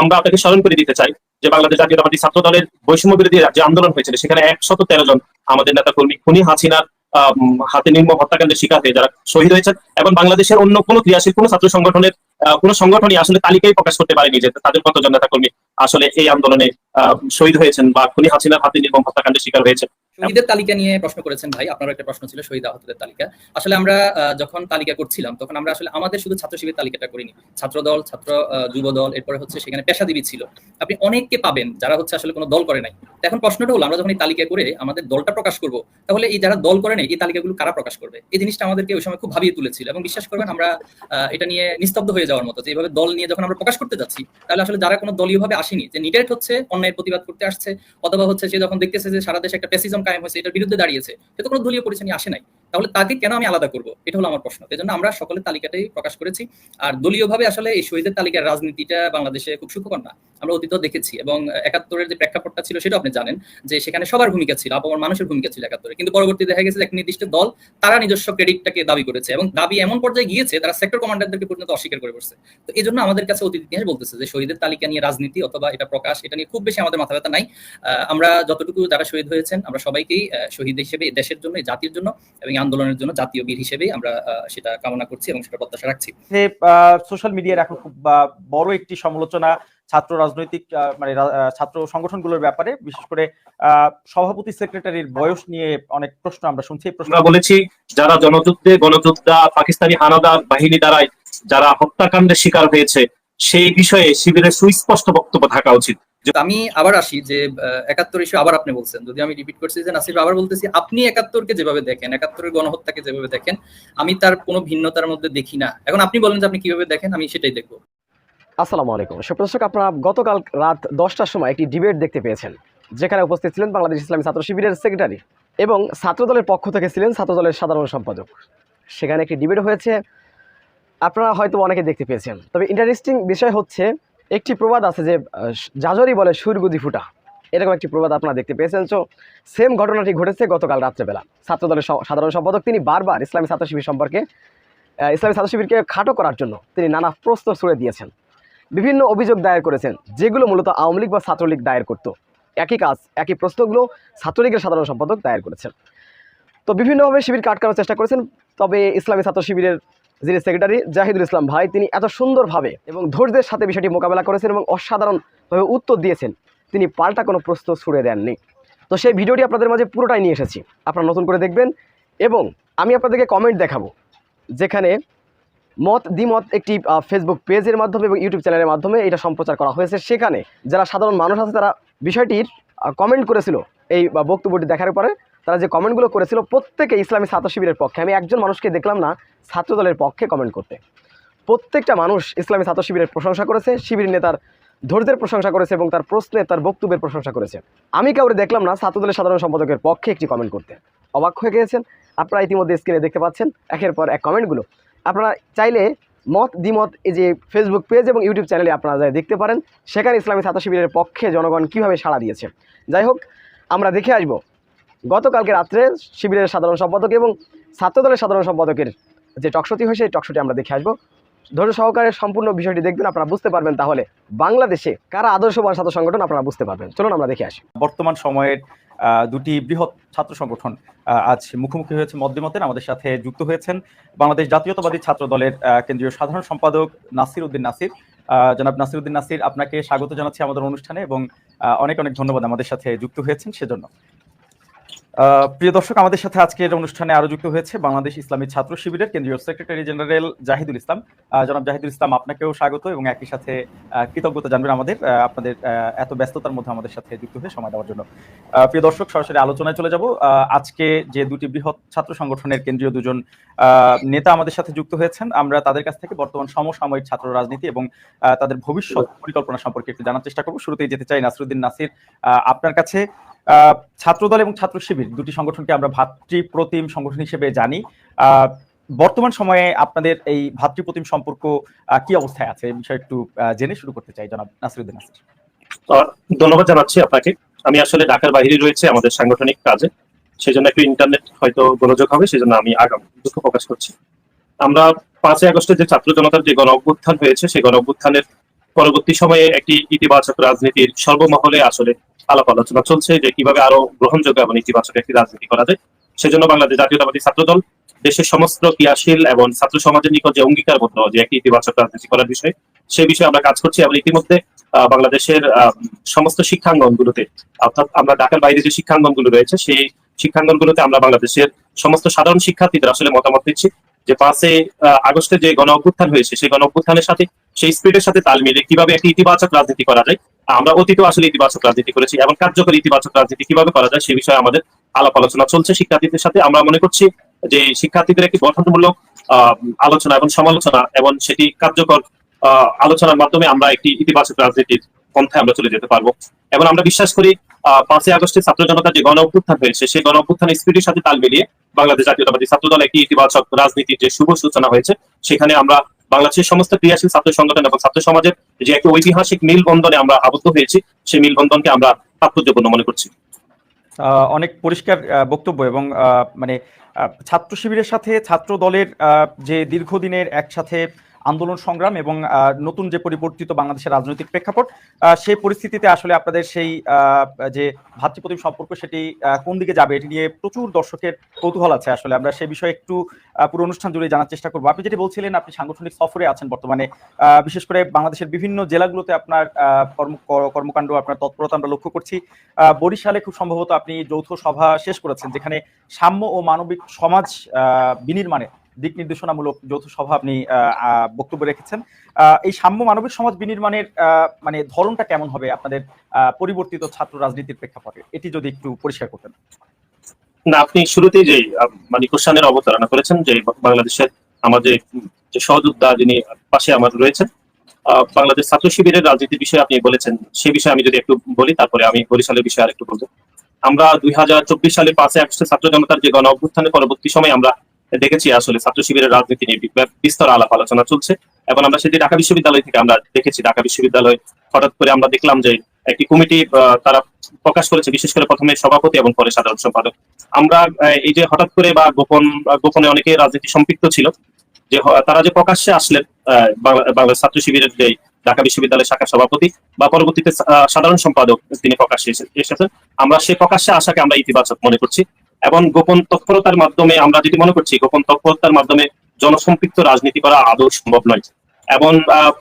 আমরা আপনাকে স্মরণ করে দিতে চাই যে বাংলাদেশ জাতীয়তাবাদী ছাত্র দলের বৈষম্য বিরোধী যে আন্দোলন হয়েছিল সেখানে 113 জন আমাদের নেতা কর্মী খুনি হাসিনার হাতে নির্মম হত্যাকাণ্ডের শিকার হয়ে যারা শহীদ হয়েছেন, এবং বাংলাদেশের অন্য কোনো ক্রিয়াশীল কোনো ছাত্র সংগঠনের কোনো সংগঠনই আসলে তালিকায় প্রকাশ করতে পারেনি যে তাদের কতজন নেতা কর্মী আসলে এই আন্দোলনে শহীদ হয়েছেন বা খুনি হাসিনার হাতে নির্মম হত্যাকাণ্ডের শিকার হয়েছেন। শহীদের তালিকা নিয়ে প্রশ্ন করেছেন ভাই, আপনারও একটা প্রশ্ন ছিল শহীদ আহতদের তালিকা। আসলে আমরা যখন তালিকা করছিলাম তখন আমরা আসলে আমাদের শুধু ছাত্র শিবির তালিকাটা করিনি, ছাত্র দল, ছাত্র যুব দল, এরপরে হচ্ছে সেখানে পেশাজীবী ছিল। আপনি অনেককে পাবেন যারা হচ্ছে আসলে কোনো দল করে নাই। এখন প্রশ্নটা হলো, আমরা যখন এই তালিকা করে আমাদের দলটা প্রকাশ করব, তাহলে এই যারা দল করে নাই এই তালিকাগুলো কারা প্রকাশ করবে? এই জিনিসটা আমাদেরকে ওই সময় খুব ভাবিয়ে তুলেছিল, এবং বিশ্বাস করবেন আমরা এটা নিয়ে নিস্তব্ধ হয়ে যাওয়ার মতো যে এইভাবে দল নিয়ে যখন আমরা প্রকাশ করতে যাচ্ছি, তাহলে আসলে যারা কোনো দলীয় ভাবে আসেনি, যে নিডারেট হচ্ছে অন্যায়ের প্রতিবাদ করতে আসছে, অথবা হচ্ছে সে যখন দেখতেছে যে সারা দেশে একটা প্যাসিজম কায়েম হয়েছে এটার বিরুদ্ধে দাঁড়িয়েছে, সে তো কোনো দলীয় পরিচয় নিয়ে আসে নাই, তাহলে তাকে কেন আমি আলাদা করব? এটা হলো আমার প্রশ্ন। এই জন্য আমরা সকলের তালিকাটাই প্রকাশ করেছি। আর দলীয়ভাবে আসলে এই শহীদের তালিকার রাজনীতিটা বাংলাদেশে খুব সুখকর না, আমরা অতীতেও দেখেছি। এবং ৭১-এর যে প্রেক্ষাপটটা ছিল সেটা আপনি জানেন, যে সেখানে সবার ভূমিকা ছিল, আপামর মানুষের ভূমিকা ছিল ৭১-এ, কিন্তু পরবর্তী দেখা গেছে এক নির্দিষ্ট দল তারা নিজস্ব ক্রেডিটটাকে দাবি করেছে, এবং দাবি এমন পর্যায়ে গিয়েছে তারা সেক্টর কমান্ডারদেরকে পর্যন্ত অস্বীকার করে বসছে। তো এই জন্য আমাদের কাছে অতীত ইতিহাস বলতেছে যে শহীদের তালিকা নিয়ে রাজনীতি অথবা এটা প্রকাশ, এটা নিয়ে খুব বেশি আমাদের মাথা ব্যথা নাই। আমরা যতটুকু যারা শহীদ হয়েছেন আমরা সবাইকেই শহীদ হিসেবে দেশের জন্য, জাতির জন্য এবং আন্দোলনের জন্য জাতীয় বীর হিসেবেই আমরা সেটা কামনা করছি এবং সেটা প্রত্যাশা রাখছি। সোশ্যাল মিডিয়ার এখন খুব বড় একটি সমালোচনা ছাত্র রাজনৈতিক মানে ছাত্র সংগঠনগুলোর ব্যাপারে, বিশেষ করে সভাপতি সেক্রেটারির বয়স নিয়ে অনেক প্রশ্ন আমরা শুনছি। আমরা বলেছি যারা জনযুদ্ধে গণযোদ্ধা পাকিস্তানি হানাদার বাহিনী দ্বারা যারা হত্যাকাণ্ডের শিকার হয়েছে সেই বিষয়ে শিবিরের সুস্পষ্ট বক্তব্য থাকা উচিত। আমি আবার আসি যে ৭১ ইস্যু আবার আপনি বলছেন, যদি আমি রিপিট করছি যে নাসির আবার বলতেছি, আপনি ৭১-কে যেভাবে দেখেন, ৭১-এর গণহত্যাকে যেভাবে দেখেন, আমি তার কোনো ভিন্নতার মধ্যে দেখি না। এখন আপনি বলেন যে আপনি কিভাবে দেখেন, আমি সেটাই দেখবো। আসসালামু আলাইকুম সুপ্রদর্শক, আপনারা গতকাল রাত 10টার সময় একটি ডিবেট দেখতে পেয়েছেন, যেখানে উপস্থিত ছিলেন বাংলাদেশ ইসলামী ছাত্র শিবিরের সেক্রেটারি এবং ছাত্রদলের পক্ষ থেকে ছিলেন ছাত্রদলের সাধারণ সম্পাদক। সেখানে একটি ডিবেট হয়েছে, আপনারা হয়তো অনেকে দেখতে পেয়েছেন। তবে ইন্টারেস্টিং বিষয় হচ্ছে, একটি প্রবাদ আছে যে জাজরি বলে সুরগুদি ফুটা, এরকম একটি প্রবাদ আপনারা দেখতে পেয়েছেন। তো সেম ঘটনাটি ঘটেছে গতকাল রাত্রেবেলা। ছাত্রদলের সাধারণ সম্পাদক তিনি বারবার ইসলামী ছাত্র শিবির সম্পর্কে, ইসলামী ছাত্র শিবিরকে খাটো করার জন্য তিনি নানা প্রশ্ন ছুড়ে দিয়েছেন, বিভিন্ন অভিযোগ দায়ের করেছেন, যেগুলো মূলত আওয়ামী লীগ বা ছাত্রলীগ দায়ের করত। একই কাজ, একই প্রশ্নগুলো ছাত্রলীগের সাধারণ সম্পাদক দায়ের করেছেন। তো বিভিন্নভাবে শিবির কাটকানোর চেষ্টা করেছেন। তবে ইসলামী ছাত্র শিবিরের যিনি সেক্রেটারি জাহিদুল ইসলাম ভাই, তিনি এত সুন্দরভাবে এবং ধৈর্যের সাথে বিষয়টি মোকাবেলা করেছেন এবং অসাধারণভাবে উত্তর দিয়েছেন, তিনি পাল্টা কোনো প্রশ্ন ছুড়ে দেননি। তো সেই ভিডিওটি আপনাদের মাঝে পুরোটাই নিয়ে এসেছি, আপনারা নতুন করে দেখবেন। এবং আমি আপনাদেরকে কমেন্ট দেখাবো, যেখানে মত দ্বিমত একটি ফেসবুক পেজের মাধ্যমে এবং ইউটিউব চ্যানেলের মাধ্যমে এটা সম্প্রচার করা হয়েছে। সেখানে যারা সাধারণ মানুষ আছে তারা বিষয়টির কমেন্ট করেছিল, এই বক্তব্যটি দেখার পরে তারা যে কমেন্টগুলো করেছিল প্রত্যেকে ইসলামী ছাত্র শিবিরের পক্ষে। আমি একজন মানুষকে দেখলাম না ছাত্রদলের পক্ষে কমেন্ট করতে। প্রত্যেকটা মানুষ ইসলামী ছাত্র শিবিরের প্রশংসা করেছে, শিবির নেতার ধৈর্যের প্রশংসা করেছে এবং তার প্রশ্নে তার বক্তব্যের প্রশংসা করেছে। আমি কাউরে দেখলাম না ছাত্রদলের সাধারণ সম্পাদকের পক্ষে একটি কমেন্ট করতে। অবাক হয়ে গিয়েছেন আপনারা, ইতিমধ্যে স্ক্রিনে দেখতে পাচ্ছেন একের পর এক কমেন্টগুলো। আপনারা চাইলে মত দ্বিমত এই যে ফেসবুক পেজ এবং ইউটিউব চ্যানেলে আপনারা যাই দেখতে পারেন, সেখানে ইসলামী ছাত্র শিবিরের পক্ষে জনগণ কীভাবে সাড়া দিয়েছে। যাই হোক, আমরা দেখে আসব গতকালকে রাত্রে শিবিরের সাধারণ সম্পাদক এবং ছাত্রদলের সাধারণ সম্পাদকের যে টকশোটি হয় সেই টকশোটি আমরা দেখে আসবো। ধৈর্য সহকারে সম্পূর্ণ বিষয়টি দেখবেন, আপনারা বুঝতে পারবেন তাহলে বাংলাদেশে কারা আদর্শবান ছাত্র সংগঠন আপনারা বুঝতে পারবেন। চলুন আমরা দেখে আসি। বর্তমান সময়ের দুটি বৃহৎ ছাত্র সংগঠন আজ মুখোমুখি হয়েছে মধ্যমতের। আমাদের সাথে যুক্ত হয়েছেন বাংলাদেশ জাতীয়তাবাদী ছাত্র দলের কেন্দ্রীয় সাধারণ সম্পাদক নাসির উদ্দিন নাসির। জনাব নাসির উদ্দিন নাসির, আপনাকে স্বাগত জানাচ্ছি আমাদের অনুষ্ঠানে এবং অনেক অনেক ধন্যবাদ আমাদের সাথে যুক্ত হয়েছেন সেজন্য। প্রিয় দর্শক, আমাদের সাথে আজকের অনুষ্ঠানে আরো যুক্ত হয়েছে বাংলাদেশ ইসলামী ছাত্র শিবিরের কেন্দ্রীয় সেক্রেটারি জেনারেল জাহিদুল ইসলাম। জনাব জাহিদুল ইসলাম, আপনাকেও স্বাগত এবং একই সাথে কৃতজ্ঞতা জানবেন আপনাদের এত ব্যস্ততার মধ্যে আমাদের সাথে যুক্ত হয়ে সময় দেওয়ার জন্য। প্রিয় দর্শক, সরাসরি আলোচনায় চলে যাব। আজকে যে দুটি বৃহৎ ছাত্র সংগঠনের কেন্দ্রীয় দুজন নেতা আমাদের সাথে যুক্ত হয়েছেন, আমরা তাদের কাছ থেকে বর্তমান সমসাময়িক ছাত্র রাজনীতি এবং তাদের ভবিষ্যৎ পরিকল্পনা সম্পর্কে একটু জানার চেষ্টা করব। শুরুতেই যেতে চাই নাসিরউদ্দিন নাসির, আপনার কাছে। ছাত্রদল এবং ছাত্র শিবির দুটি সংগঠনকে আমরা ভাতৃপ্রতিম সংগঠন হিসেবে জানি। বর্তমান সময়ে আপনাদের এই ভাতৃপ্রতিম সম্পর্ক কি অবস্থায় আছে, এই বিষয়ে একটু জেনে শুরু করতে চাই জনাব নাসিরউদ্দিন নাসির। ধন্যবাদ জানাচ্ছি আপনাকে। আমি আসলে ঢাকার বাইরে রয়েছে আমাদের সাংগঠনিক কাজে, সেজন্য একটু ইন্টারনেট হয়তো গোলযোগ হবে, সেজন্য আমি আগাম দুঃখ প্রকাশ করছি। আমরা 5ই আগস্টে যে ছাত্র জনতার যে গণ অভ্যুত্থান হয়েছে সেই গণ অভ্যুত্থানের পরবর্তী সময়ে একটি ইতিবাচক রাজনীতির সর্বমহলে আসলে আলাপ আলোচনা চলছে যে কিভাবে আরো গ্রহণযোগ্য এবং ইতিবাচক একটি রাজনীতি করা যায়। সেজন্য বাংলাদেশ জাতীয়তাবাদী ছাত্রদল দেশের সমস্ত ক্রিয়াশীল এবং ছাত্র সমাজের নিকট যে অঙ্গীকারবদ্ধ যে একটি ইতিবাচক রাজনীতি করার বিষয়ে, সেই বিষয়ে আমরা কাজ করছি। এবং ইতিমধ্যে বাংলাদেশের সমস্ত শিক্ষাঙ্গনগুলোতে, অর্থাৎ আমরা ঢাকার বাইরে যে শিক্ষাঙ্গনগুলো রয়েছে সেই শিক্ষাঙ্গনগুলোতে আমরা বাংলাদেশের সমস্ত সাধারণ শিক্ষার্থীদের আসলে মতামত দিচ্ছি যে 5 আগস্টে যে গণ অভ্যুত্থান হয়েছে সেই গণ অভ্যুত্থানের সাথে, সেই স্পিডের সাথে তাল মিলিয়ে কিভাবে একটি ইতিবাচক রাজনীতি করা যায়। আমরা অতীতেও আসলে ইতিবাচক রাজনীতি করেছি এবং কার্যকরী ইতিবাচক রাজনীতি কিভাবে করা যায় সে বিষয়ে আমাদের আলাপ আলোচনা চলছে শিক্ষার্থীদের সাথে। আমরা মনে করছি যে শিক্ষার্থীদের একটি গঠনমূলক আলোচনা এবং সমালোচনা এবং সেটি কার্যকর আলোচনার মাধ্যমে আমরা একটি ইতিবাচক রাজনীতির পন্থায় আমরা চলে যেতে পারবো। এবং আমরা বিশ্বাস করি 5 আগস্টে ছাত্র জনতার যে গণ অভ্যুত্থান হয়েছে সেই গণ অভ্যুত্থানের স্পিডের সাথে তাল মিলিয়ে বাংলাদেশ জাতীয়তাবাদী ছাত্রদল একটি ইতিবাচক রাজনীতির যে শুভ সূচনা হয়েছে, সেখানে আমরা বাংলাদেশের সমস্ত ক্রিয়াশীল ছাত্র সংগঠন এবং ছাত্র সমাজের যে একটি ঐতিহাসিক মিলবন্ধনে আমরা আবদ্ধ হয়েছি, সেই মিলবন্ধনকে আমরা তাৎপর্যপূর্ণ মনে করছি। অনেক পরিষ্কার বক্তব্য এবং মানে ছাত্র শিবিরের সাথে ছাত্র দলের যে দীর্ঘদিনের একসাথে আন্দোলন সংগ্রাম এবং নতুন যে পরিবর্তিত বাংলাদেশের রাজনৈতিক প্রেক্ষাপট, সেই পরিস্থিতিতে আসলে আপনাদের সেই যে ভ্রাতৃপ্রতিম সম্পর্ক সেটি কোন দিকে যাবে এটি নিয়ে প্রচুর দর্শকের কৌতূহল আছে। আসলে আমরা সেই বিষয়ে একটু পুরো অনুষ্ঠান জুড়ে জানার চেষ্টা করবো। আপনি যেটি বলছিলেন আপনি সাংগঠনিক সফরে আছেন বর্তমানে, বিশেষ করে বাংলাদেশের বিভিন্ন জেলাগুলোতে আপনার কর্মকাণ্ড, আপনার তৎপরতা আমরা লক্ষ্য করছি। বরিশালে খুব সম্ভবত আপনি যৌথ সভা শেষ করেছেন যেখানে সাম্য ও মানবিক সমাজ বিনির্মাণে দিক নির্দেশনামূলক যৌথ সভা আপনি বক্তব্য রেখেছেন। এই সাম্য মানবিক সমাজ বিনির্মাণের মানে ধরনটা কেমন হবে আপনাদের পরিবর্তিত ছাত্র রাজনীতির প্রেক্ষাপটে, এটি যদি একটু পরিষ্কার করতেন। না, আপনি শুরুতেই যে মানে কোশ্চেনের অবতারণা করেছেন যে বাংলাদেশের আমাদের যে সহযোদ্ধা যিনি পাশে আমার রয়েছেন, বাংলাদেশ ছাত্র শিবিরের রাজনীতির বিষয়ে আপনি বলেছেন, সে বিষয়ে আমি যদি একটু বলি তারপরে আমি বরিশালের বিষয়ে আরেকটু বলবো। আমরা 2024 সালের 5 আগস্টে ছাত্র জনতার যে গণ অভ্যুত্থানের পরবর্তী সময় আমরা দেখেছি আসলে ছাত্র শিবিরের রাজনীতি নিয়ে বিস্তর আলাপ আলোচনা চলছে। এবং আমরা সেটি ঢাকা বিশ্ববিদ্যালয় থেকে আমরা দেখেছি। ঢাকা বিশ্ববিদ্যালয় হঠাৎ করে আমরা দেখলাম যে একটি কমিটি তারা প্রকাশ করেছে, বিশেষ করে প্রথমে সভাপতি এবং পরে সাধারণ সম্পাদক। আমরা এই যে হঠাৎ করে বা গোপনে অনেকে রাজনীতি সম্পৃক্ত ছিল, যে তারা যে প্রকাশ্যে আসলেন বাংলাদেশ ছাত্র শিবিরের যে ঢাকা বিশ্ববিদ্যালয়ের শাখা সভাপতি বা পরবর্তীতে সাধারণ সম্পাদক তিনি প্রকাশ্যে এসেছেন, আমরা সেই প্রকাশ্যে আসাকে আমরা ইতিবাচক মনে করছি। এবং গোপন তৎপরতার মাধ্যমে আমরা যেটি মনে করছি, গোপন তৎপরতার মাধ্যমে জনসম্পৃক্ত রাজনীতি করা আদৌ সম্ভব নয়। এবং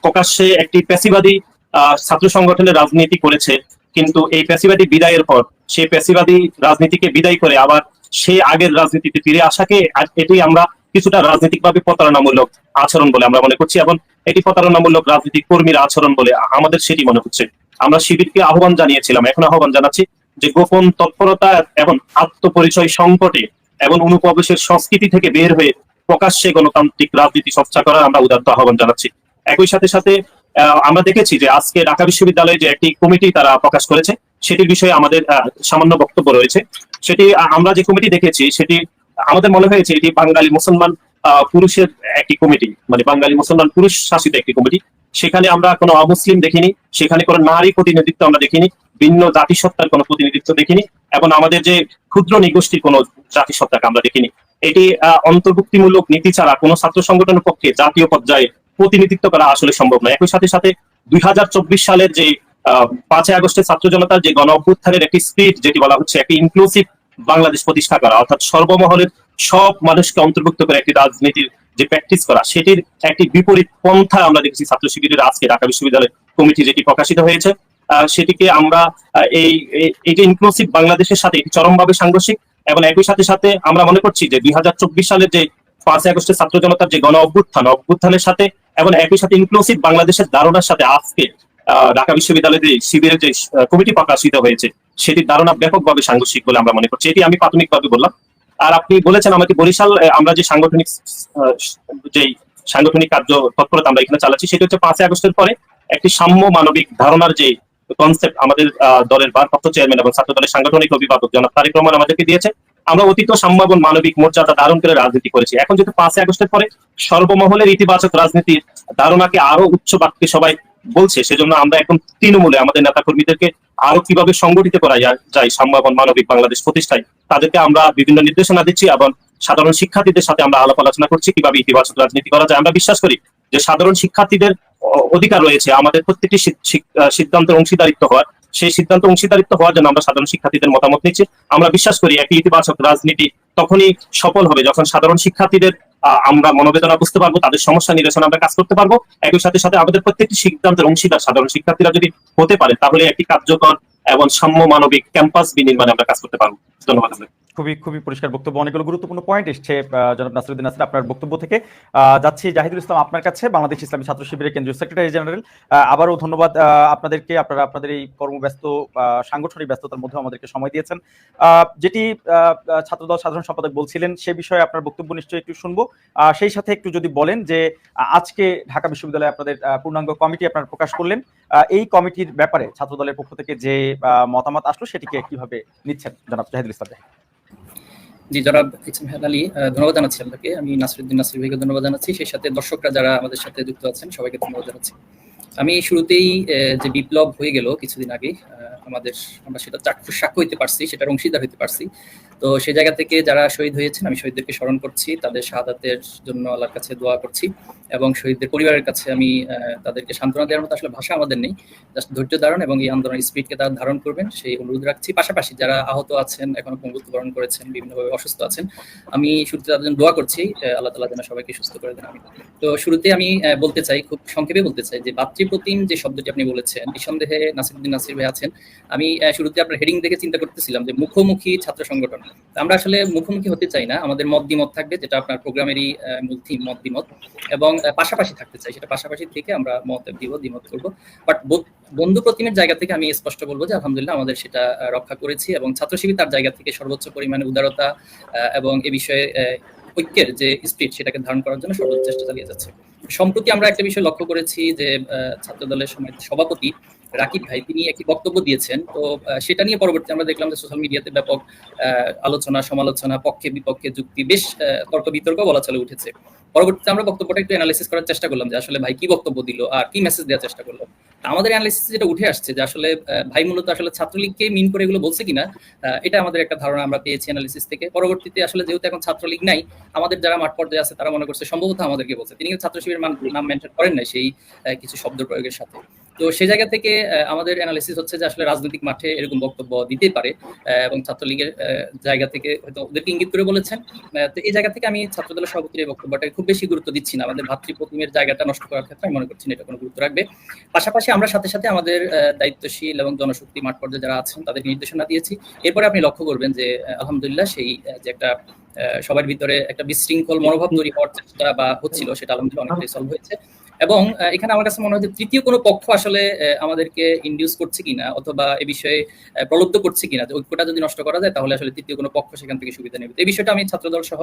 প্রকাশ্যে একটি পেশিবাদী ছাত্র সংগঠনের রাজনীতি করেছে, কিন্তু এই পেশিবাদী বিদায়ের পর সেই পেশিবাদী রাজনীতিকে বিদায় করে আবার সেই আগের রাজনীতিতে ফিরে আসাকে এটি আমরা কিছুটা রাজনৈতিকভাবে প্রতারণামূলক আচরণ বলে আমরা মনে করছি। এবং এটি প্রতারণামূলক রাজনৈতিক কর্মীর আচরণ বলে আমাদের সেটি মনে হচ্ছে। আমরা শিবিরকে আহ্বান জানিয়েছিলাম, এখন আহ্বান জানাচ্ছি যে গোপন তৎপরতা এবং আত্মপরিচয় সংকটে এবং অনুপ্রবেশের সংস্কৃতি থেকে বের হয়ে প্রকাশ্যে গণতান্ত্রিক রাজনীতি চর্চা করার আমরা উদাত্ত আহ্বান জানাচ্ছি। একই সাথে সাথে আমরা দেখেছি যে আজকে ঢাকা বিশ্ববিদ্যালয়ে যে একটি কমিটি তারা প্রকাশ করেছে, সেটির বিষয়ে আমাদের সামান্য বক্তব্য রয়েছে। সেটি আমরা যে কমিটি দেখেছি সেটি আমাদের মনে হয়েছে এটি বাঙালি মুসলমান পুরুষের একটি কমিটি, মানে বাঙালি মুসলমান পুরুষ শাসিত একটি কমিটি। সেখানে আমরা কোনো অমুসলিম দেখিনি, সেখানে কোনো নারী প্রতিনিধিত্ব আমরা দেখিনি, ভিন্ন জাতিসত্তার কোনো প্রতিনিধিত্ব দেখিনি, এবং আমাদের যে ক্ষুদ্র নিগোষ্ঠীর কোনো জাতিসত্তাকে আমরা দেখিনি। এটি অন্তর্ভুক্তিমূলক নীতি ছাড়া কোনো ছাত্র সংগঠনের পক্ষে জাতীয় পর্যায়ে প্রতিনিধিত্ব করা আসলে সম্ভব নয়। একই সাথে সাথে 2024 সালের যে 5 আগস্টের ছাত্র জনতার যে গণ অভ্যুত্থানের একটি স্পিরিট, যেটি বলা হচ্ছে একটি ইনক্লুসিভ বাংলাদেশ প্রতিষ্ঠা করা, অর্থাৎ সর্বমহলের সব মানুষকে অন্তর্ভুক্ত করে একটি রাজনীতির যে প্র্যাকটিস করা, সেটির একটি বিপরীত পন্থা আমরা দেখেছি ছাত্র শিবিরের আজকে ঢাকা বিশ্ববিদ্যালয় কমিটি যেটি প্রকাশিত হয়েছে। সেটিকে আমরা এই যে ইনক্লুসিভ বাংলাদেশের সাথে এটি চরমভাবে সাংঘর্ষিক। এবং একই সাথে সাথে আমরা মনে করছি যে 2024 সালের যে 5 আগস্টের ছাত্র জনতার যে গণ অভ্যুত্থানের সাথে এবং একই সাথে ইনক্লুসিভ বাংলাদেশের ধারণার সাথে আজকে ঢাকা বিশ্ববিদ্যালয়ের যে শিবিরের যে কমিটি প্রকাশিত হয়েছে সেটির ধারণা ব্যাপকভাবে সাংঘর্ষিক বলে আমরা মনে করছি। এটি আমি প্রাথমিকভাবে বললাম। আর আপনি বলেছেন আমাকে বরিশাল, আমরা যে সাংগঠনিক কার্য তৎপরতা আমরা এখানে চালাচ্ছি সেটি হচ্ছে 5 আগস্টের পরে একটি সাম্য মানবিক ধারণার যে কনসেপ্ট আমাদের দলের ভারপ্রাপ্ত চেয়ারম্যান এবং ছাত্র দলের সাংগঠনিক অভিভাবক জনাব তারেক রহমান আমাদেরকে দিয়েছে। আমরা অতীত সাম্য এবং মানবিক মর্যাদা ধারণ করে রাজনীতি করেছি। এখন যেহেতু 5 আগস্টের পরে সর্বমহলের ইতিবাচক রাজনীতির ধারণাকে আরো উচ্চ বাক্যে সবাই বলছে, সেজন্য আমরা এখন তৃণমূলে আমাদের নেতা কর্মীদেরকে আরো কিভাবে সংগঠিত করা যায় সাম্য এবং মানবিক বাংলাদেশ প্রতিষ্ঠায় তাদেরকে আমরা বিভিন্ন নির্দেশনা দিচ্ছি এবং সাধারণ শিক্ষার্থীদের সাথে আমরা আলাপ আলোচনা করছি কিভাবে ইতিবাচক রাজনীতি করা যায়। আমরা বিশ্বাস করি যে সাধারণ শিক্ষার্থীদের অধিকার রয়েছে আমাদের প্রত্যেকটি সিদ্ধান্তের অংশীদারিত্ব হওয়ার, সেই সিদ্ধান্ত অংশীদারিত্ব হওয়ার জন্য আমরা সাধারণ শিক্ষার্থীদের মতামত নিচ্ছি। আমরা বিশ্বাস করি একটি ইতিবাচক রাজনীতি তখনই সফল হবে যখন সাধারণ শিক্ষার্থীদের আমরা মনোবেদনা বুঝতে পারবো, তাদের সমস্যা নিরসনে আমরা কাজ করতে পারবো। একই সাথে সাথে আমাদের প্রত্যেকটি সিদ্ধান্তের অংশীদার সাধারণ শিক্ষার্থীরা যদি হতে পারে, তাহলে একটি কার্যকর এবং সাম্য মানবিক ক্যাম্পাস বিনির্মাণে আমরা কাজ করতে পারবো। ধন্যবাদ। খুবই পরিষ্কার বক্তব্য, অনেকগুলো গুরুত্বপূর্ণ পয়েন্ট এসছে জনাব নাসিরউদ্দিন নাসির আপনার বক্তব্য থেকে। যাচ্ছি জাহিদুল ইসলাম আপনার কাছে, বাংলাদেশ ইসলামী ছাত্র শিবিরের কেন্দ্রীয় সেক্রেটারি জেনারেল। আবারও ধন্যবাদ আপনাদেরকে, আপনারা আপনাদের এই কর্মব্যস্ত সাংগঠনিক ব্যস্ততার মধ্যে আমাদেরকে সময় দিয়েছেন। যেটি ছাত্রদল সাধারণ সম্পাদক বলছিলেন সে বিষয়ে আপনার বক্তব্য নিশ্চয়ই একটু শুনবো। সেই সাথে একটু যদি বলেন যে আজকে ঢাকা বিশ্ববিদ্যালয়ে আপনাদের পূর্ণাঙ্গ কমিটি আপনারা প্রকাশ করলেন, এই কমিটির ব্যাপারে ছাত্রদলের পক্ষ থেকে যে মতামত আসলো সেটিকে কিভাবে নিচ্ছেন জনাব জাহিদুল ইসলাম? জি, জনাব ইসমাইল আলী, ধন্যবাদ জানাচ্ছি আপনাকে। আমি নাসিরউদ্দিন নাসির ভাইকে ধন্যবাদ জানাচ্ছি, সেই সাথে দর্শকরা যারা আমাদের সাথে যুক্ত আছেন সবাইকে ধন্যবাদ জানাচ্ছি। আমি শুরুতেই যে বিপ্লব হয়ে গেল কিছুদিন আগে, আমরা সেটা চাক্ষুষ সাক্ষ্য হইতে পারছি, সেটার অংশীদার হইতে পারছি। তো সেই জায়গা থেকে যারা শহীদ হয়েছেন আমি শহীদদেরকে স্মরণ করছি, তাদের শাহাদাতের জন্য আল্লাহর কাছে দোয়া করছি, এবং শহীদদের পরিবারের কাছে আমি তাদেরকে সান্ত্বনা দেওয়ার মতো আসলে ভাষা আমাদের নেই, জাস্ট ধৈর্য ধারণ এবং এই আন্দোলনের স্পিডকে তারা ধারণ করবেন সেই অনুরোধ রাখছি। পাশাপাশি যারা আহত আছেন, এখনো পঙ্গুত্ব বরণ করেছেন, বিভিন্নভাবে অসুস্থ আছেন, আমি শুরুতে তাদের জন্য দোয়া করছি, আল্লাহ তাআলা যেন সবাইকে সুস্থ করে দেন। আমি তো শুরুতে আমি বলতে চাই, খুব সংক্ষেপে বলতে চাই যে ভাতৃপ্রতিম যে শব্দটি আপনি বলেছেন, নিঃসন্দেহে নাসিরউদ্দিন নাসির ভাই আছেন। আমি শুরুতে আপনার হেডিং দেখে চিন্তা করতেছিলাম যে মুখোমুখি ছাত্র সংগঠন। আমরা আসলে মুখোমুখি হতে চাই না, আমাদের মত দ্বিমত থাকবে, যেটা আপনার প্রোগ্রামেরই মূল থিম, মত দ্বিমত, এবং পাশাপাশি থাকতে চাই, সেটা পাশাপাশি থেকে আমরা মত দ্বিমত করবো। বাট বন্ধু প্রতিমের জায়গা থেকে আমি স্পষ্ট বলবো যে আলহামদুলিল্লাহ আমাদের সেটা রক্ষা করেছি, এবং ছাত্র শিবির তার জায়গা থেকে সর্বোচ্চ পরিমাণে উদারতা এবং এ বিষয়ে ঐক্যের যে স্পিরিট সেটাকে ধারণ করার জন্য সর্বোচ্চ চেষ্টা চালিয়ে যাচ্ছে। সম্প্রতি আমরা একটা বিষয় লক্ষ্য করেছি যে ছাত্র দলের সভাপতি রাকিব ভাই তিনি একটি বক্তব্য দিয়েছেন, তো সেটা নিয়ে পরবর্তী আমরা দেখলাম যে সোশ্যাল মিডিয়াতে ব্যাপক আলোচনা, সমালোচনা, পক্ষে বিপক্ষে যুক্তি, বেশ তর্ক বিতর্ক বলা চলে উঠেছে। পরবর্তীতে আমরা বক্তব্যটা একটু অ্যানালাইসিস করার চেষ্টা করলাম যে আসলে ভাই কি বক্তব্য দিল আর কি মেসেজ দেওয়ার চেষ্টা করলো। আমাদের অ্যানালাইসিস যেটা উঠে আসছে যে আসলে ভাই মূলত আসলে ছাত্রলীগকে মিন করে এগুলো বলছে কিনা, এটা আমাদের একটা ধারণা আমরা পেয়েছি অ্যানালিসিস থেকে। পরবর্তীতে আসলে যেহেতু এখন ছাত্রলীগ নাই, আমাদের যারা মাঠ পর্যায়ে আছে তারা মনে করছে সম্ভবত আমাদেরকে বলছে, তিনি কিন্তু ছাত্র শিবিরের নাম মেনশন করেন নাই সেই কিছু শব্দ প্রয়োগের সাথে। তো সেই জায়গা থেকে আমাদের অ্যানালিসিস হচ্ছে যে আসলে রাজনৈতিক মাঠে এরকম বক্তব্য দিতেই পারে, এবং ছাত্রলীগের জায়গা থেকে হয়তো ওদেরকে ইঙ্গিত করে বলেছেন। তো এই জায়গা থেকে আমি ছাত্রদলের সভাপতির এই বক্তব্যটাকে খুব বেশি গুরুত্ব দিচ্ছি না, আমাদের ভাতৃপ্রতিমের জায়গাটা নষ্ট করার ক্ষেত্রে আমি মনে করছি না এটা কোনো গুরুত্ব রাখবে। পাশাপাশি আমরা সাথে সাথে আমাদের দায়িত্বশীল এবং জনশক্তি মাঠ পর্যায়ে যারা আছেন তাদের নির্দেশনা দিয়েছি। এরপরে আপনি লক্ষ্য করবেন যে আলহামদুলিল্লাহ সেই যে একটা সবার ভিতরে একটা বিশৃঙ্খল মনোভাব তৈরি হওয়ার চেষ্টা বা হচ্ছিল, সেটা আলহামদুলিল্লাহ অনেকটাই সলভ হয়েছে। এবং এখানে আমার কাছে মনে হয় যে তৃতীয় কোনো পক্ষ আসলে আমাদেরকে ইনডিউস করছে কিনা অথবা এ বিষয়ে প্রলুব্ধ করছে কিনা, যে ঐক্যটা যদি নষ্ট করা যায় তাহলে আসলে তৃতীয় কোনো পক্ষ সেখান থেকে সুবিধা নেবে। এই বিষয়টা আমি ছাত্রদল সহ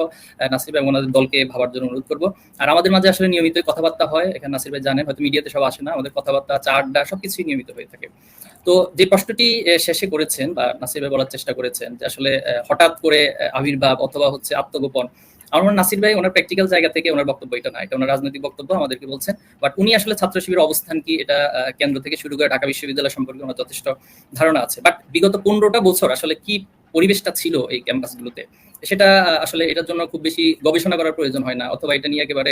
নাসির ভাই এবং ওনাদের দলকে ভাবার জন্য অনুরোধ করবো। আর আমাদের মাঝে আসলে নিয়মিত কথাবার্তা হয়, এখানে নাসির ভাই জানেন, হয়তো মিডিয়াতে সব আসে না, আমাদের কথাবার্তা, চা আড্ডা সবকিছুই নিয়মিত হয়ে থাকে। তো যে প্রশ্নটি শেষে করেছেন বা নাসির ভাই বলার চেষ্টা করেছেন যে আসলে হঠাৎ করে আবির্ভাব অথবা হচ্ছে আত্মগোপন, আমার নাসির ভাই ওনার প্র্যাকটিক্যাল জায়গা থেকে ওনার বক্তব্য এটা না, এটা ওনার রাজনৈতিক বক্তব্য আমাদেরকে বলছেন। বাট উনি আসলে ছাত্র শিবিরের অবস্থান কি এটা কেন্দ্র থেকে শুরু করে ঢাকা বিশ্ববিদ্যালয় সম্পর্কে ওনার যথেষ্ট ধারণা আছে। বাট বিগত 15টা বছর আসলে কি পরিবেশটা ছিল এই ক্যাম্পাসগুলোতে, সেটা আসলে এটার জন্য খুব বেশি গবেষণা করার প্রয়োজন হয় না, অথবা এটা নিয়ে একেবারে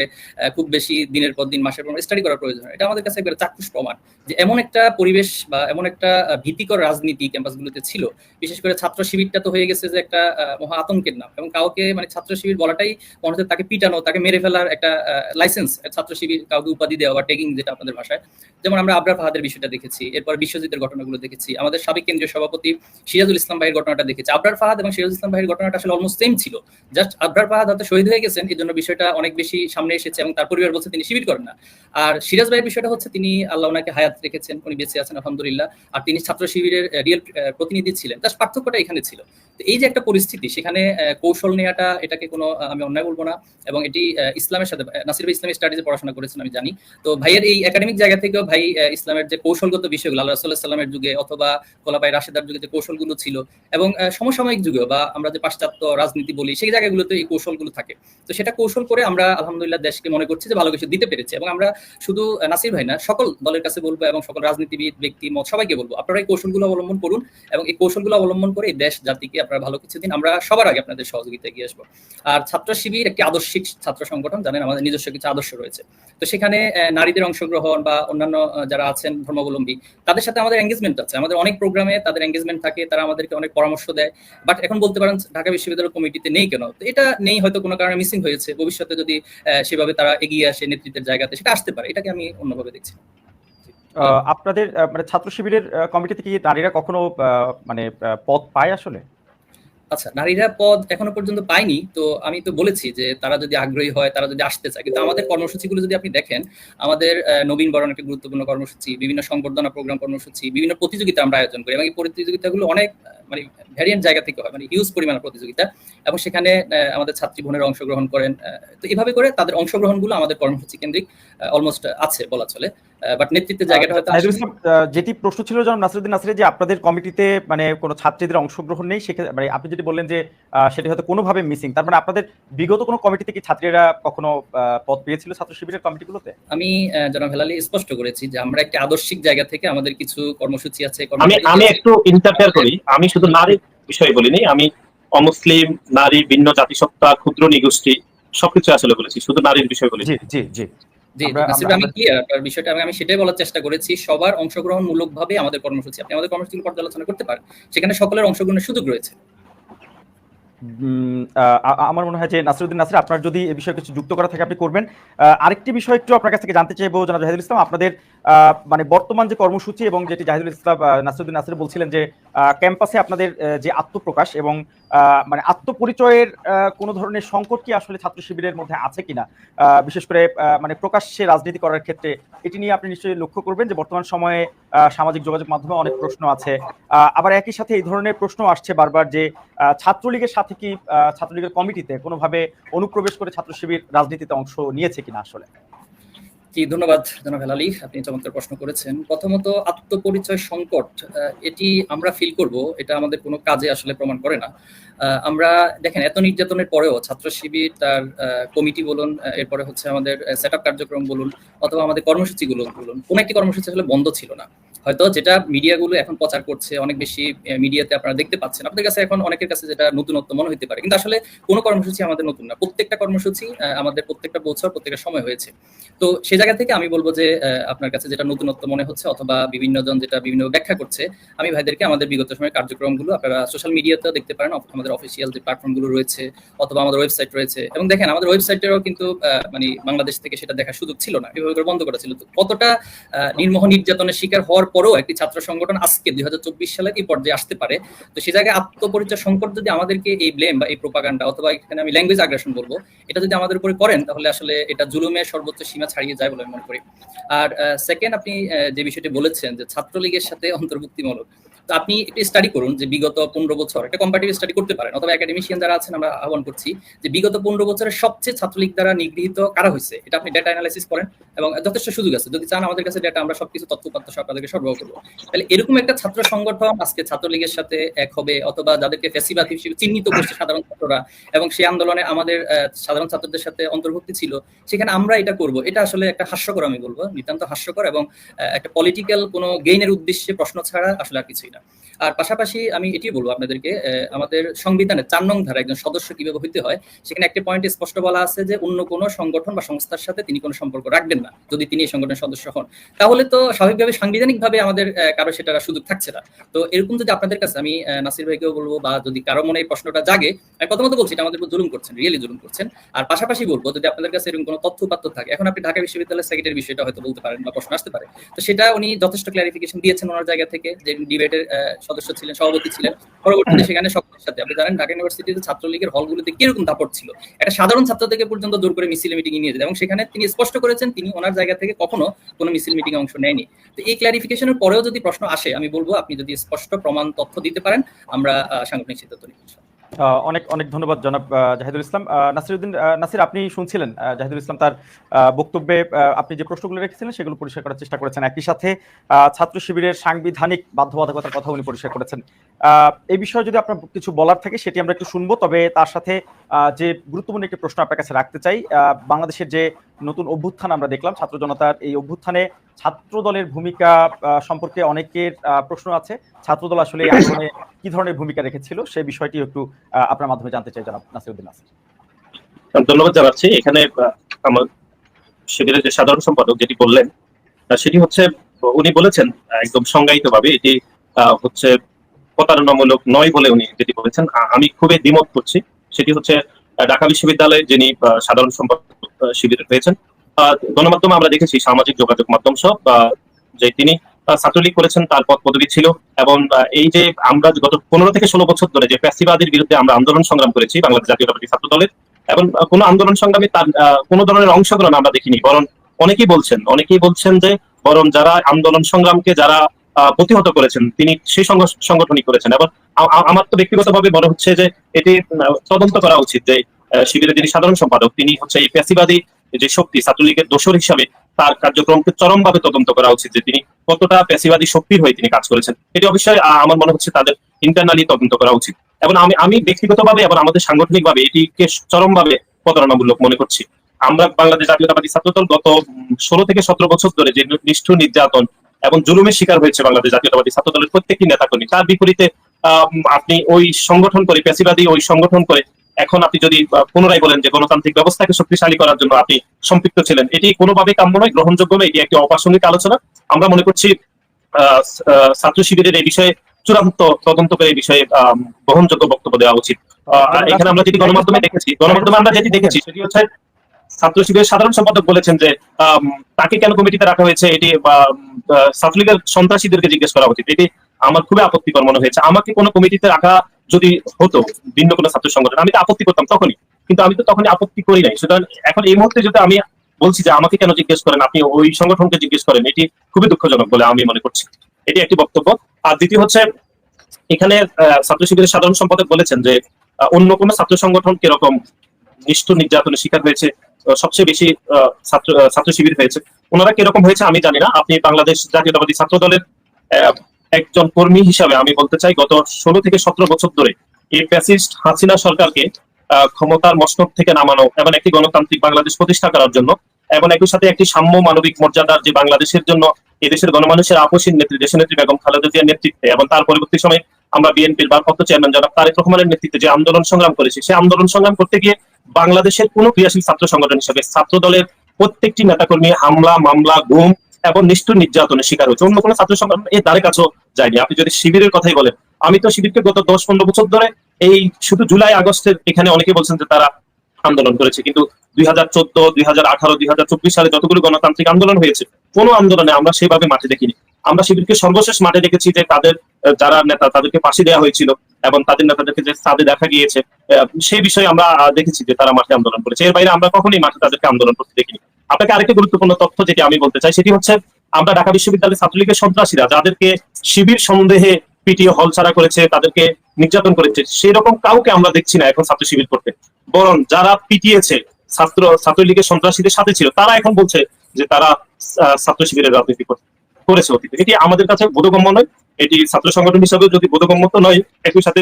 খুব বেশি দিনের পর দিন মাসের পর স্টাডি করার প্রয়োজন হয়। এটা আমাদের কাছে একবারে চাক্ষুষ প্রমাণ যে এমন একটা পরিবেশ বা এমন একটা ভীতিকর রাজনীতি ক্যাম্পাসগুলোতে ছিল। বিশেষ করে ছাত্র শিবিরটা তো হয়ে গেছে যে একটা মহা আতঙ্কের নাম, এবং কাউকে মানে ছাত্র শিবির বলাটাই মনে হচ্ছে তাকে পিটানো, তাকে মেরে ফেলার একটা লাইসেন্স। ছাত্র শিবির কাউকে উপাধি দেওয়া বা ট্যাগিং, যেটা আপনাদের ভাষায়, যেমন আমরা আবরার ফাহাদের বিষয়টা দেখেছি, এরপর বিশ্বজিতের ঘটনাগুলো দেখেছি, আমাদের সাবেক কেন্দ্রীয় সভাপতি সিরাজুল ইসলাম ভাইয়ের ঘটনাটা দেখেছি। আবরার ফাহাদ এবং সিরাজুল ইসলাম ভাইয়ের ঘটনাটা আসলে অলমোস্ট সেম ছিল, জাস্ট আবরার ফাহাদ হয়তো শহীদ হয়ে গেছেন, এই জন্য বিষয়টা অনেক বেশি সামনে এসেছে এবং তার পরিবার বলছে তিনি শিবির করেন না। আর সিরাজ ভাইয়ের বিষয়টা হচ্ছে তিনি আল্লাহ ওনাকে হায়াত রেখেছেন, উনি বেঁচে আছেন আলহামদুলিল্লাহ, আর তিনি ছাত্র শিবিরের রিয়েল প্রতিনিধি ছিলেন। জাস্ট পার্থক্যটা এখানে ছিল। তো এই যে একটা পরিস্থিতি, সেখানে কৌশল নেওয়াটা, এটাকে কোনো আমি অন্যায় বলবো না, এবং এটি ইসলামের সাথে, নাসির ভাই ইসলামিক স্টাডিজে পড়াশোনা করেছেন আমি জানি। তো ভাইয়ের এই একাডেমিক জায়গা থেকেও ভাই ইসলামের যে কৌশলগত বিষয়গুলো আল্লাহ রাসূলুল্লাহ সাল্লাল্লাহু আলাইহি ওয়াসাল্লামের যুগে অথবা খোলাফায়ে রাশিদার যুগে যে কৌশলগুলো ছিল, এবং সমসাময়িক যুগেও বা আমরা যে পাশ্চাত্য রাজনীতি বলি সেই জায়গাগুলোতে এই কৌশলগুলো থাকে। তো সেটা কৌশল করে আমরা আলহামদুলিল্লাহ দেশকে মনে করছি যে ভালো কিছু দিতে পেরেছি, এবং আমরা শুধু নাসির ভাই না, সকল দলের কাছে বলবো এবং সকল রাজনীতিবিদ ব্যক্তি মত সবাইকে বলবো, আপনারা এই কৌশলগুলো অবলম্বন করুন এবং এই কৌশলগুলো অবলম্বন করে এই দেশ জাতিকে আপনারা ভালো কিছু দিন। আমরা সবার আগে আপনাদের সহযোগিতায় এগিয়ে আসবো। আর ছাত্র শিবির একটি আদর্শিক ছাত্র সংগঠন, জানেন আমাদের নিজস্ব কিছু আদর্শ রয়েছে। তো সেখানে নারীদের অংশগ্রহণ বা অন্যান্য যারা আছেন ধর্মাবলম্বী তাদের সাথে আমাদের এঙ্গেজমেন্ট আছে, আমাদের অনেক প্রোগ্রামে তাদের এঙ্গেজমেন্ট থাকে, তারা আমাদেরকে অনেক পরামর্শ দেয়। বাট এখন বলতে পারেন ঢাকা বিশ্ববিদ্যালয় কমিটিতে নেই কেন, তো এটা নেই হয়তো কোনো কারণে মিসিং হয়েছে। ভবিষ্যতে যদি সেভাবে তারা এগিয়ে আসে নেতৃত্বের জায়গাতে, সেটা আসতে পারে, এটাকে আমি অন্যভাবে দেখছি। আপনাদের মানে ছাত্র শিবিরের কমিটিতে কি নারীরা কখনো মানে পদ পায় আসলে? আচ্ছা, নারীরা পদ এখনো পর্যন্ত পায়নি। তো আমি তো বলেছি যে তারা যদি আগ্রহী হয়, তারা যদি আসতে চায়। কিন্তু আমাদের কর্মসূচিগুলো যদি আপনি দেখেন, আমাদের নবীন বরণ একটা গুরুত্বপূর্ণ কর্মসূচি, বিভিন্ন সংবর্ধনা প্রোগ্রাম কর্মসূচি, বিভিন্ন প্রতিযোগিতা আমরা আয়োজন করি এবং এই প্রতিযোগিতাগুলো অনেক মানে ভ্যারিয়েন্ট জায়গা থেকে হয়, মানে হিউজ পরিমাণের প্রতিযোগিতা, এবং সেখানে আমাদের ছাত্রী বোনেরা অংশগ্রহণ করেন। তো এভাবে করে তাদের অংশগ্রহণগুলো আমাদের কর্মসূচি কেন্দ্রিক অলমোস্ট আছে বলা চলে। বাট নেতৃত্বের জায়গাটা হয়তো যেটি প্রশ্ন ছিল জনাব নাসিরউদ্দিন নাসিরের, যে আপনাদের কমিটিতে মানে কোনো ছাত্রীদের অংশগ্রহণ নেই, সেক্ষেত্রে মানে আপনি যেটি বললেন যে সেটি হয়তো কোনোভাবে মিসিং, তার মানে আপনাদের বিগত কোনো কমিটিতে কি ছাত্রীরা কখনো পদ পেয়েছিল ছাত্র শিবিরের কমিটিগুলোতে? আমি জনাব হেলালি স্পষ্ট করেছি যে আমরা একটা আদর্শিক জায়গা থেকে আমাদের কিছু কর্মসূচি আছে। আমি একটু ইন্টারফেয়ার করি, আমি শুধু নারীর বিষয়ে বলিনি, আমি অমুসলিম, নারী, ভিন্ন জাতিসত্তা, ক্ষুদ্র নিগোষ্ঠী সবকিছু আসলে বলেছি, শুধু নারীর বিষয় বলেছি। জি জি জি জি, আমি ক্লিয়ার আপনার বিষয়টা, আমি সেটাই বলার চেষ্টা করেছি। সবার অংশগ্রহণমূলকভাবে আমাদের কর্মসূচি, আপনি আমাদের কর্মসূচিগুলো পর্যালোচনা করতে পারেন, সেখানে সকলের অংশগ্রহণের সুযোগ রয়েছে। আমার মনে হয় যে নাসিরউদ্দিন নাসির, আপনার যদি এই বিষয়ে কিছু যুক্ত করা থাকে আপনি করবেন। আরেকটি বিষয় একটু আপনার কাছ থেকে জানতে চাইবো জনাব জাহিদুল ইসলাম, আপনাদের মানে বর্তমান যে কর্মসূচি এবং যেটি জাহিদুল ইসলাম নাসিরউদ্দিন নাসির বলছিলেন যে ক্যাম্পাসে আপনাদের যে আত্মপ্রকাশ এবং মানে আত্মপরিচয়ের কোনো ধরনের সংকট কি আসলে ছাত্র শিবিরের মধ্যে আছে কিনা, বিশেষ করে মানে প্রকাশ্যে রাজনীতি করার ক্ষেত্রে, এটি নিয়ে আপনি নিশ্চয়ই লক্ষ্য করবেন যে বর্তমান সময়ে সামাজিক যোগাযোগ মাধ্যমে অনেক প্রশ্ন আছে। আবার একই সাথে এই ধরনের প্রশ্ন আসছে বারবার যে ছাত্রলীগের সাথে কি ছাত্রলীগের কমিটিতে কোনোভাবে অনুপ্রবেশ করে ছাত্র শিবির রাজনীতিতে অংশ নিয়েছে কিনা আসলে? জি, ধন্যবাদ জনাব হেলালি, আপনি চমৎকার প্রশ্ন করেছেন। প্রথমত আত্মপরিচয় সংকট, এটি আমরা ফিল করব, এটা আমাদের কোনো কাজে আসলে প্রমাণ করে না। আমরা দেখেন এত নির্যাতনের পরেও ছাত্র শিবির তার কমিটি বলুন, এরপরে হচ্ছে আমাদের সেট আপ কার্যক্রম বলুন, অথবা আমাদের কর্মসূচিগুলো বলুন, কোনো একটি কর্মসূচি আসলে বন্ধ ছিল না। হয়তো যেটা মিডিয়াগুলো এখন প্রচার করছে, অনেক বেশি মিডিয়াতে আপনারা দেখতে পাচ্ছেন, আপনাদের কাছে এখন অনেকের কাছে যেটা নতুনত্ব মনে হতে পারে, কিন্তু আসলে কোনো কর্মসূচি আমাদের নতুন না। প্রত্যেকটা কর্মসূচি আমাদের প্রত্যেকটা বছর প্রত্যেকটা সময় হয়েছে। তো সেই জায়গা থেকে আমি বলবো যে আপনার কাছে যেটা নতুনত্ব মনে হচ্ছে অথবা বিভিন্ন জন যেটা বিভিন্ন ব্যাখ্যা করছে, আমি ভাইদেরকে আমাদের বিগত সময়ের কার্যক্রমগুলো আপনারা সোশ্যাল মিডিয়াতেও দেখতে পারেন, আমাদের অফিসিয়াল যে প্ল্যাটফর্মগুলো রয়েছে অথবা আমাদের ওয়েবসাইট রয়েছে। এবং দেখেন আমাদের ওয়েবসাইটেরও কিন্তু মানে বাংলাদেশ থেকে সেটা দেখার সুযোগ ছিল না, এভাবে করে বন্ধ করা ছিল। তো কতটা নির্মোহ নির্যাতনের শিকার হওয়ার পরেও একটি ছাত্র সংগঠন আজকে 2024 সালে এই পর্যায়ে আসতে পারে, তো সেই জায়গায় আত্মপরিচয় সংকট যদি আমাদেরকে এই ব্লেম বা এই প্রোপাগান্ডা অথবা এখানে আমি ল্যাঙ্গুয়েজ আগ্রাসন বলবো, এটা যদি আমাদের উপরে করেন, তাহলে আসলে এটা জুলুমের সর্বোচ্চ সীমা ছাড়িয়ে যায় বলে আমি মনে করি। আর সেকেন্ড, আপনি যে বিষয়টি বলেছেন যে ছাত্রলীগের সাথে অন্তর্ভুক্তিমূলক, তো আপনি একটু স্টাডি করুন যে বিগত 15 বছর একটা কম্পারেটিভ স্টাডি করতে পারেন, অথবা একাডেমিশিয়ান যারা আছেন আমরা আহ্বান করছি যে বিগত 15 বছরের সবচেয়ে ছাত্রলীগ দ্বারা নিগৃহীত কারা হয়েছে, এটা আপনি ডেটা অ্যানালাইসিস করেন, এবং যথেষ্ট সুযোগ আছে, যদি চান আমাদের কাছে ডেটা, আমরা সবকিছু তথ্য আপনাদেরকে সরবরাহ করবো। তাহলে এরকম একটা ছাত্র সংগঠন আজকে ছাত্রলীগের সাথে এক হবে, অথবা যাদেরকে ফ্যাসিবাদ হিসেবে চিহ্নিত করছে সাধারণ ছাত্ররা, এবং সেই আন্দোলনে আমাদের সাধারণ ছাত্রদের সাথে অন্তর্ভুক্তি ছিল, সেখানে আমরা এটা করব, এটা আসলে একটা হাস্যকর, আমি বলবো নিতান্ত হাস্যকর, এবং একটা পলিটিক্যাল কোনো গেইনের উদ্দেশ্যে প্রশ্ন ছাড়া আসলে আর কিছুই না। আর পাশাপাশি আমি এটি বলবো আপনাদেরকে, আমাদের সংবিধানের 4 নং ধারা একজন সদস্য কিভাবে হইতে হয়, সেখানে একটা পয়েন্টে স্পষ্ট বলা আছে যে অন্য কোনো সংগঠন বা সংস্থার সাথে তিনি কোনো সম্পর্ক রাখবেন না যদি তিনি এই সংগঠনের সদস্য হন। তাহলে তো স্বাভাবিকভাবে সাংবিধানিকভাবে আমাদের কারো সেটার সুযোগ থাকছে না। তো এরকম যদি আপনাদের কাছে, আমি নাসির ভাইকেও বলবো, বা যদি কারো মনে এই প্রশ্নটা জাগে, আমি প্রথমত বলছি এটা আমাদের উপর জুলুম করছেন, রিয়েলি জুলুম করছেন। আর পাশাপাশি বলবো যদি আপনাদের কাছে এরকম কোনো তথ্য থাকে, এখন আপনি ঢাকা বিশ্ববিদ্যালয়ের সেক্রেটারির বিষয়টা হয়তো বলতে পারেন বা প্রশ্ন আসতে পারে, তো সেটা উনি যথেষ্ট ক্লারিফিকেশন দিয়েছেন ওনার জায়গা থেকে, যে ডিবেটের সদস্য ছিলেন, সভাপতি ছিলেন। পরবর্তীতে সেখানে সকলের সাথে, আপনি জানেন ঢাকা ইউনিভার্সিটিতে ছাত্রলীগের হলগুলোতে কিরকম দাপট ছিল, একটা সাধারণ ছাত্র থেকে পর্যন্ত জোর করে মিছিল মিটিং নিয়ে যেত, এবং সেখানে তিনি স্পষ্ট করেছেন তিনি ওনার জায়গা থেকে কখনো কোনো মিছিল মিটিং অংশ নেয়নি। তো এই ক্লারিফিকেশনের পরেও যদি প্রশ্ন আসে, আমি বলবো আপনি যদি স্পষ্ট প্রমাণ তথ্য দিতে পারেন, আমরা সাংগঠনিক সিদ্ধান্ত নিব। অনেক অনেক ধন্যবাদ জনাব জাহিদুল ইসলাম। নাসিরউদ্দিন নাসির, আপনি শুনছিলেন জাহিদুল ইসলাম তার বক্তব্যে আপনি যে প্রশ্নগুলো রেখেছিলেন সেগুলো পরিষ্কার করার চেষ্টা করেছেন। একই সাথে ছাত্র শিবিরের সাংবিধানিক বাধ্যবাধকতার কথা উনি পরিষ্কার করেছেন। এই বিষয়ে যদি আপনার কিছু বলার থাকে সেটি আমরা একটু শুনবো, তবে তার সাথে যে গুরুত্বপূর্ণ একটি প্রশ্ন আপনার কাছে রাখতে চাই। বাংলাদেশের যে নতুন অভ্যুত্থান আমরা দেখলাম, ছাত্র জনতার এই অভ্যুত্থানে ছাত্র দলের ভূমিকা সম্পর্কে অনেকের প্রশ্ন আছে। ছাত্রদল আসলে এই আন্দোলনে কি ধরনের ভূমিকা রেখেছিল সে বিষয়টি একটু আপনার মাধ্যমে জানতে চাই জনাব নাসিরউদ্দিন নাসির। ধন্যবাদ জানাচ্ছি। এখানে আমার শিবিরের যে সাধারণ সম্পাদক যেটি বললেন সেটি হচ্ছে, উনি বলেছেন একদম সংজ্ঞায়িতভাবে এটি হচ্ছে প্রতারণামূলক নয় বলে উনি যেটি বলেছেন, আমি খুবই দ্বিমত করছি। সেটি হচ্ছে ঢাকা বিশ্ববিদ্যালয়ে যিনি সাধারণ সম্পাদক শিবিরের হয়েছেন, গণমাধ্যমে আমরা দেখেছি, সামাজিক যোগাযোগ মাধ্যম সব, যে তিনি ছাত্রলীগ করেছেন, তার পদ পদবি ছিল। এবং এই যে আমরা গত 15 থেকে 16 বছর ধরে যে ফ্যাসিবাদের বিরুদ্ধে আমরা আন্দোলন সংগ্রাম করেছি বাংলাদেশ জাতীয়তাবাদী ছাত্র দলের, এবং কোন আন্দোলন সংগ্রামে তার কোন ধরনের অংশগ্রহণ আমরা দেখিনি। বরং অনেকেই বলছেন যে বরং যারা আন্দোলন সংগ্রামকে যারা প্রতিহত করেছেন তিনি সেই সংগঠনই করেছেন। এবং আমার তো ব্যক্তিগতভাবে মনে হচ্ছে যে এটি তদন্ত করা উচিত যে শিবিরের যিনি সাধারণ সম্পাদক তিনি হচ্ছে এই ফ্যাসিবাদী যে শক্তি ছাত্রলীগের দোসর হিসাবে তার কার্যক্রমকে চরমভাবে তদন্ত করা উচিত, যে তিনি কতটা ফ্যাসিবাদী শক্তির হয়ে তিনি কাজ করেছেন। এটি অবশ্যই আমার মনে হচ্ছে তাদের ইন্টারনালি তদন্ত করা উচিত। এবং আমি ব্যক্তিগতভাবে এবং আমাদের সাংগঠনিকভাবে এটিকে চরমভাবে প্রতারণামূলক মনে করছি। আমরা বাংলাদেশ জাতীয়তাবাদী ছাত্রদল গত 16 থেকে 17 বছর ধরে যে নিষ্ঠুর নির্যাতন এবং জুলুমের শিকার হয়েছে বাংলাদেশ জাতীয়তাবাদী ছাত্রদলের প্রত্যেকটি নেতাকর্মী, তার বিপরীতে আপনি ওই সংগঠন করে ফ্যাসিবাদী ওই সংগঠন করে এখন আপনি যদি পুনরায় বলেন যে গণতান্ত্রিক ব্যবস্থাকে শক্তিশালী করার জন্য আপনি সম্পৃক্ত ছিলেন, এটি কোনোভাবেই কাম্য নয়, গ্রহণযোগ্য নয়। এটি একটি অপ্রাসঙ্গিক আলোচনা। আমরা মনে করছি ছাত্র শিবিরের এই বিষয়ে চূড়ান্ত তদন্ত করে এই বিষয়ে গ্রহণযোগ্য বক্তব্য দেওয়া উচিত। এখানে আমরা যেটি গণমাধ্যমে আমরা যেটি দেখেছি সেটি হচ্ছে ছাত্র শিবিরের সাধারণ সম্পাদক বলেছেন যে তাকে কেন কমিটিতে রাখা হয়েছে এটি ছাত্রলীগের সন্ত্রাসীদেরকে জিজ্ঞেস করা উচিত। এটি আমার খুবই আপত্তিকর মনে হয়েছে। আমাকে কোনো কমিটিতে রাখা যদি হতো ভিন্ন কোনো ছাত্র সংগঠন, আমি তো আপত্তি করতাম তখনই, কিন্তু আমি তো তখনই আপত্তি করি নাই। সুতরাং এখন এই মুহূর্তে যদি আমি বলছি যে আমাকে কেন জিজ্ঞেস করেন, আপনি ওই সংগঠনকে জিজ্ঞেস করেন, এটি খুবই দুঃখজনক বলে আমি মনে করছি। এটি একটি বক্তব্য। আর দ্বিতীয় হচ্ছে, এখানে ছাত্র শিবিরের সাধারণ সম্পাদক বলেছেন যে অন্য কোনো ছাত্র সংগঠন কিরকম নিষ্ঠুর নির্যাতনের শিকার হয়েছে, সবচেয়ে বেশি ছাত্র শিবির হয়েছে। ওনারা কিরকম হয়েছে আমি জানি না। আপনি বাংলাদেশ জাতীয়তাবাদী ছাত্র দলের একজন কর্মী হিসাবে আমি বলতে চাই, গত 16 থেকে 17 বছর ধরে এই ফ্যাসিস্ট হাসিনা সরকারকে ক্ষমতার মসনদ থেকে নামানো এবং একটি গণতান্ত্রিক বাংলাদেশ প্রতিষ্ঠা করার জন্য, এবং একই সাথে একটি সাম্য মানবিক মর্যাদার যে বাংলাদেশের জন্য এদেশের গণমানুষের আপসীন নেত্রী দেশনেত্রী বেগম খালেদা জিয়ার নেতৃত্বে এবং তার পরবর্তী সময়ে আমরা বিএনপির ভারপ্রাপ্ত চেয়ারম্যান জনাব তারেক রহমানের নেতৃত্বে যে আন্দোলন সংগ্রাম করেছি, সেই আন্দোলন সংগ্রাম করতে গিয়ে বাংলাদেশের কোন ক্রিয়াশীল ছাত্র সংগঠন হিসেবে ছাত্র দলের প্রত্যেকটি নেতাকর্মী হামলা, মামলা, গুম এবং নিষ্ঠুর নির্যাতনের শিকার হয়েছে। অন্য কোনো ছাত্র সংগঠন এর দ্বারে কাছেও যায়নি। আপনি যদি শিবিরের কথাই বলেন, আমি তো শিবিরকে গত 10-15 বছর ধরে এই শুধু জুলাই আগস্টের এখানে অনেকে বলছেন যে তারা আন্দোলন করেছে, কিন্তু 2014, 2018, 2024 সালে যতগুলো গণতান্ত্রিক আন্দোলন হয়েছে কোনো আন্দোলনে আমরা সেভাবে মাঠে দেখিনি। আমরা শিবিরকে সর্বশেষ মাঠে দেখেছি যে তাদের যারা নেতা তাদেরকে ফাঁসি দেওয়া হয়েছিল এবং তাদের নেতাদেরকে যে সাদে দেখা গিয়েছে, সেই বিষয়ে আমরা দেখেছি যে তারা মাঠে আন্দোলন করেছে। এর বাইরে আমরা কখনোই মাঠে তাদেরকে আন্দোলন করতে দেখিনি। আপনাকে আরেকটি গুরুত্বপূর্ণ তথ্য যেটি আমি বলতে চাই সেটি হচ্ছে, আমরা ঢাকা বিশ্ববিদ্যালয়ের ছাত্রলীগের সন্ত্রাসীরা যাদেরকে শিবির সন্দেহে পিটিয়ে হল ছাড়া করেছে, তাদেরকে নির্যাতন করেছে, সেই রকম কাউকে আমরা দেখছি না এখন ছাত্র শিবির করতে। বরং যারা পিটিয়েছে ছাত্রলীগের সন্ত্রাসীদের সাথে ছিল, তারা এখন বলছে যে তারা ছাত্র শিবিরের রাজনীতি করেছে অতীতে। এটি আমাদের কাছে বোধগম্য নয়। এটি ছাত্র সংগঠন হিসাবে যদি বোধগম্য তো নয়, একই সাথে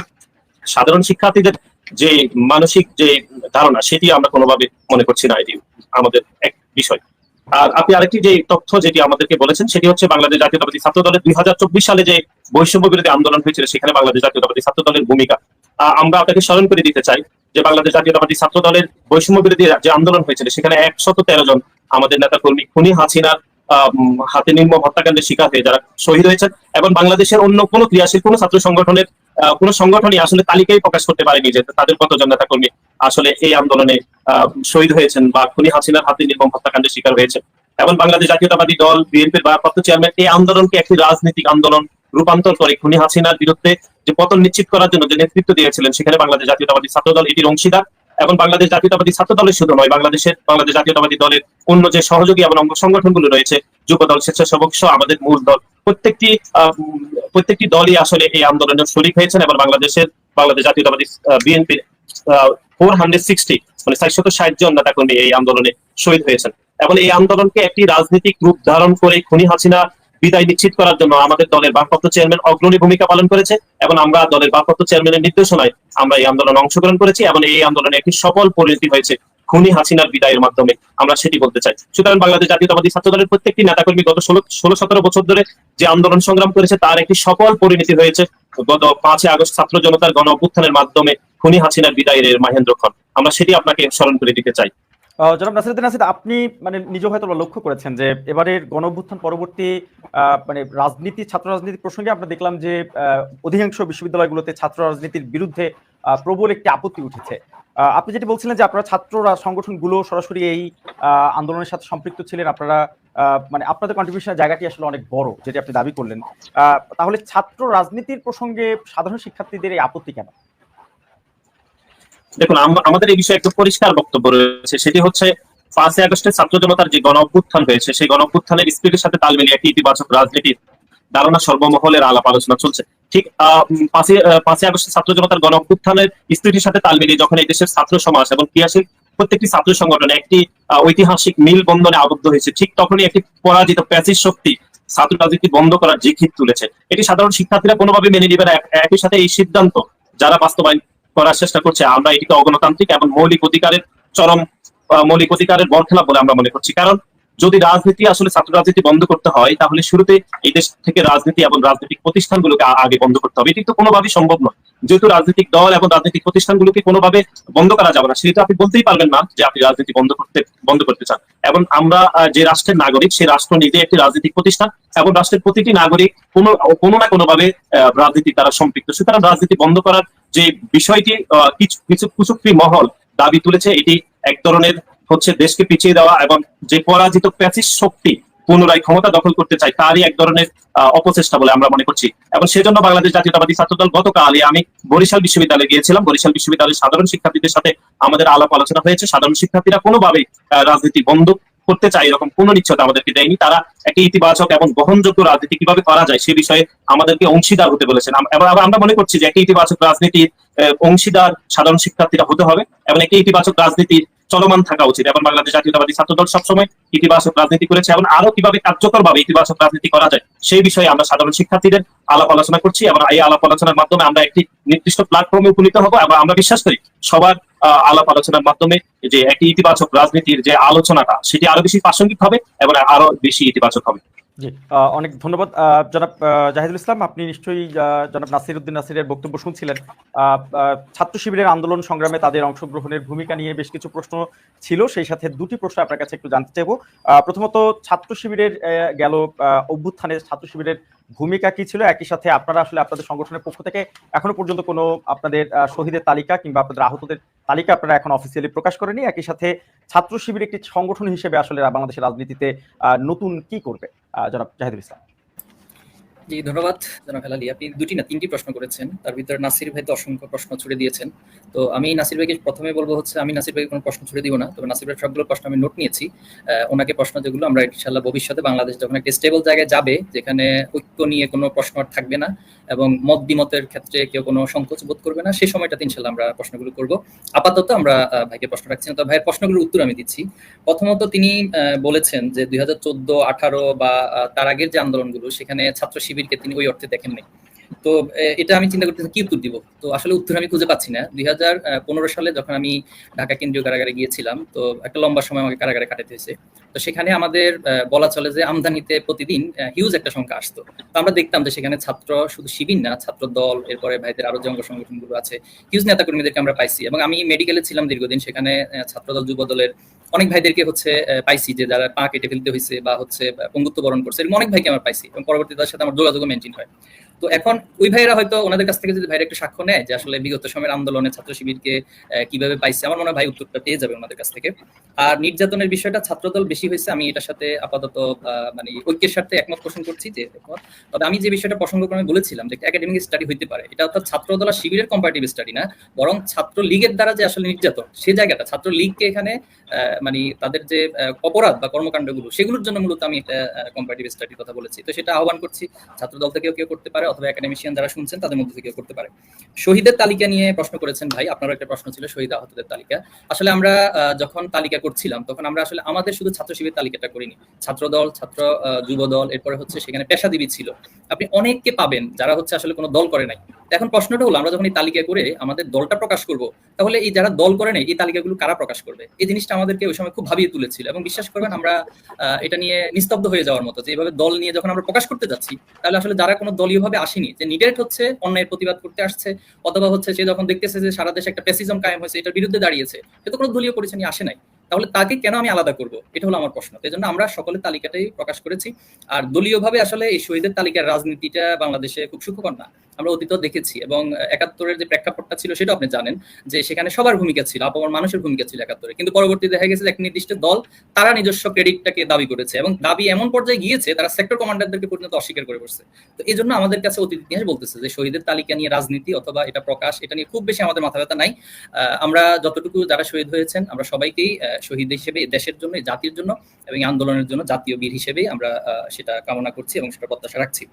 সাধারণ শিক্ষার্থীদের যে মানসিক যে ধারণা সেটি আমরা কোনোভাবে মনে করছি না। এটি আমাদের এক বিষয়। আর আপনি আরেকটি যে তথ্য যেটি আমাদেরকে বলেছেন সেটি হচ্ছে, বাংলাদেশ জাতীয়তাবাদী ছাত্র দলের 2024 সালে যে বৈষম্য বিরোধী আন্দোলন হয়েছিল সেখানে বাংলাদেশ জাতীয়তাবাদী ছাত্র দলের ভূমিকা আমরা আপনাকে স্মরণ করে দিতে চাই যে বাংলাদেশ জাতীয়তাবাদী ছাত্র দলের বৈষম্য বিরোধী যে আন্দোলন হয়েছিল সেখানে 113 জন আমাদের নেতা কর্মী খুনি হাসিনার হাতে নির্মম হত্যাকাণ্ডের শিকার হয়ে যারা শহীদ হয়েছেন, এবং বাংলাদেশের অন্য কোনো ক্রিয়াশীল কোনো ছাত্র সংগঠনের কোনো সংগঠনই আসলে তালিকায় প্রকাশ করতে পারেনি যে তাদের কতজন নেতা কর্মী আসলে এই আন্দোলনে শহীদ হয়েছেন বা খুনি হাসিনার হাতে নির্মম হত্যাকাণ্ডের শিকার হয়েছে। এবং বাংলাদেশ জাতীয়তাবাদী দল বিএনপির ভারপ্রাপ্ত চেয়ারম্যান এই আন্দোলনকে একটি রাজনৈতিক আন্দোলন রূপান্তর করে খুনি হাসিনার বিরুদ্ধে যে পতন নিশ্চিত করার জন্য যে নেতৃত্ব দিয়েছিলেন সেখানে বাংলাদেশ জাতীয়তাবাদী ছাত্র দল এটির অংশীদার। এবং বাংলাদেশ জাতীয়তাবাদী ছাত্র দলের শুধু নয়, বাংলাদেশ জাতীয়তাবাদী দলের অন্য যে সহযোগী এবং অঙ্গ সংগঠনগুলো রয়েছে, যুব দল, স্বেচ্ছাসেবক সহ আমাদের মূল দল, প্রত্যেকটি দলই আসলে এই আন্দোলনে শরীক হয়েছেন এবং বাংলাদেশের বাংলাদেশ জাতীয়তাবাদী বিএনপির 460 মানে 460 জন নেতাকর্মী এই আন্দোলনে শহীদ হয়েছেন। এবং এই আন্দোলনকে একটি রাজনৈতিক রূপ ধারণ করে খুনি হাসিনা বিদায় নিশ্চিত করার জন্য আমাদের দলের ভারপ্রাপ্ত চেয়ারম্যান অগ্রণী ভূমিকা পালন করেছে, এবং আমরা দলের ভারপ্রাপ্ত চেয়ারম্যানের নির্দেশনায় আমরা এই আন্দোলনে অংশগ্রহণ করেছি, এবং এই আন্দোলনে একটি সফল পরিণতি হয়েছে খুনি হাসিনার বিদায়ের মাধ্যমে, আমরা সেটি বলতে চাই। সুতরাং বাংলাদেশ জাতীয়তাবাদী ছাত্র দলের প্রত্যেকটি নেতাকর্মী গত 16-17 বছর ধরে যে আন্দোলন সংগ্রাম করেছে তার একটি সফল পরিণতি হয়েছে গত 5 আগস্ট ছাত্র জনতার গণ অভ্যুত্থানের মাধ্যমে খুনি হাসিনার বিদায়ের মহেন্দ্রক্ষণ। আমরা সেটি আপনাকে স্মরণ করে দিতে চাই। জনাব নাসিরউদ্দিন নাসির, আপনি মানে নিজে হয়তো লক্ষ্য করেছেন যে এবারের গণ অভ্যুত্থান পরবর্তী মানে রাজনীতি, ছাত্র রাজনীতি প্রসঙ্গে আমরা দেখলাম যে অধিকাংশ বিশ্ববিদ্যালয়গুলোতে ছাত্র রাজনীতির বিরুদ্ধে প্রবল একটি আপত্তি উঠেছে। আপনি যেটি বলছিলেন যে আপনারা ছাত্র সংগঠনগুলো সরাসরি এই আন্দোলনের সাথে সম্পৃক্ত ছিলেন, আপনারা মানে আপনাদের কন্ট্রিবিউশনের জায়গাটি আসলে অনেক বড়, যেটি আপনি দাবি করলেন। তাহলে ছাত্র রাজনীতির প্রসঙ্গে সাধারণ শিক্ষার্থীদের এই আপত্তি কেন? দেখুন, আমাদের এই বিষয়ে একটু পরিষ্কার বক্তব্য রয়েছে, সেটি হচ্ছে 5 আগস্টের ছাত্র জনতার যে গণ অভ্যুত্থান হয়েছে সেই গণ অভ্যুত্থানের স্পিরিটের সাথে তাল মিলিয়ে একটি ইতিবাচক রাজনীতির ধারণা সর্বমহলের আলাপ আলোচনা চলছে। ঠিক 5 আগস্টের ছাত্র জনতার গণ অভ্যুত্থানের স্পিরিটের সাথে তাল মিলিয়ে যখন এই দেশের ছাত্র সমাজ এবং ক্রিয়াশীল প্রত্যেকটি ছাত্র সংগঠনে একটি ঐতিহাসিক মিল বন্ধনে আবদ্ধ হয়েছে, ঠিক তখনই একটি পরাজিত প্যাসিস্ট শক্তি ছাত্র রাজনীতি বন্ধ করার জিখিত তুলেছে। এটি সাধারণ শিক্ষার্থীরা কোনোভাবে মেনে নেবে না। একই সাথে এই সিদ্ধান্ত যারা বাস্তবায়ন করার চেষ্টা করছে, আমরা এটিকে অগণতান্ত্রিক এবং মৌলিক অধিকারের বরখেলাপ বলে আমরা মনে করছি। কারণ যদি রাজনীতি আসলে ছাত্র রাজনীতি বন্ধ করতে হয় তাহলে শুরুতে এই দেশ থেকে রাজনীতি এবং রাজনৈতিক প্রতিষ্ঠানগুলোকে আগে বন্ধ করতে হবে। এটি তো কোনোভাবেই সম্ভব নয়। যেহেতু রাজনৈতিক দল এবং রাজনৈতিক প্রতিষ্ঠানগুলোকে কোনোভাবে বন্ধ করা যাবে না, সেহেতু আপনি বলতেই পারবেন না যে আপনি রাজনীতি বন্ধ করতে চান। এবং আমরা যে রাষ্ট্রের নাগরিক, সেই রাষ্ট্র নিজে একটি রাজনৈতিক প্রতিষ্ঠান, এবং রাষ্ট্রের প্রতিটি নাগরিক কোনো না কোনোভাবে রাজনীতি দ্বারা সম্পৃক্ত। সুতরাং রাজনীতি বন্ধ করার যে বিষয়টি কিছু কুচক্রী মহল দাবি তুলেছে, এটি এক ধরনের হচ্ছে দেশকে পিছিয়ে দেওয়া এবং যে পরাজিত প্যাসিস্ট শক্তি পুনরায় ক্ষমতা দখল করতে চায় তারই এক ধরনের অপচেষ্টা বলে আমরা মনে করছি। এবং সেজন্য বাংলাদেশ জাতীয়তাবাদী ছাত্রদল গতকালই আমি বরিশাল বিশ্ববিদ্যালয়ে গিয়েছিলাম। বরিশাল বিশ্ববিদ্যালয়ের সাধারণ শিক্ষার্থীদের সাথে আমাদের আলাপ আলোচনা হয়েছে। সাধারণ শিক্ষার্থীরা কোনোভাবেই রাজনীতি বন্ধ করতে চায় এরকম কোনো নিশ্চয়তা আমাদেরকে দেয়নি। তারা একটি ইতিবাচক এবং গ্রহণযোগ্য রাজনীতি কিভাবে করা যায় সে বিষয়ে আমাদেরকে অংশীদার হতে বলেছেন। এবং আমরা মনে করছি যে একটি ইতিবাচক রাজনীতির অংশীদার সাধারণ শিক্ষার্থীরা হতে হবে এবং একটি ইতিবাচক রাজনীতির চলমান থাকা উচিত। এবং বাংলাদেশ জাতীয়তাবাদী ছাত্রদল সবসময় ইতিবাচক রাজনীতি করেছে, এবং আরো কিভাবে কার্যকরভাবে ইতিবাচক রাজনীতি করা যায় সেই বিষয়ে আমরা সাধারণ শিক্ষার্থীদের আলাপ আলোচনা করছি। এবং এই আলাপ আলোচনার মাধ্যমে আমরা একটি নির্দিষ্ট প্ল্যাটফর্মে উপনীত হবো, এবং আমরা বিশ্বাস করি সবার আলাপ আলোচনার মাধ্যমে যে একটি ইতিবাচক রাজনীতির যে আলোচনাটা সেটি আরো বেশি প্রাসঙ্গিক হবে এবং আরো বেশি ইতিবাচক হবে। জি, অনেক ধন্যবাদ জনাব জাহিদুল ইসলাম। আপনি নিশ্চয়ই জনাব নাসিরউদ্দিন নাসিরের বক্তব্য শুনছিলেন। ছাত্র শিবিরের আন্দোলন সংগ্রামে তাদের অংশগ্রহণের ভূমিকা নিয়ে বেশ কিছু প্রশ্ন ছিল, সেই সাথে দুটি প্রশ্ন আপনার কাছে একটু জানতে চাইবো। প্রথমত, ছাত্র শিবিরের গেল অভ্যুত্থানে ছাত্র শিবিরের ভূমিকা কি ছিল? একই সাথে আপনারা আসলে আপনাদের সংগঠনের পক্ষ থেকে এখনো পর্যন্ত কোনো আপনাদের শহীদের তালিকা কিংবা আপনাদের আহতদের তালিকা আপনারা এখন অফিসিয়ালি প্রকাশ করেনি। একই সাথে ছাত্র শিবির একটি সংগঠন হিসেবে আসলে বাংলাদেশের রাজনীতিতে নতুন কি করবে? জনাব জাহিদুল ইসলাম। জি, ধন্যবাদ জনাব হেলালি। আপনি দুটি না তিনটি প্রশ্ন করেছেন, তার ভিতরে নাসির ভাই তো অসংখ্য প্রশ্ন ছুড়ে দিয়েছেন। তো আমি নাসির ভাইকে প্রথমে বলবো হচ্ছে আমি নাসির ভাইকে কোনো প্রশ্ন ছুড়ে দিব না, তবে নাসির ভাইয়ের সবগুলো প্রশ্ন আমি নোট নিয়েছি। ওনাকে প্রশ্ন যেগুলো আমরা ইনশাআল্লাহ ভবিষ্যতে বাংলাদেশ যখন একটা স্টেবল জায়গায় যাবে, যেখানে ঐক্য নিয়ে কোনো প্রশ্ন আর থাকবে না এবং মত দ্বিমতের ক্ষেত্রে কেউ কোনো সংকোচ বোধ করবে না, সেই সময়টাতে ইনশাআল্লাহ আমরা প্রশ্নগুলো করব। আপাতত আমরা ভাইকে প্রশ্ন রাখছি না, তো ভাইয়ের প্রশ্নগুলোর উত্তর আমি দিচ্ছি। প্রথমত তিনি বলেছেন যে 2014-18 বা তার আগের যে আন্দোলনগুলো সেখানে ছাত্র শিবিরকে তিনি ওই অর্থে দেখেন নাই। তো এটা আমি চিন্তা করতেছি কি উত্তর দিব, তো আসলে উত্তর আমি খুঁজে পাচ্ছি না। 2015 সালে যখন আমি ঢাকা কেন্দ্রীয় কারাগারে গিয়েছিলাম, তো একটা লম্বা সময় আমাকে কারাগারে কাটাতে হয়েছে। তো সেখানে আমাদের বলা চলে যে আমদানিতে প্রতিদিন হিউজ একটা সংখ্যা আসতো। তো আমরা দেখতাম যে সেখানে ছাত্র শুধু শিবির না, ছাত্র দল, এরপরে ভাইদের আরো যে অঙ্গ সংগঠনগুলো আছে, হিউজ নেতাকর্মীদেরকে আমরা পাইছি। এবং আমি মেডিকেলে ছিলাম দীর্ঘদিন, সেখানে ছাত্রদল যুব দলের অনেক ভাইদেরকে হচ্ছে পাইছি যে যারা পা কেটে ফেলতে হয়েছে বা হচ্ছে পঙ্গুত্ব বরণ করছে, এরকম অনেক ভাইকে আমরা পাইছি এবং পরবর্তী তাদের সাথে আমার যোগাযোগ মেনটেন হয়। তো এখন ওই ভাইয়েরা হয়তো ওনাদের কাছ থেকে যদি ভাইরা একটু সাক্ষ্য নেয় যে আসলে বিগত সময়ের আন্দোলনে ছাত্র শিবিরকে কিভাবে পাইছে, আমার মনে হয় ভাই উত্তরটা পেয়ে যাবে ওনাদের কাছ থেকে। আর নির্যাতনের বিষয়টা ছাত্রদল বেশি হয়েছে, আমি এটার সাথে আপাতত মানে ঐক্যের সাথে একমত পোষণ করছি যে একমত। তবে আমি যে বিষয়টা প্রসঙ্গক্রমে বলেছিলাম যে একাডেমিক স্টাডি হইতে পারে, এটা অর্থাৎ ছাত্রদল আর শিবিরের কম্পারেটিভ স্টাডি না, বরং ছাত্র লীগের দ্বারা যে আসলে নির্যাতন সেই জায়গাটা, ছাত্র লীগকে এখানে মানে তাদের যে অপরাধ বা কর্মকাণ্ডগুলো সেগুলোর জন্য মূলত আমি একটা কম্পারেটিভ স্টাডির কথা বলেছি। তো সেটা আহ্বান করছি ছাত্রদল থেকেও কেউ করতে পারে, অথবা একাডেমিশিয়ান যারা শুনছেন তাদের মধ্যে থেকে করতে পারে। শহীদের তালিকা নিয়ে প্রশ্ন করেছেন ভাই, আপনারও একটা প্রশ্ন ছিল শহীদ আহতদের তালিকা। আসলে আমরা যখন তালিকা করছিলাম তখন আমরা আসলে আমাদের শুধু ছাত্র শিবির তালিকাটা করিনি, ছাত্রদল, ছাত্র যুব দল, এরপরে হচ্ছে সেখানে পেশাজীবী ছিল। আপনি অনেককে পাবেন যারা হচ্ছে আসলে কোনো দল করে নাই। এখন প্রশ্নটা হলো, আমরা যখন এই তালিকা করে আমাদের দলটা প্রকাশ করব, তাহলে এই যারা দল করে নাই এই তালিকাগুলো কারা প্রকাশ করবে? এই জিনিসটা আমাদেরকে ওই সময় খুব ভাবিয়ে তুলেছিল, এবং বিশ্বাস করবেন আমরা এটা নিয়ে নিস্তব্ধ হয়ে যাওয়ার মতো, যে এইভাবে দল নিয়ে যখন আমরা প্রকাশ করতে যাচ্ছি, তাহলে আসলে যারা কোনো দলীয় ভাবে আসেনি, যে নিডারেট হচ্ছে অন্যায়ের প্রতিবাদ করতে আসছে, অথবা হচ্ছে সে যখন দেখতেছে যে সারা দেশে একটা প্যাসিজম কায়েম হয়েছে, এটার বিরুদ্ধে দাঁড়িয়েছে, সে তো কোনো দলীয় পরিচয় নিয়ে আসে নাই, তাহলে তাকে কেন আমি আলাদা করব? এটা হলো আমার প্রশ্ন। এই জন্য আমরা সকলের তালিকাটাই প্রকাশ করেছি। আর দলীয়ভাবে আসলে এই শহীদের তালিকার রাজনীতিটা বাংলাদেশে খুব সুখকর না, আমরা অতীত দেখেছি, এবং ৭১-এর যে প্রেক্ষাপটটা ছিল সেটা আপনি জানেন, যে সেখানে সবার ভূমিকা ছিল, আপামর মানুষের ভূমিকা ছিল ৭১-এ, কিন্তু পরবর্তী দেখা গেছে এক নির্দিষ্ট দল তারা নিজস্ব ক্রেডিটটাকে দাবি করেছে, এবং দাবি এমন পর্যায়ে গিয়েছে তারা সেক্টর কমান্ডারদেরকে পর্যন্ত অস্বীকার করে বসছে। তো এই জন্য আমাদের কাছে অতীত ইতিহাস বলতেছে যে শহীদের তালিকা নিয়ে রাজনীতি অথবা এটা প্রকাশ, এটা নিয়ে খুব বেশি আমাদের মাথা ব্যথা নাই। আমরা যতটুকু যারা শহীদ হয়েছেন আমরা সবাইকেই শহীদ হিসেবে দেশের জন্য, জাতির জন্য এবং আন্দোলনের জন্য জাতীয় বীর হিসেবেই আমরা সেটা কামনা করছি এবং সেটা প্রত্যাশা রাখছি।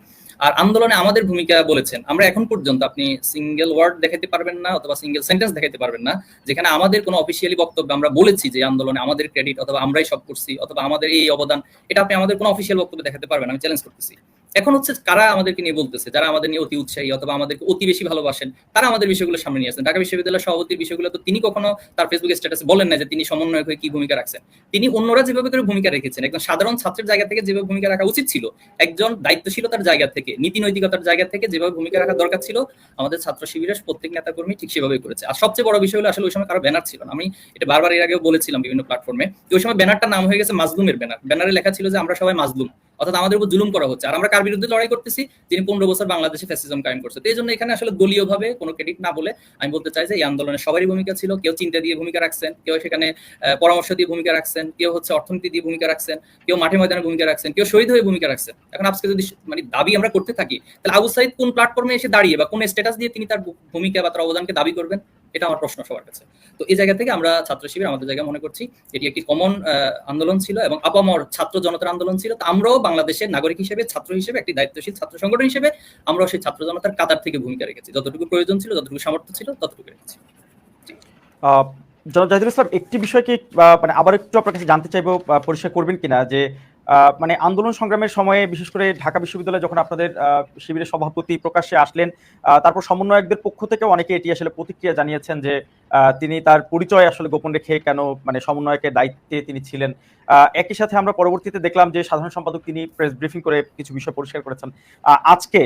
আর আন্দোলনে আমাদের ভূমিকা বলেছেন, আমরা এখন পর্যন্ত আপনি সিঙ্গেল ওয়ার্ড দেখাতে পারবেন না অথবা সিঙ্গেল সেন্টেন্স দেখাতে পারবেন না যেখানে আমাদের কোনো অফিসিয়ালি বক্তব্য আমরা বলেছি যে আন্দোলনে আমাদের ক্রেডিট অথবা আমরাই সব করছি অথবা আমাদের এই অবদান, এটা আপনি আমাদের কোনো অফিসিয়াল বক্তব্য দেখাতে পারবেন, আমি চ্যালেঞ্জ করতেছি। এখন হচ্ছে কারা আমাদেরকে নিয়ে বলতেছে, যারা আমাদের নিয়ে অতি উৎসাহী অথবা আমাদেরকে অতি বেশি ভালোবাসেন, তারা আমাদের বিষয়গুলো সামনে নিয়ে আসেন। ঢাকা বিশ্ববিদ্যালয়ের সভাপতির বিষয়গুলো তো তিনি কখনো তার ফেসবুক স্ট্যাটাসে বলেন না যে তিনি সমন্বয়ক হয়ে কি ভূমিকা রাখছেন। তিনি অন্যরা যেভাবে করে ভূমিকা রেখেছেন, একজন সাধারণ ছাত্রের জায়গা থেকে যেভাবে ভূমিকা রাখা উচিত ছিল, একজন দায়িত্বশীলতার জায়গা থেকে, নীতি নৈতিকতার জায়গা থেকে যেভাবে ভূমিকা রাখা দরকার ছিল, আমাদের ছাত্র শিবিরের প্রত্যেক নেতাকর্মী ঠিক সেভাবেই করেছে। আর সবচেয়ে বড় বিষয় হলো আসলে ওই সময় কারো ব্যানার ছিল না। আমি এটা বারবার এর আগেও বলেছিলাম বিভিন্ন প্ল্যাটফর্মে, ওই সময় ব্যানারটার নাম হয়ে গেছে মাজলুমের ব্যানার। ব্যানারে লেখা ছিল যে আমরা সবাই মাজলুম, অর্থাৎ আমাদের উপর জুলুম করা হচ্ছে। আর আমরা কার বিরুদ্ধে লড়াই করতেছি? যিনি 15 বছর বাংলাদেশে ফ্যাসিজম কায়েম করছে। তো এই জন্য এখানে আসলে দলীয়ভাবে কোনো ক্রেডিট না বলে আমি বলতে চাই যে এই আন্দোলনে সবারই ভূমিকা ছিল। কেউ চিন্তা দিয়ে ভূমিকা রাখছেন, কেউ সেখানে পরামর্শ দিয়ে ভূমিকা রাখছেন, কেউ হচ্ছে অর্থনীতি দিয়ে ভূমিকা রাখছেন, কেউ মাঠে ময়দানে ভূমিকা রাখছেন, কেউ শহীদ হয়ে ভূমিকা রাখছেন। এখন আজকে যদি মানে দাবি আমরা করতে থাকি, তাহলে আবু সাইদ কোন প্ল্যাটফর্মে এসে দাঁড়িয়ে বা কোন স্ট্যাটাস দিয়ে তিনি তার ভূমিকা বা তার অবদানকে দাবি করবেন? এটা আমার প্রশ্ন সবার কাছে। তো এই জায়গা থেকে আমরা ছাত্র শিবির আমাদের জায়গা মনে করছি এটি একটি কমন আন্দোলন ছিল এবং আপামর ছাত্র জনতার আন্দোলন ছিল। তো আমরাও বাংলাদেশের নাগরিক হিসেবে, ছাত্র হিসেবে, একটি দায়িত্বশীল ছাত্র সংগঠন হিসেবে আমরাও সেই ছাত্র জনতার কাতার থেকে ভূমিকা রেখেছি। যতটুকু প্রয়োজন ছিল, যতটুকু সামর্থ্য ছিল, ততটুকু রেখেছি। জনাব জাহিদুল ইসলাম, একটি বিষয়কে মানে আবার একটু আপনার কাছে জানতে চাইবো, পরিষ্কার করবেন কিনা যে মানে আন্দোলন সংগ্রামের সময়ে বিশেষ করে ঢাকা বিশ্ববিদ্যালয়ে যখন আপনাদের শিবিরের সভাপতি প্রকাশ্যে আসলেন, তারপর সমন্বয়কদের পক্ষ থেকে অনেকে এটি আসলে প্রতিক্রিয়া জানিয়েছেন যে তিনি তার পরিচয় আসলে গোপন রেখে কেন মানে সমন্বয়কের দায়িত্বে তিনি ছিলেন। একই সাথে আমরা পরবর্তীতে দেখলাম যে সাধারণ সম্পাদক তিনি প্রেস ব্রিফিং করে কিছু বিষয় পরিষ্কার করেছেন। আজকে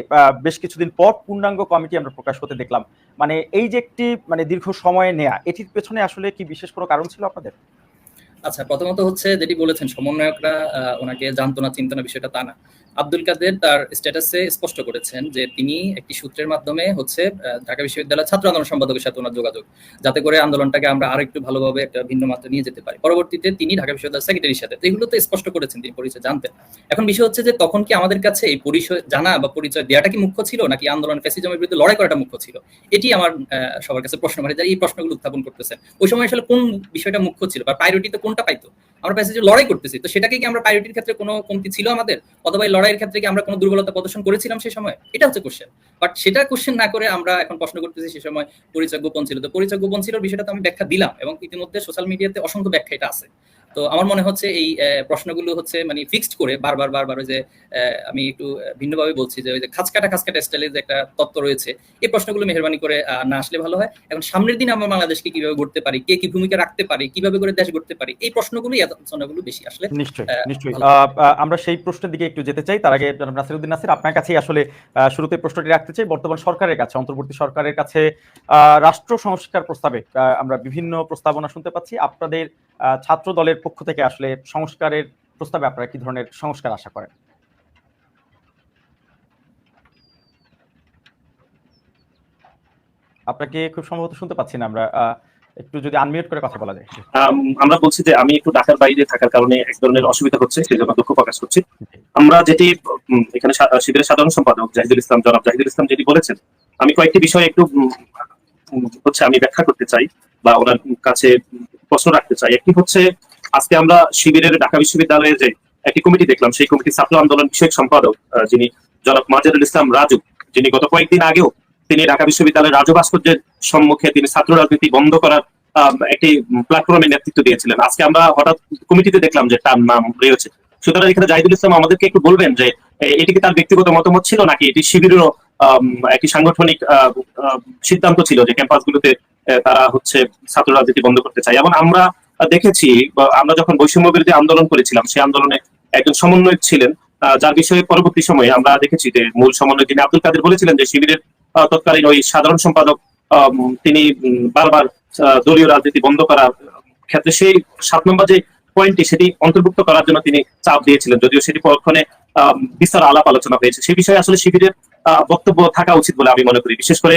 বেশ কিছুদিন পর পূর্ণাঙ্গ কমিটি আমরা প্রকাশ হতে দেখলাম। মানে এই যে একটি মানে দীর্ঘ সময়ে নেয়া, এটির পেছনে আসলে কি বিশেষ কোনো কারণ ছিল আপনাদের? আচ্ছা, প্রথমত হচ্ছে যেটি বলেছেন সমন্বয়করা ওনাকে জানতো না, চিনতো না, বিষয়টা তা না। আব্দুল কাদের তার স্ট্যাটাসে স্পষ্ট করেছেন যে তিনি একটি সূত্রের মাধ্যমে হচ্ছে ঢাকা বিশ্ববিদ্যালয়ের ছাত্র আন্দোলন সম্পাদকের সাথে ওনার যোগাযোগ, যাতে করে আন্দোলনটাকে আমরা আরো একটু ভালোভাবে একটা ভিন্ন মাত্রা নিয়ে যেতে পারি। পরবর্তীতে তিনি ঢাকা বিশ্ববিদ্যালয়ের সেক্রেটারির সাথে, তো এগুলো তো স্পষ্ট করেছেন তিনি পরিচয় জানতেন। এখন বিষয় হচ্ছে যে তখন কি আমাদের কাছে এই পরিচয় জানা বা পরিচয় দেওয়াটা কি মুখ্য ছিল, নাকি আন্দোলন ফ্যাসিজমের বিরুদ্ধে লড়াই করাটা মুখ্য ছিল? এটি আমার সবার কাছে প্রশ্ন, মানে যারা এই প্রশ্নগুলো উত্থাপন করতেছেন ওই সময় আসলে কোন বিষয়টা মুখ্য ছিল বা প্রায়োরিটিতে কোনটা পাইতো? আমরা প্যাসেজে লড়াই করতেছি, তো সেটাকে কি আমরা প্রায়োরিটির ক্ষেত্রে কোনো কমতি ছিল আমাদের, অথবা এই লড়াইয়ের ক্ষেত্রে কি আমরা কোনো দুর্বলতা প্রদর্শন করেছিলাম সেই সময়? এটা হচ্ছে কোশ্চেন। বাট সেটা কোশ্চেন না করে আমরা এখন প্রশ্ন করতেছি সেই সময় পরিচয় গোপন ছিল। তো পরিচয় গোপন ছিল বিষয়টা তো আমি ব্যাখ্যা দিলাম এবং ইতিমধ্যে সোশ্যাল মিডিয়াতে অসংখ্য ব্যাখ্যা এটা আছে। তো আমার মনে হচ্ছে এই প্রশ্নগুলো হচ্ছে মানে ফিক্সড করে বারবার ওই যে আমি একটু ভিন্নভাবে বলছি যে ওই যে খাঁচকাটা স্টাইলে যে একটা তত্ত্ব রয়েছে, এই প্রশ্নগুলো মেহরবানি করে না আসলে ভালো হয়। এখন সামনের দিন আমরা বাংলাদেশকে কিভাবে গড়তে পারি, কে কি ভূমিকা রাখতে পারি, কিভাবে করে দেশ গড়তে পারি, এই প্রশ্নগুলো আলোচনাগুলো বেশি আসলে নিশ্চয়ই আমরা সেই প্রশ্নের দিকে একটু যেতে চাই। তার আগে জনাব নাসিরউদ্দিন নাসির, আপনার কাছেই আসলে শুরুতে প্রশ্নটি রাখতে চাই। বর্তমান সরকারের কাছে, অন্তর্বর্তী সরকারের কাছে রাষ্ট্র সংস্কার প্রস্তাবে আমরা বিভিন্ন প্রস্তাবনা শুনতে পাচ্ছি। আপনাদের ছাত্র দলের পক্ষ থেকে আসলে সংস্কারের প্রস্তাবে আপনারা কি ধরনের সংস্কার আশা করেন? আপনাকে খুব সম্ভবত শুনতে পাচ্ছি না আমরা, একটু যদি আনমিউট করে কথা বলা যায়। আমরা বলছি যে আমি একটু ঢাকার বাইরে থাকার কারণে এক ধরনের অসুবিধা হচ্ছে, সেই জন্য দুঃখ প্রকাশ করছি। আমরা যেটি এখানে শিবিরের সাধারণ সম্পাদক জনাব জাহিদুল ইসলাম যেটি বলেছেন, আমি কয়েকটি বিষয় একটু হচ্ছে আমি ব্যাখ্যা করতে চাই বা ওনার কাছে প্রশ্ন রাখতে চাই। একটি হচ্ছে আজকে আমরা শিবিরের ঢাকা বিশ্ববিদ্যালয়ে যে একটি কমিটি দেখলাম, সেই কমিটির ছাত্র আন্দোলন বিষয়ক সম্পাদক যিনি জনাব মাজেদুল ইসলাম রাজু, যিনি গত কয়েকদিন আগেও তিনি ঢাকা বিশ্ববিদ্যালয়ের রাজু ভাস্কর্যের সম্মুখে তিনি ছাত্র রাজনীতি বন্ধ করার একটি প্ল্যাটফর্মে নেতৃত্ব দিয়েছিলেন। আজকে আমরা হঠাৎ কমিটিতে দেখলাম যে তার নাম রয়েছে। সুতরাং এখানে জাহিদুল ইসলাম আমাদেরকে একটু বলবেন যে এটি কি তার ব্যক্তিগত মতামত ছিল নাকি এটি শিবিরেরও একটি সাংগঠনিক সিদ্ধান্ত ছিল যে ক্যাম্পাসগুলোতে তারা হচ্ছে ছাত্র রাজনীতি বন্ধ করতে চায়। এবং আমরা দেখেছি আমরা যখন বৈষম্য বিরোধী আন্দোলন করেছিলাম সেই আন্দোলনে একজন সমন্বয়ক ছিলেন, যার বিষয়ে পরবর্তী সময়ে আমরা দেখেছি যে মূল সমন্বয়ক যিনি আব্দুল কাদের বলেছিলেন যে শিবিরের তৎকালীন ওই সাধারণ সম্পাদক তিনি বারবার দলীয় রাজনীতি বন্ধ করার ক্ষেত্রে সেই 7 নম্বর যে পয়েন্টটি সেটি অন্তর্ভুক্ত করার জন্য তিনি চাপ দিয়েছিলেন, যদিও সেটি পরক্ষণে বিস্তার আলাপ আলোচনা হয়েছে। সেই বিষয়ে আসলে শিবিরের বক্তব্য থাকা উচিত বলে আমি মনে করি। বিশেষ করে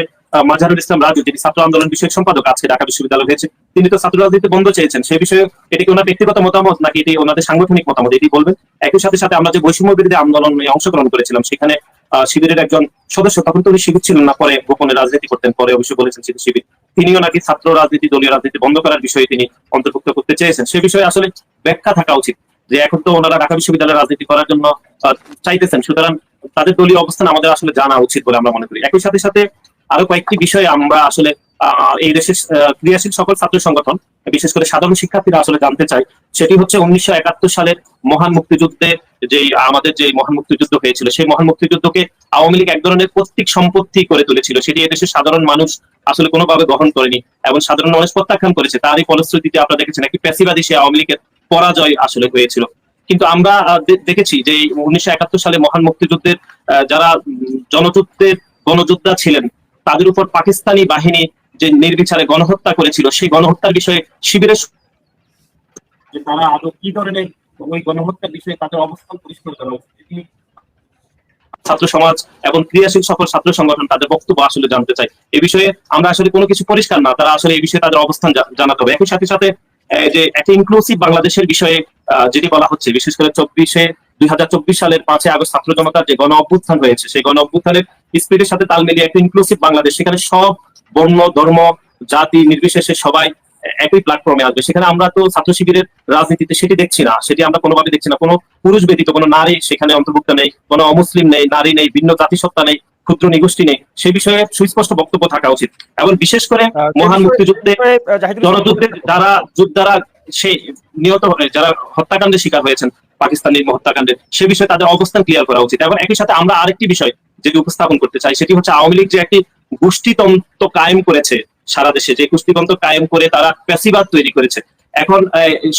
মাজারুল ইসলাম রাজু যিনি ছাত্র আন্দোলন বিষয়ক সম্পাদক আজকে ঢাকা বিশ্ববিদ্যালয় হয়েছে, তিনি তো ছাত্র রাজনীতি বন্ধ চেয়েছেন। সেই বিষয়ে এটি কি ওনার ব্যক্তিগত মতামত নাকি এটি ওনাদের সাংগঠনিক মতামত, এটি বলবেন। একই সাথে সাথে আমরা যে বৈষম্য বিরোধী আন্দোলনে অংশগ্রহণ করেছিলাম সেখানে শিবিরের একজন সদস্য, তখন তো উনি শিবির ছিলেন না, পরে গোপনে রাজনীতি করতেন, পরে অবশ্যই বলেছেন শিবির, তিনিও নাকি ছাত্র রাজনীতি দলীয় রাজনীতি বন্ধ করার বিষয়ে তিনি অন্তর্ভুক্ত করতে চেয়েছেন। সে বিষয়ে আসলে ব্যাখ্যা থাকা উচিত যে এখন তো ওনারা ঢাকা বিশ্ববিদ্যালয়ে রাজনীতি করার জন্য চাইতেছেন, সুতরাং তাদের দলীয় অবস্থান আমাদের আসলে জানা উচিত বলে আমরা মনে করি। একই সাথে সাথে আরো কয়েকটি বিষয়ে আমরা আসলে এই দেশের ক্রিয়াশীল সকল ছাত্র সংগঠন বিশেষ করে সাধারণ শিক্ষার্থীরা আসলে জানতে চাই, সেটি হচ্ছে 1971 সালের মহান মুক্তিযুদ্ধে যে আমাদের যে মহান মুক্তিযুদ্ধ হয়েছিল সেই মহান মুক্তিযুদ্ধকে আওয়ামী লীগ এক ধরনের পৈতৃক সম্পত্তি করে তুলেছিল, সেটি এদেশের সাধারণ মানুষ আসলে কোনোভাবে গ্রহণ করেনি এবং সাধারণ মানুষ প্রত্যাখ্যান করেছে। তারই ফলশ্রুতিতে আপনারা দেখেছেন একটি পেশিবাদী সে আওয়ামী লীগের পরাজয় আসলে হয়েছিল। কিন্তু আমরা দেখেছি যে 1971 সালে মহান মুক্তিযুদ্ধের যারা গণযোদ্ধা ছিলেন তাদের উপর পাকিস্তানি বাহিনী যে নির্বিচারে গণহত্যা করেছিল সেই গণহত্যার বিষয়ে শিবিরের তারা আদৌ কি ধরনের ওই গণহত্যার বিষয়ে তাদের অবস্থান পরিষ্কার করা উচিত, ছাত্র সমাজ এবং ক্রিয়াশীল সকল ছাত্র সংগঠন তাদের বক্তব্য আসলে জানতে চাই। এই বিষয়ে আমরা আসলে কোনো কিছু পরিষ্কার না, তারা আসলে এই বিষয়ে তাদের অবস্থান জানাতে হবে। একই সাথে সাথে যে একটা ইনক্লুসিভ বাংলাদেশের বিষয়ে যেটি বলা হচ্ছে, বিশেষ করে 2024 সালের 5 আগস্ট ছাত্র জনতার যে গণ অভ্যুত্থান হয়েছে সেই গণ অভ্যুত্থানের স্পিরিটের সাথে তাল মিলিয়ে একটা ইনক্লুসিভ বাংলাদেশ, সেখানে সব বর্ণ ধর্ম জাতি নির্বিশেষে সবাই একই প্ল্যাটফর্মে আসবে। সেখানে আমরা তো ছাত্র শিবিরের রাজনীতিতে সেটি দেখছি না, সেটি আমরা কোনোভাবে দেখছি না। কোনো পুরুষ ব্যতীত কোনো নারী সেখানে অন্তর্ভুক্ত নেই, কোনো অমুসলিম নেই, নারী নেই, ভিন্ন জাতিসত্তা নেই, ক্ষুদ্র নিগোষ্ঠী নেই, সে বিষয়ে সুস্পষ্ট বক্তব্য থাকা উচিত। এবং বিশেষ করে মহান মুক্তিযুদ্ধে জনযুদ্ধে যারা যোদ্ধারা সেই নিহত যারা হত্যাকাণ্ডের শিকার হয়েছেন পাকিস্তানি হত্যাকাণ্ডের, সে বিষয়ে তাদের অবস্থান ক্লিয়ার করা উচিত। এবং একই সাথে আমরা আরেকটি বিষয় যেটি উপস্থাপন করতে চাই সেটি হচ্ছে আওয়ামী লীগ যে একটি গোষ্ঠীতন্ত্র কায়েম করেছে সারা দেশে, যে গোষ্ঠীতন্ত্র কায়েম করে তারা ফ্যাসিবাদ তৈরি করেছে। এখন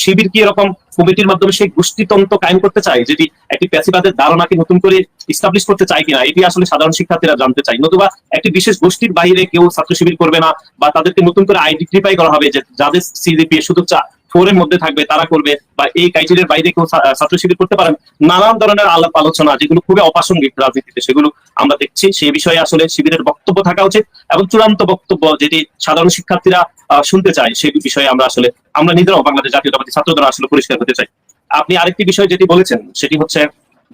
শিবির কি এরকম কমিটির মাধ্যমে সেই গোষ্ঠীতন্ত্র কায়েম করতে চায়, যেটি একটি ফ্যাসিবাদের ধারণাকে নতুন করে ইস্টাবলিশ করতে চায় কিনা, এটি আসলে সাধারণ শিক্ষার্থীরা জানতে চাই। নতুবা একটি বিশেষ গোষ্ঠীর বাইরে কেউ ছাত্র শিবির করবে না, বা তাদেরকে নতুন করে আইডেন্টিফাই করা হবে যে যাদের সিজিপিএ শুধু 4 এর মধ্যে থাকবে তারা করবে, বা এই ক্রাইটেরিয়ার বাইরে কেউ ছাত্র শিবির করতে পারেন। নানান ধরনের আলাপ আলোচনা যেগুলো খুবই অপ্রাসঙ্গিক রাজনীতিতে, সেগুলো আমরা দেখছি। সেই বিষয়ে আসলে শিবিরের বক্তব্য থাকা উচিত এবং চূড়ান্ত বক্তব্য যেটি সাধারণ শিক্ষার্থীরা শুনতে চায় সেই বিষয়ে আমরা নিজেরাও বাংলাদেশ জাতীয়তাবাদী ছাত্রদল আসলে পরিষ্কার হতে চাই। আপনি আরেকটি বিষয় যেটি বলেছেন সেটি হচ্ছে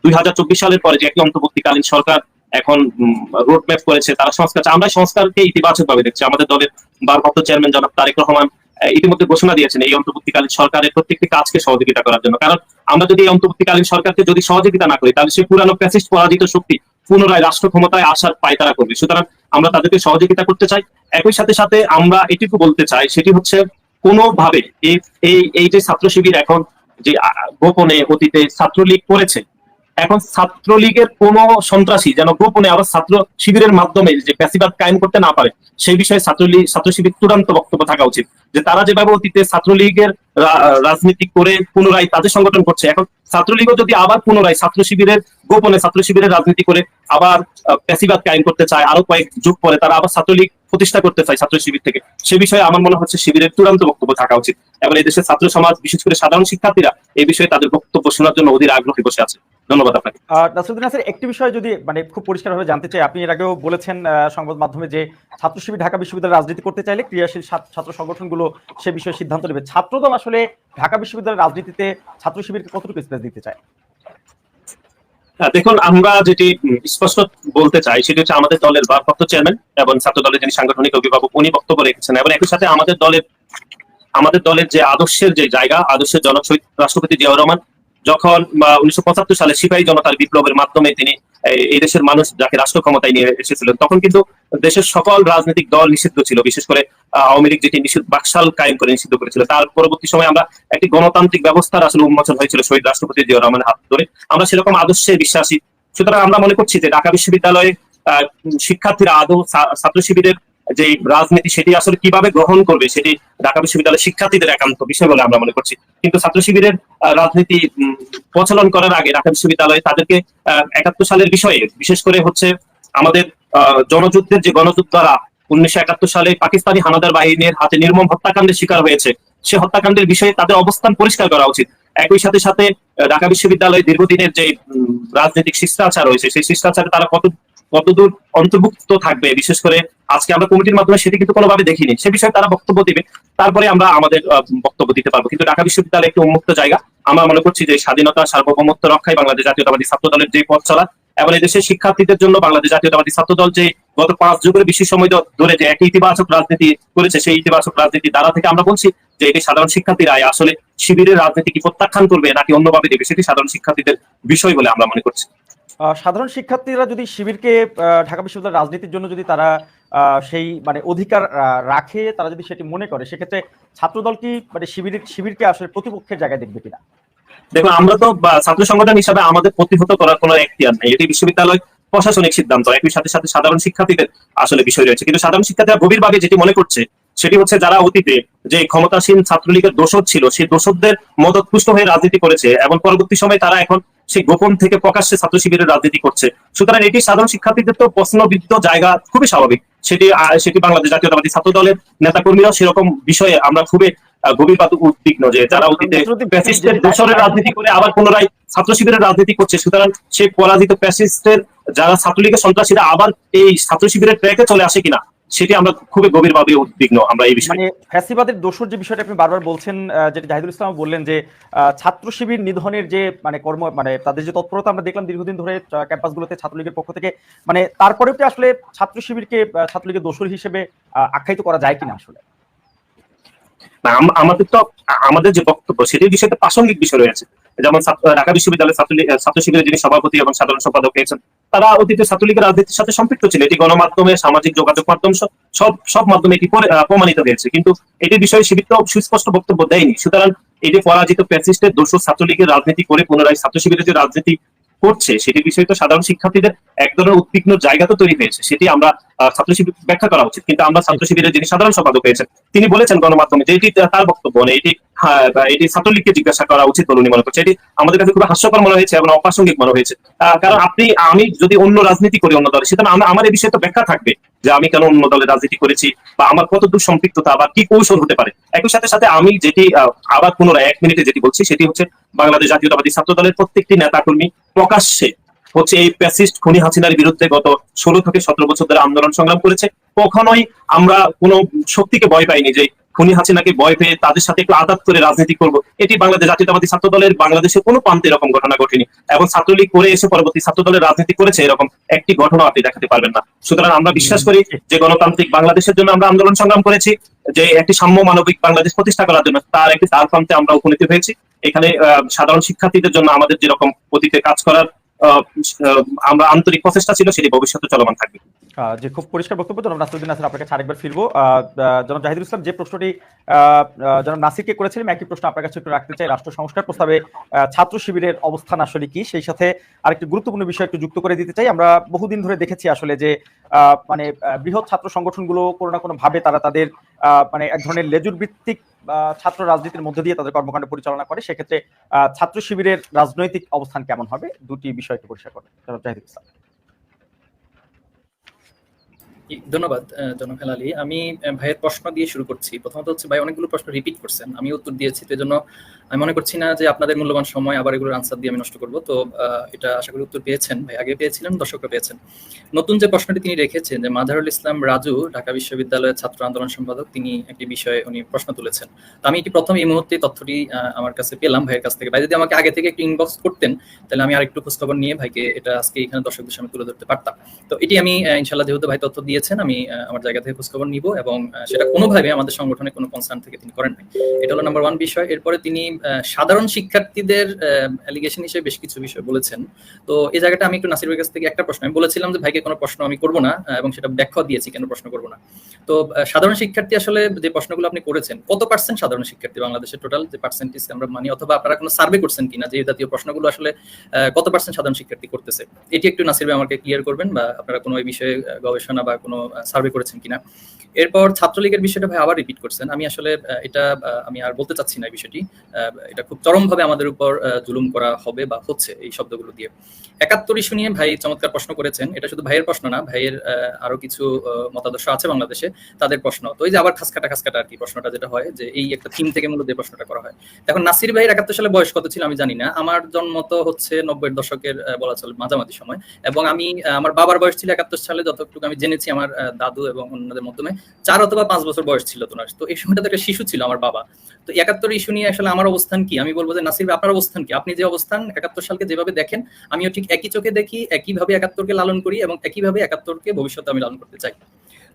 2024 সালের পরে যে একটি অন্তর্বর্তীকালীন সরকার এখন রোড ম্যাপ করেছে, তারা সংস্কার, আমরা সংস্কারকে ইতিবাচক ভাবে দেখছি। আমাদের দলের ভারপ্রাপ্ত চেয়ারম্যান জনাব তারেক রহমান ইতিমধ্যে ঘোষণা দিয়েছেন এই অন্তর্বর্তীকালীন সরকারের প্রত্যেকটি কাজকে সহযোগিতা করার জন্য। কারণ আমরা যদি এই অন্তর্বর্তীকালীন সরকারকে যদি সহযোগিতা না করি তাহলে সেই পুরানো ফ্যাসিস্ট পরাজিত শক্তি পুনরায় রাষ্ট্র ক্ষমতায় আসার পায়তারা করবে। সুতরাং আমরা তাদেরকে সহযোগিতা করতে চাই। একই সাথে সাথে আমরা এটুকু বলতে চাই সেটি হচ্ছে কোনোভাবে এই যে ছাত্র শিবির এখন যে গোপনে অতীতে ছাত্রলীগ করেছে, এখন ছাত্রলীগের কোন সন্ত্রাসী যেন গোপনে আবার ছাত্র শিবিরের মাধ্যমে যে ফ্যাসিবাদ কায়েম করতে না পারে সেই বিষয়ে ছাত্র শিবির চূড়ান্ত বক্তব্য থাকা উচিত। যে তারা যেভাবে অতীতে ছাত্রলীগের রাজনীতি করে পুনরায় তাদের সংগঠন করছে, এখন ছাত্রলীগও যদি আবার পুনরায় ছাত্র শিবিরের গোপনে ছাত্র শিবিরের রাজনীতি করে আবার ফ্যাসিবাদ কায়েম করতে চায়, আরো কয়েক যুগ পরে তারা আবার ছাত্রলীগ প্রতিষ্ঠা করতে চায় ছাত্র শিবির থেকে, সে বিষয়ে আমার মনে হচ্ছে শিবিরের চূড়ান্ত বক্তব্য থাকা উচিত। এবং এই দেশের ছাত্র সমাজ বিশেষ করে সাধারণ শিক্ষার্থীরা এই বিষয়ে তাদের বক্তব্য শোনার জন্য অধীর আগ্রহে বসে আছে। ধন্যবাদ আপনাকে। নাসিরউদ্দিন নাসির, একটি বিষয় যদি খুব পরিষ্কারভাবে জানতে চাই, আপনি এর আগেও বলেছেন সংবাদ মাধ্যমে যে ছাত্র শিবির ঢাকা বিশ্ববিদ্যালয়ে রাজনীতি করতে চাইলে ক্রিয়াশীল ছাত্র সংগঠনগুলো সে বিষয়ে সিদ্ধান্ত নেবে। ছাত্রদল আসলে ঢাকা বিশ্ববিদ্যালয়ের রাজনীতিতে ছাত্র শিবিরকে কতটুকু স্পেস দিতে চায়? দেখুন, আমরা যেটি স্পষ্ট বলতে চাই সেটি হচ্ছে আমাদের দলের ভারপ্রাপ্ত চেয়ারম্যান এবং ছাত্র দলের যিনি সাংগঠনিক অভিভাবক উনি বক্তব্য রেখেছেন। এবং একই সাথে আমাদের দলের যে আদর্শের যে জায়গা, আদর্শের জনক শহীদ রাষ্ট্রপতি জিয়াউর রহমান যখন 1975 সালে সিপাহী জনতার বিপ্লবের মাধ্যমে তিনি এই দেশের মানুষ যাকে রাষ্ট্র ক্ষমতায় নিয়ে এসেছিলেন, তখন কিন্তু দেশের সকল রাজনৈতিক দল নিষিদ্ধ ছিল, বিশেষ করে আওয়ামী লীগ যেটি নিষিদ্ধ বাকশাল কায়েম করে নিষিদ্ধ করেছিল। তার পরবর্তী সময় আমরা একটি গণতান্ত্রিক ব্যবস্থার আসলে উন্মোচন হয়েছিল শহীদ রাষ্ট্রপতি জিয়াউর রহমানের হাত ধরে। আমরা সেরকম আদর্শে বিশ্বাসী। সুতরাং আমরা মনে করছি যে ঢাকা বিশ্ববিদ্যালয়ে শিক্ষার্থীরা আদৌ ছাত্র শিবিরের যে রাজনীতি সেটি আসলে কিভাবে গ্রহণ করবে সেটি ঢাকা বিশ্ববিদ্যালয়ের শিক্ষার্থীদের একান্ত বিষয় বলে আমরা মনে করছি। কিন্তু ছাত্র শিবিরের রাজনীতি প্রচলন করার আগে ঢাকা বিশ্ববিদ্যালয়ে তাদেরকে 71 সালের বিষয়ে, বিশেষ করে হচ্ছে আমাদের জনযুদ্ধের যে গণযোদ্ধারা 1971 সালে পাকিস্তানি হানাদার বাহিনীর হাতে নির্মম হত্যাকাণ্ডের শিকার হয়েছে, সে হত্যাকাণ্ডের বিষয়ে তাদের অবস্থান পরিষ্কার করা উচিত। একই সাথে সাথে ঢাকা বিশ্ববিদ্যালয়ে দীর্ঘদিনের যে রাজনৈতিক শিষ্টাচার রয়েছে সেই শিষ্টাচারে তারা কতদূর অন্তর্ভুক্ত থাকবে, বিশেষ করে আজকে আমরা কমিটির মাধ্যমে সেটি কিন্তু কোনোভাবে দেখিনি, সে বিষয়ে তারা বক্তব্য দিবে, তারপরে আমরা আমাদের বক্তব্য দিতে পারবো। কিন্তু ঢাকা বিশ্ববিদ্যালয় একটি উন্মুক্ত জায়গা। আমরা মনে করছি যে স্বাধীনতা সার্বভৌমত্ব রক্ষায় বাংলাদেশ জাতীয়তাবাদী ছাত্র দলের যে পথ চলা এবং এই দেশের শিক্ষার্থীদের জন্য বাংলাদেশ জাতীয়তাবাদী ছাত্র দল যে গত 5 যুগের বেশি সময় ধরে যে একটি ইতিবাচক রাজনীতি করেছে, সেই ইতিবাচক রাজনীতি দ্বারা থেকে আমরা বলছি যে এটি সাধারণ শিক্ষার্থীরা আসলে শিবিরের রাজনীতি কি প্রত্যাখ্যান করবে নাকি অন্যভাবে দেবে, সেটি সাধারণ শিক্ষার্থীদের বিষয় বলে আমরা মনে করছি। সাধারণ শিক্ষার্থীরা যদি শিবিরকে ঢাকা বিশ্ববিদ্যালয়ের রাজনীতির জন্য যদি তারা সেই মানে অধিকার রাখে, তারা যদি সেটি মনে করে, সেক্ষেত্রে ছাত্রদল কি মানে শিবিরকে আসলে প্রতিপক্ষের জায়গায় দেখবে কিনা? দেখুন, আমরা তো ছাত্র সংগঠন হিসাবে আমাদের প্রতিহত করার কোনো এখতিয়ার নেই, এটি বিশ্ববিদ্যালয় প্রশাসনিক সিদ্ধান্ত। একই সাথে সাথে সাধারণ শিক্ষার্থীদের আসলে বিষয় রয়েছে। কিন্তু সাধারণ শিক্ষার্থীরা গভীরভাবে যেটি মনে করছে সেটি হচ্ছে যারা অতীতে যে ক্ষমতাসীন ছাত্রলীগের দোসর ছিল, সেই দোসরদের মদতপুষ্ট হয়ে রাজনীতি করেছে এবং পরবর্তী সময় তারা এখন সেই গোপন থেকে প্রকাশ্যে ছাত্র শিবিরের রাজনীতি করছে। সুতরাং এটি সাধারণ শিক্ষার্থীদের তো প্রশ্নবিদ্ধ জায়গা, খুবই স্বাভাবিক। সেটি বাংলাদেশ জাতীয়তাবাদী ছাত্র দলের নেতাকর্মীরাও সেরকম বিষয়ে আমরা খুবই গভীরভাবে উদ্বিগ্ন যে যারা অতীতে ফ্যাসিস্টের দোসরের রাজনীতি করে আবার পুনরায় ছাত্র শিবিরের রাজনীতি করছে। সুতরাং সেই পরাজিত ফ্যাসিস্টের যারা ছাত্রলীগের সন্ত্রাসীরা আবার এই ছাত্র শিবিরের ট্র্যাকে চলে আসে কিনা, সেটি আমরা খুবই গভীরভাবে উদ্বিগ্ন আমরা এই বিষয়ে। মানে ফ্যাসিবাদের দোসর যে বিষয়টা আপনি বারবার বলছেন, যেটা জাহিদুল ইসলাম বললেন যে ছাত্র শিবির নিধনের যে মানে মানে তাদের যে তৎপরতা আমরা দেখলাম দীর্ঘদিন ধরে ক্যাম্পাসগুলোতে ছাত্রলীগের পক্ষ থেকে, মানে তারপরেও কি আসলে ছাত্র শিবিরকে ছাত্রলীগের দোসর হিসেবে আখ্যায়িত করা যায় কিনা আসলে? না, আমাদের যে বক্তব্য সেটির বিষয়ে প্রাসঙ্গিক বিষয় রয়েছে। যেমন ঢাকা বিশ্ববিদ্যালয়ের ছাত্র শিবিরের যিনি সভাপতি এবং সাধারণ সম্পাদক হয়েছেন, তারা অতীতে ছাত্রলীগের রাজনীতির সাথে সম্পৃক্ত ছিল। এটি গণমাধ্যমে, সামাজিক যোগাযোগ মাধ্যম, সব মাধ্যমে এটি প্রমাণিত হয়েছে। কিন্তু এটির বিষয়ে শিবির তো সুস্পষ্ট বক্তব্য দেয়নি। সুতরাং এই যে পরাজিত ফ্যাসিস্টের দোষর ছাত্রলীগের রাজনীতি করে পুনরায় ছাত্র শিবিরের যে রাজনীতি করছে সেটির বিষয়ে তো সাধারণ শিক্ষার্থীদের এক ধরনের উদ্বিগ্ন জায়গা তো তৈরি হয়েছে, সেটি আমরা ছাত্র শিবির ব্যাখ্যা করা উচিত। কিন্তু আমরা ছাত্র শিবিরের যিনি সাধারণ সম্পাদক হয়েছেন তিনি বলেছেন গণমাধ্যমে যে এটি তার বক্তব্য নেই, এটি ছাত্রলীগকে জিজ্ঞাসা করা উচিত বলে উনি মনে করছে। এটি আমাদের কাছে খুব হাস্যকর মনে হয়েছে এবং অপ্রাসঙ্গিক মনে হয়েছে। কারণ আমি যদি অন্য রাজনীতি করি অন্য দলে, সেটা আমার এই বিষয়ে তো ব্যাখ্যা থাকবে যে আমি কেন অন্য দলে রাজনীতি করেছি বা আমার কতদূর সম্পৃক্ততা বা কি কৌশল হতে পারে। একই সাথে সাথে আমি যেটি আবার পুনরায় 1 মিনিটে যেটি বলছি সেটি হচ্ছে বাংলাদেশ জাতীয়তাবাদী ছাত্র দলের প্রত্যেকটি নেতাকর্মী প্রকাশ্যে হচ্ছে এই প্যাসিস্ট খুনি হাসিনার বিরুদ্ধে গত 16 থেকে 17 বছর ধরে আন্দোলন সংগ্রাম করেছে। কখনোই আমরা কোনো শক্তিকে ভয় পাইনি যে খুনি হাসিনাকে ভয় পেয়ে তাদের সাথে একটু আঘাত করে রাজনীতি করব। এটি বাংলাদেশ জাতীয়তাবাদী ছাত্র দলের বাংলাদেশের কোনো প্রান্তে এরকম ঘটনা ঘটেনি এবং ছাত্রলীগ করে এসে পরবর্তী ছাত্র দলের রাজনীতি করেছে এরকম একটি ঘটনা আপনি দেখাতে পারবেন না। সুতরাং আমরা বিশ্বাস করি যে গণতান্ত্রিক বাংলাদেশের জন্য আমরা আন্দোলন সংগ্রাম করেছি, যে একটি সাম্য মানবিক বাংলাদেশ প্রতিষ্ঠা করার জন্য তার একটি দ্বার প্রান্তে আমরা উপনীত হয়েছি। এখানে সাধারণ শিক্ষার্থীদের জন্য আমাদের যেরকম অতীতে কাজ করার আমরা আন্তরিক প্রচেষ্টা ছিল সেটি ভবিষ্যতে চলমান থাকবে। যে খুব পরিষ্কার বক্তব্য জনাব নাসিরউদ্দিন নাসির, আপনার কাছে আরেকবার ফিরবো। জনাব জাহিদুল ইসলাম যে প্রশ্নটি জনাব নাসিরকে করেছিলেন, একই প্রশ্ন আপনার কাছে একটু রাখতে চাই। রাষ্ট্র সংস্কার প্রস্তাবে ছাত্র শিবিরের অবস্থান আসলে কি, সেই সাথে আরেকটি গুরুত্বপূর্ণ বিষয় একটু যুক্ত করে দিতে চাই। আমরা বহুদিন ধরে দেখেছি আসলে যে মানে বৃহৎ ছাত্র সংগঠনগুলো কোনো না কোনো ভাবে তারা তাদের মানে এক ধরনের লেজুর ভিত্তিক ছাত্র রাজনীতির মধ্যে দিয়ে তাদের কর্মকাণ্ড পরিচালনা করে। সেক্ষেত্রে ছাত্র শিবিরের রাজনৈতিক অবস্থান কেমন হবে, দুটি বিষয় একটু পরিষ্কার করেন জনাব জাহিদুল ইসলাম। ধন্যবাদ জনাব হেলাল আলী। আমি ভাইয়ের প্রশ্ন দিয়ে শুরু করছি। প্রথমত হচ্ছে ভাই অনেকগুলো প্রশ্ন রিপিট করছেন, আমি উত্তর দিয়েছি, তো জন্য আমি মনে করছি না যে আপনাদের মূল্যবান সময় আবার এগুলোর আনসার দিয়ে আমি নষ্ট করবো। তো এটা আশা করি উত্তর পেয়েছেন ভাই, আগে পেয়েছিলেন, দর্শকরা পেয়েছেন। নতুন যে প্রশ্নটি তিনি রেখেছেন যে মাজারুল ইসলাম রাজু ঢাকা বিশ্ববিদ্যালয়ের ছাত্র আন্দোলন সম্পাদক, তিনি একটি বিষয়ে উনি প্রশ্ন তুলেছেন। তো আমি এটি প্রথম এই মুহূর্তে তথ্যটি আমার কাছে পেলাম ভাইয়ের কাছ থেকে। ভাই যদি আমাকে আগে থেকে একটু ইনবক্স করতেন তাহলে আমি আরেকটু খোঁজখবর নিয়ে ভাইকে এটা আজকে এখানে দর্শকদের সামনে তুলে ধরতে পারতাম। তো এটি আমি ইনশাল্লাহ যেহেতু ভাই তথ্য দিয়ে দিয়েছেন, আমি আমার জায়গা থেকে খোঁজখবর নিব এবং সেটা কোনোভাবে আমাদের সংগঠনে কোনো কনসার্ন থেকে তিনি করেন নাই। এটা হলো নাম্বার 1 বিষয়। এরপরে তিনি সাধারণ শিক্ষার্থীদের অ্যালিগেশন হিসেবে বেশ কিছু বিষয় বলেছেন। তো এই জায়গাটা আমি একটু নাসির ভাইয়ের কাছ থেকে একটা প্রশ্ন, আমি বলেছিলাম যে ভাইকে কোনো প্রশ্ন আমি করব না, এবং সেটা ব্যাখ্যা দিয়েছি কেন প্রশ্ন করব না। তো সাধারণ শিক্ষার্থী আসলে যে প্রশ্নগুলো আপনি করেছেন, কত পার্সেন্ট সাধারণ শিক্ষার্থী বাংলাদেশের টোটাল যে পার্সেন্টেজ আমরা মানি, অথবা আপনারা কোনো সার্ভে করছেন কিনা যে এই জাতীয় প্রশ্নগুলো আসলে কত পার্সেন্ট সাধারণ শিক্ষার্থী করতেছে, এটি একটু নাসির ভাই আমাকে ক্লিয়ার করবেন, বা আপনারা কোনো এই বিষয়ে গবেষণা বা কোনো সার্ভে করেছেন কিনা। এরপর ছাত্রলীগের বিষয়টা ভাই আবার রিপিট করছেন, আমি আসলে এটা আমি আর বলতে চাচ্ছি না এই বিষয়টি, এটা খুব চরমভাবে আমাদের উপর জুলুম করা হবে বা হচ্ছে এই শব্দগুলো দিয়ে। ৭১ ইস্যু নিয়ে ভাই চমৎকার প্রশ্ন করেছেন, এটা শুধু ভাইয়ের প্রশ্ন না, ভাইয়ের আরো কিছু মতাদর্শ আছে বাংলাদেশে, তাদের প্রশ্ন। তো এই যে আবার খাসকাটা আর কি প্রশ্নটা যেটা হয়, যে এই একটা থিম থেকে মূলত যে প্রশ্নটা করা হয়। এখন নাসির ভাইয়ের ৭১ সালে বয়স কত ছিল আমি জানি না, আমার জন্ম তো হচ্ছে ৯০-এর দশকের বলা চলে মাঝামাঝি সময়, এবং আমি আমার বাবার বয়স ছিল ৭১ সালে, যতটুকু আমি জেনেছি আমার দাদু এবং অন্যদের মাধ্যমে ৪ অথবা ৫ বছর বয়স ছিল তোনার। তো এই সময়টা তো একটা শিশু ছিল আমার বাবা। তো ৭১ ইস্যু নিয়ে আসলে আমার অবস্থান কি, আমি বলবো যে নাসির ভাই আপনার অবস্থান কি, আপনি যে অবস্থান ৭১ সালকে যেভাবে দেখেন, আমিও ঠিক একই চোখে দেখি, একইভাবে ৭১কে লালন করি এবং একইভাবে ৭১কে ভবিষ্যতে আমি লালন করতে চাই।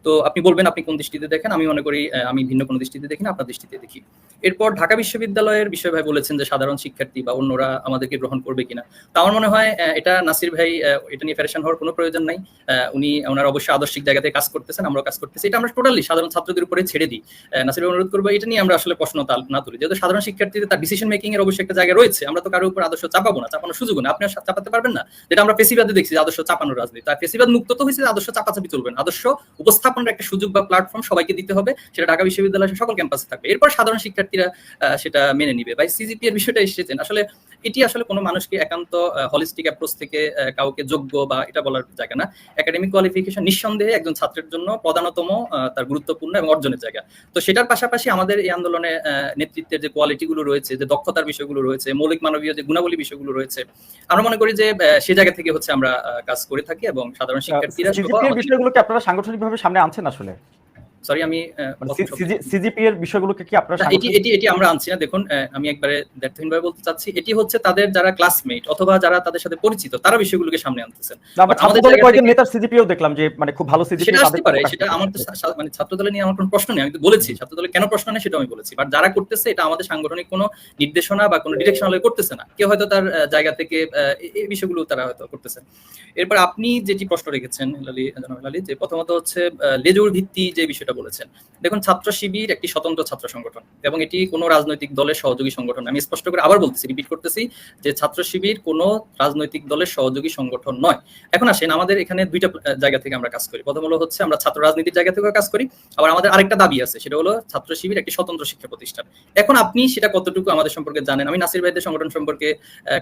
তো আপনি বলবেন আপনি কোন দৃষ্টিতে দেখেন, আমি মনে করি আমি ভিন্ন কোনো দৃষ্টিতে দেখি না, আপনার দৃষ্টিতে দেখি। এরপর ঢাকা বিশ্ববিদ্যালয়ের বিষয় ভাই বলেছেন যে সাধারণ শিক্ষার্থী বা অন্যরা আমাদেরকে গ্রহণ করবে কিনা। তো আমার মনে হয় এটা নাসির ভাই এটা নিয়ে প্যারেশান হওয়ার কোনো প্রয়োজন নাই। উনি ওনার অবশ্যই আদর্শিক জায়গা থেকে কাজ করতেছেন, আমরাও কাজ করতেছি, এটা আমরা টোটালি সাধারণ ছাত্রদের উপরে ছেড়ে দিই। নাসির ভাই অনুরোধ করবো এটা নিয়ে আমরা আসলে প্রশ্ন না তুলি, যেহেতু সাধারণ শিক্ষার্থীদের তার ডিসিশন মেকিং এর অবশ্যই একটা জায়গা রয়েছে, আমরা তো কারোর উপর আদর্শ চাপাবো না, চাপানোর সুযোগ না, আপনি চাপাতে পারবেন না। যেটা আমরা ফেসিবাদে দেখছি আদর্শ চাপানোর রাজনীতি, তার ফেসিবাদ মুক্ত তো হয়েছে, আদর্শ চাপাচাপি চলবে না, আদর্শ উপস্থাপনের একটা সুযোগ বা প্ল্যাটফর্ম সবাইকে দিতে হবে, সেটা ঢাকা বিশ্ববিদ্যালয়ের সকল ক্যাম্পাসে থাকবে। এরপর সাধারণ শিক্ষার্থীরা সেটা মেনে নিবে। ভাই সিজিপি এর বিষয়টা এসেছেন, আসলে এটি আসলে কোনো মানুষকে একান্ত হলিস্টিক অ্যাপ্রোচ থেকে কাউকে যোগ্য বা এটা বলার জায়গা না। একাডেমিক কোয়ালিফিকেশন নিঃসন্দেহে একজন ছাত্রের জন্য প্রধানতম তার গুরুত্বপূর্ণ এবং অর্জনের জায়গা। তো সেটার পাশাপাশি আমাদের এই আন্দোলনে নেতৃত্বের যে কোয়ালিটিগুলো রয়েছে, যে দক্ষতার বিষয়গুলো রয়েছে, মৌলিক মানবীয় যে গুণাবলী বিষয়গুলো রয়েছে, আমরা মনে করি যে সে জায়গা থেকে হচ্ছে আমরা কাজ করে থাকি, এবং সাধারণ শিক্ষার্থীরা বিষয়গুলোকে আপনারা সাংগঠনিকভাবে সামনে আনছেন আসলে? সরি আমি সিজিপি এর বিষয়গুলোকে কি আপনারা এটি আমরা আনছি না। দেখুন আমি একবারে দ্ব্যর্থহীনভাবে বলতে চাচ্ছি, এটি হচ্ছে তাদের যারা ক্লাসমেট অথবা যারা তাদের সাথে পরিচিত, তারা বিষয়গুলোকে সামনে আনতেছেন। আমাদের দলে কয়েকজন নেতার সিজিপিও দেখলাম যে মানে খুব ভালো সিজিপি, সেটা আসতে পারে, সেটা আমার মানে ছাত্র দলে নিয়ে আমার কোনো প্রশ্ন নেই, আমি তো বলেছি ছাত্র দলে কেন প্রশ্ন নেই সেটা আমি বলেছি, বাট যারা করতেছে এটা আমাদের সাংগঠনিক কোনো নির্দেশনা বা কোনো ডিরেকশনালে করতেছে না, কেউ হয়তো তার জায়গা থেকে এই বিষয়গুলো তারা হয়তো করতেছে। এরপর আপনি যেটি প্রশ্ন রেখেছেন লালি, যে প্রথমত হচ্ছে লেজুর ভিত্তি যে বিষয়টা বলেছেন, দেখুন ছাত্র শিবির একটি স্বতন্ত্র ছাত্র সংগঠন এবং এটি কোনো রাজনৈতিক দলের সহযোগী সংগঠন। আমি স্পষ্ট করে আবার বলতেছি, রিপিট করতেছি, যে ছাত্র শিবির কোনো রাজনৈতিক দলের সহযোগী সংগঠন নয়। এখন আসেন আমাদের এখানে দুইটা জায়গা থেকে আমরা কাজ করি। প্রথম হলো হচ্ছে আমরা ছাত্র রাজনীতির জায়গা থেকে কাজ করি, আবার আমাদের আরেকটা দাবি আছে, সেটা হলো ছাত্র শিবির একটি স্বতন্ত্র শিক্ষা প্রতিষ্ঠান। এখন আপনি সেটা কতটুকু আমাদের সম্পর্কে জানেন, আমি নাসির ভাইদের সংগঠন সম্পর্কে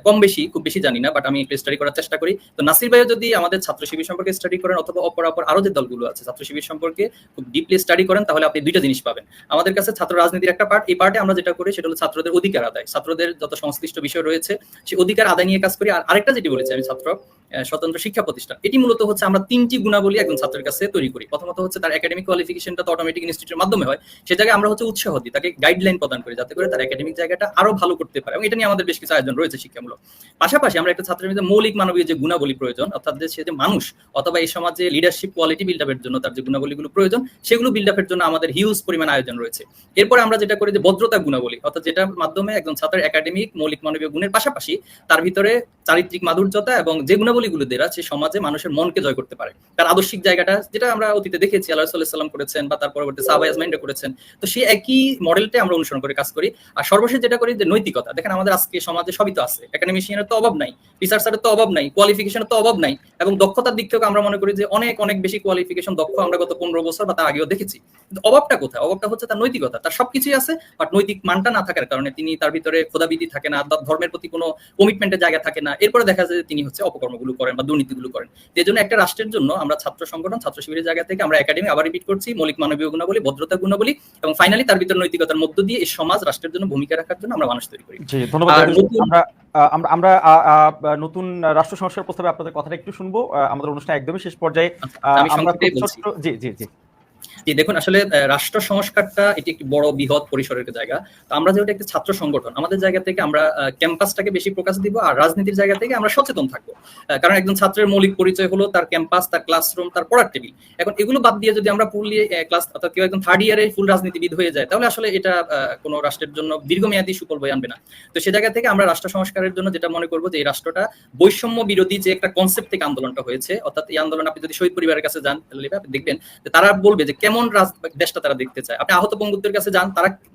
কম বেশি খুব বেশি জানি না, বাট আমি একটু স্টাডি করার চেষ্টা করি। তো নাসির ভাইও যদি আমাদের ছাত্র শিবির সম্পর্কে স্টাডি করেন অথবা অপর আরো যে দলগুলো আছে ছাত্র শিবির সম্পর্কে খুব ডিপলি স্টাডি করেন, তাহলে আপনি দুইটা জিনিস পাবেন। আমাদের কাছে ছাত্র রাজনীতির একটা পার্ট, এই পার্টে আমরা যেটা করি সেটা হলো ছাত্রদের অধিকার আদায়, ছাত্রদের যত সংশ্লিষ্ট বিষয় রয়েছে সেই অধিকার আদায় নিয়ে কাজ করি। আর আরেকটা যেটি বলেছি আমি ছাত্র স্বতন্ত্র শিক্ষা প্রতিষ্ঠান, এটি মূলত হচ্ছে আমরা 3টি গুণাবলী একজন ছাত্রের কাছে তৈরি করি। প্রথমত হচ্ছে তার একাডেমিক কোয়ালিফিকেশনটা তো অটোমেটিক ইনস্টিটিউটের মাধ্যমে হয়, সে জায়গায় আমরা হচ্ছে উৎসাহ দিই, তাকে গাইডলাইন প্রদান করি যাতে করে তার একাডেমিক জায়গাটা আরো ভালো করতে পারে, এবং এটা নিয়ে আমাদের বেশ কিছু আয়োজন রয়েছে শিক্ষামূলক। পাশাপাশি আমরা একটা ছাত্রের মধ্যে মৌলিক মানবীয় যে গুণাবলী প্রয়োজন, অর্থাৎ যে সে যে মানুষ অথবা এই সমাজে লিডারশিপ কোয়ালিটি বিল্ড আপের জন্য তার যে গুণাবলীগুলো প্রয়োজন, সেগুলো বিল্ড আপের জন্য আমাদের হিউজ পরিমাণ আয়োজন রয়েছে। এরপর আমরা যেটা করি যে ভদ্রতা গুণাবলী, অর্থাৎ যেটার মাধ্যমে একজন ছাত্রের একাডেমিক মৌলিক মানবীয় গুণের পাশাপাশি তার ভিতরে চারিত্রিক মাধুর্যতা এবং যে গুণাবলীগুলো দেরা সে সমাজে মানুষের মনকে জয় করতে পারে, তার আদর্শিক জায়গাটা যেটা আমরা অতীতে দেখেছি আল্লাহ সাল্লাল্লাহু আলাইহি ওয়াসাল্লাম করেছেন বা তার পরবর্তী সাহাবা আজমাইনরা করেছেন। তো সেই একই মডেলটা আমরা অনুসরণ করে কাজ করি। আর সর্বশেষ যেটা করি যে নৈতিকতা, দেখেন আমাদের আজকে সমাজে সবই তো আছে, একাডেমিশিয়ানের তো অভাব নাই, রিসার্চারের তো অভাব নাই, কোয়ালিফিকেশনের তো অভাব নাই, এবং দক্ষতার দিক থেকে আমরা মনে করি যে অনেক অনেক বেশি কোয়ালিফিকেশন দক্ষ আমরা গত 15 বছর বা তার আগেও দেখেছি। কিন্তু অভাবটা কোথায়? অভাবটা হচ্ছে তার নৈতিকতা, তার সবকিছুই আছে বাট নৈতিক মানটা না থাকার কারণে তিনি তার ভিতরে খোদাবিধি থাকে না, ধর্মের প্রতি কোনো কমিটমেন্টের জায়গা থাকে না, এরপরে দেখা যায় যে তিনি হচ্ছে অপকর্মগুলো করেন বা দুর্নীতিগুলো করেন। এই জন্য একটা রাষ্ট্রের জন্য আমরা ছাত্র সংগঠন ছাত্র শিবিরের জায়গা থেকে আমরা একাডেমি আবার রিপিট করছি মৌলিক মানবীয় গুণাবলী, ভদ্রতা গুণাবলী এবং ফাইনালি তার ভিতরে নৈতিকতার মধ্য দিয়ে এই সমাজ রাষ্ট্রের জন্য ভূমিকা রাখার জন্য আমরা মানুষ তৈরি করি। জি ধন্যবাদ। আমরা নতুন রাষ্ট্র সংস্কার প্রস্তাবে আপনাদের কথাটা একটু শুনবো, আমাদের অনুষ্ঠান একদমই শেষ পর্যায়ে। আমি সংক্ষেপে বলছি। জি জি জি জি, দেখুন আসলে রাষ্ট্র সংস্কারটা এটি একটি বড় বৃহৎ পরিসরের জায়গা। তো আমরা যেহেতু একটা ছাত্র সংগঠন, আমাদের জায়গা থেকে আমরা ক্যাম্পাসটাকে বেশি ফোকাস দিব, আর রাজনীতির জায়গা থেকে আমরা সচেতন থাকবো। কারণ একজন ছাত্রের মৌলিক পরিচয় হলো তার ক্যাম্পাস, তার ক্লাসরুম, তার পড়ার টেবিল। এখন এগুলো বাদ দিয়ে যদি আমরা ফুললি ক্লাস অর্থাৎ কেউ একদম থার্ড ইয়ারে ফুল রাজনীতিবিদ হয়ে যায়, তাহলে আসলে এটা কোনো রাষ্ট্রের জন্য দীর্ঘমেয়াদী সুফল বয়ে আনবে না। তো সে জায়গা থেকে আমরা রাষ্ট্র সংস্কারের জন্য যেটা মনে করবো যে এই রাষ্ট্রটা বৈষম্য বিরোধী যে একটা কনসেপ্ট থেকে আন্দোলনটা হয়েছে, অর্থাৎ এই আন্দোলন আপনি যদি শহীদ পরিবারের কাছে যান তাহলে আপনি দেখবেন যে তারা বলবে যে কেমন দেশটা তারা দেখতে চায়। আপনি আহত বঙ্গুত্বের কাছে যান,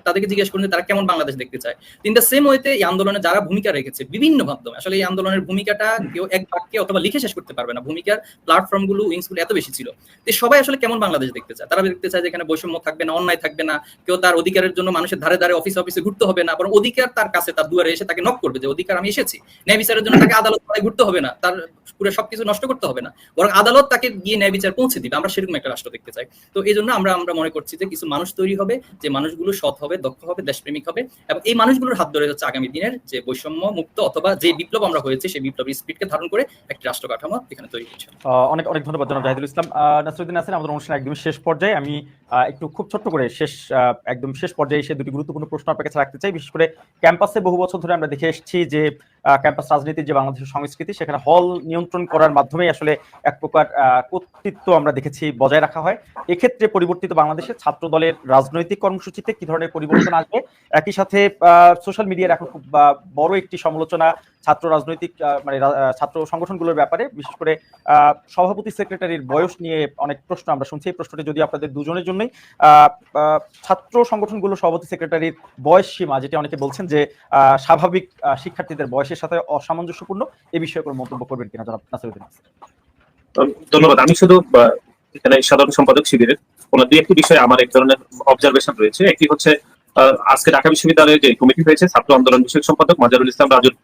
তাদেরকে জিজ্ঞেস করুন যে তারা কেমন বাংলাদেশ দেখতে চায়। ইন দ্য সেম ওয়েতে এই আন্দোলনে যারা ভূমিকা রেখেছে বিভিন্ন মাধ্যমে, আসলে এই আন্দোলনের ভূমিকাটা কেউ এক বাক্যে অথবা লিখে শেষ করতে পারবে না। ভূমিকার প্ল্যাটফর্ম গুলো, উইংস গুলো এত বেশি ছিল। তো সবাই আসলে কেমন বাংলাদেশ দেখতে চায়, তারা দেখতে চায় যেখানে বৈষম্য থাকবে না, অন্যায় থাকবে না, কেউ তার অধিকারের জন্য মানুষের ধারে ধারে অফিসে ঘুরতে হবে না, বরং অধিকার তার কাছে, তার দুয়ারে এসে তাকে নক করবে যে অধিকার আমি এসেছি। ন্যায় বিচারের জন্য তাকে আদালত ঘুরতে হবে না, তার পুরো সবকিছু নষ্ট করতে হবে না, বরং আদালত তাকে গিয়ে ন্যায় বিচার পৌঁছে দিবে। আমরা সেরকম একটা রাষ্ট্র দেখতে চাই। তো এই জন্য আমরা মনে করছি যে কিছু মানুষ তৈরি হবে, যে মানুষগুলো সৎ হবে, দক্ষ হবে, দেশপ্রেমিক হবে, এবং এই মানুষগুলোর হাত ধরে হচ্ছে আগামী দিনের যে বৈষম্য মুক্ত অথবা যে বিপ্লব আমরা হয়েছে সেই বিপ্লবের স্পিডকে ধারণ করে একটি রাষ্ট্র কাঠামো এখানে তৈরি হচ্ছে। অনেক অনেক ধন্যবাদ জনাব জাহিদুল ইসলাম। নাসিরউদ্দিন নাসির, আমাদের অনুষ্ঠান একদম শেষ পর্যায়ে, আমি একটু খুব ছোট্ট করে একদম শেষ পর্যায়ে এসে দুটি গুরুত্বপূর্ণ প্রশ্ন আপনার কাছে রাখতে চাই। বিশেষ করে ক্যাম্পাসে বহু বছর ধরে আমরা দেখে এসেছি যে ক্যাম্পাস রাজনীতির যে বাংলাদেশের সংস্কৃতি, সেখানে হল নিয়ন্ত্রণ করার মাধ্যমে আসলে এক প্রকার কর্তৃত্ব আমরা দেখেছি বজায় রাখা হয়। এক্ষেত্রে পরিবর্তিত বাংলাদেশে ছাত্র দলের রাজনৈতিক কর্মসূচিতে কি ধরনের পরিবর্তন আসবে? একই সাথে সোশ্যাল মিডিয়ার এখন খুব বড় একটি সমালোচনা ছাত্র রাজনৈতিক ছাত্র সংগঠনগুলোর ব্যাপারে, বিশেষ করে সভাপতি সেক্রেটারির বয়স নিয়ে অনেক প্রশ্ন আমরা শুনছি। এই প্রশ্নটি যদি আপনাদের দুজনের জন্যই, ছাত্র সংগঠনগুলো সভাপতি সেক্রেটারির বয়স সীমা, যেটি অনেকে বলছেন যে স্বাভাবিক শিক্ষার্থীদের বয়সের সাথে অসামঞ্জস্যপূর্ণ, এ বিষয়ে কোনো মন্তব্য করবেন কিনা জনাব নাসিরউদ্দিন? ধন্যবাদ। আমি শুধু এখানে সাধারণ সম্পাদক শিবিরের দুই একটি বিষয়ে আমার এক ধরনের অবজারভেশন রয়েছে। একটি হচ্ছে আজকে ঢাকা বিশ্ববিদ্যালয়ের যে কমিটি হয়েছে, ছাত্র আন্দোলন বিষয়ক সম্পাদক মাজারুল ইসলাম রাজুর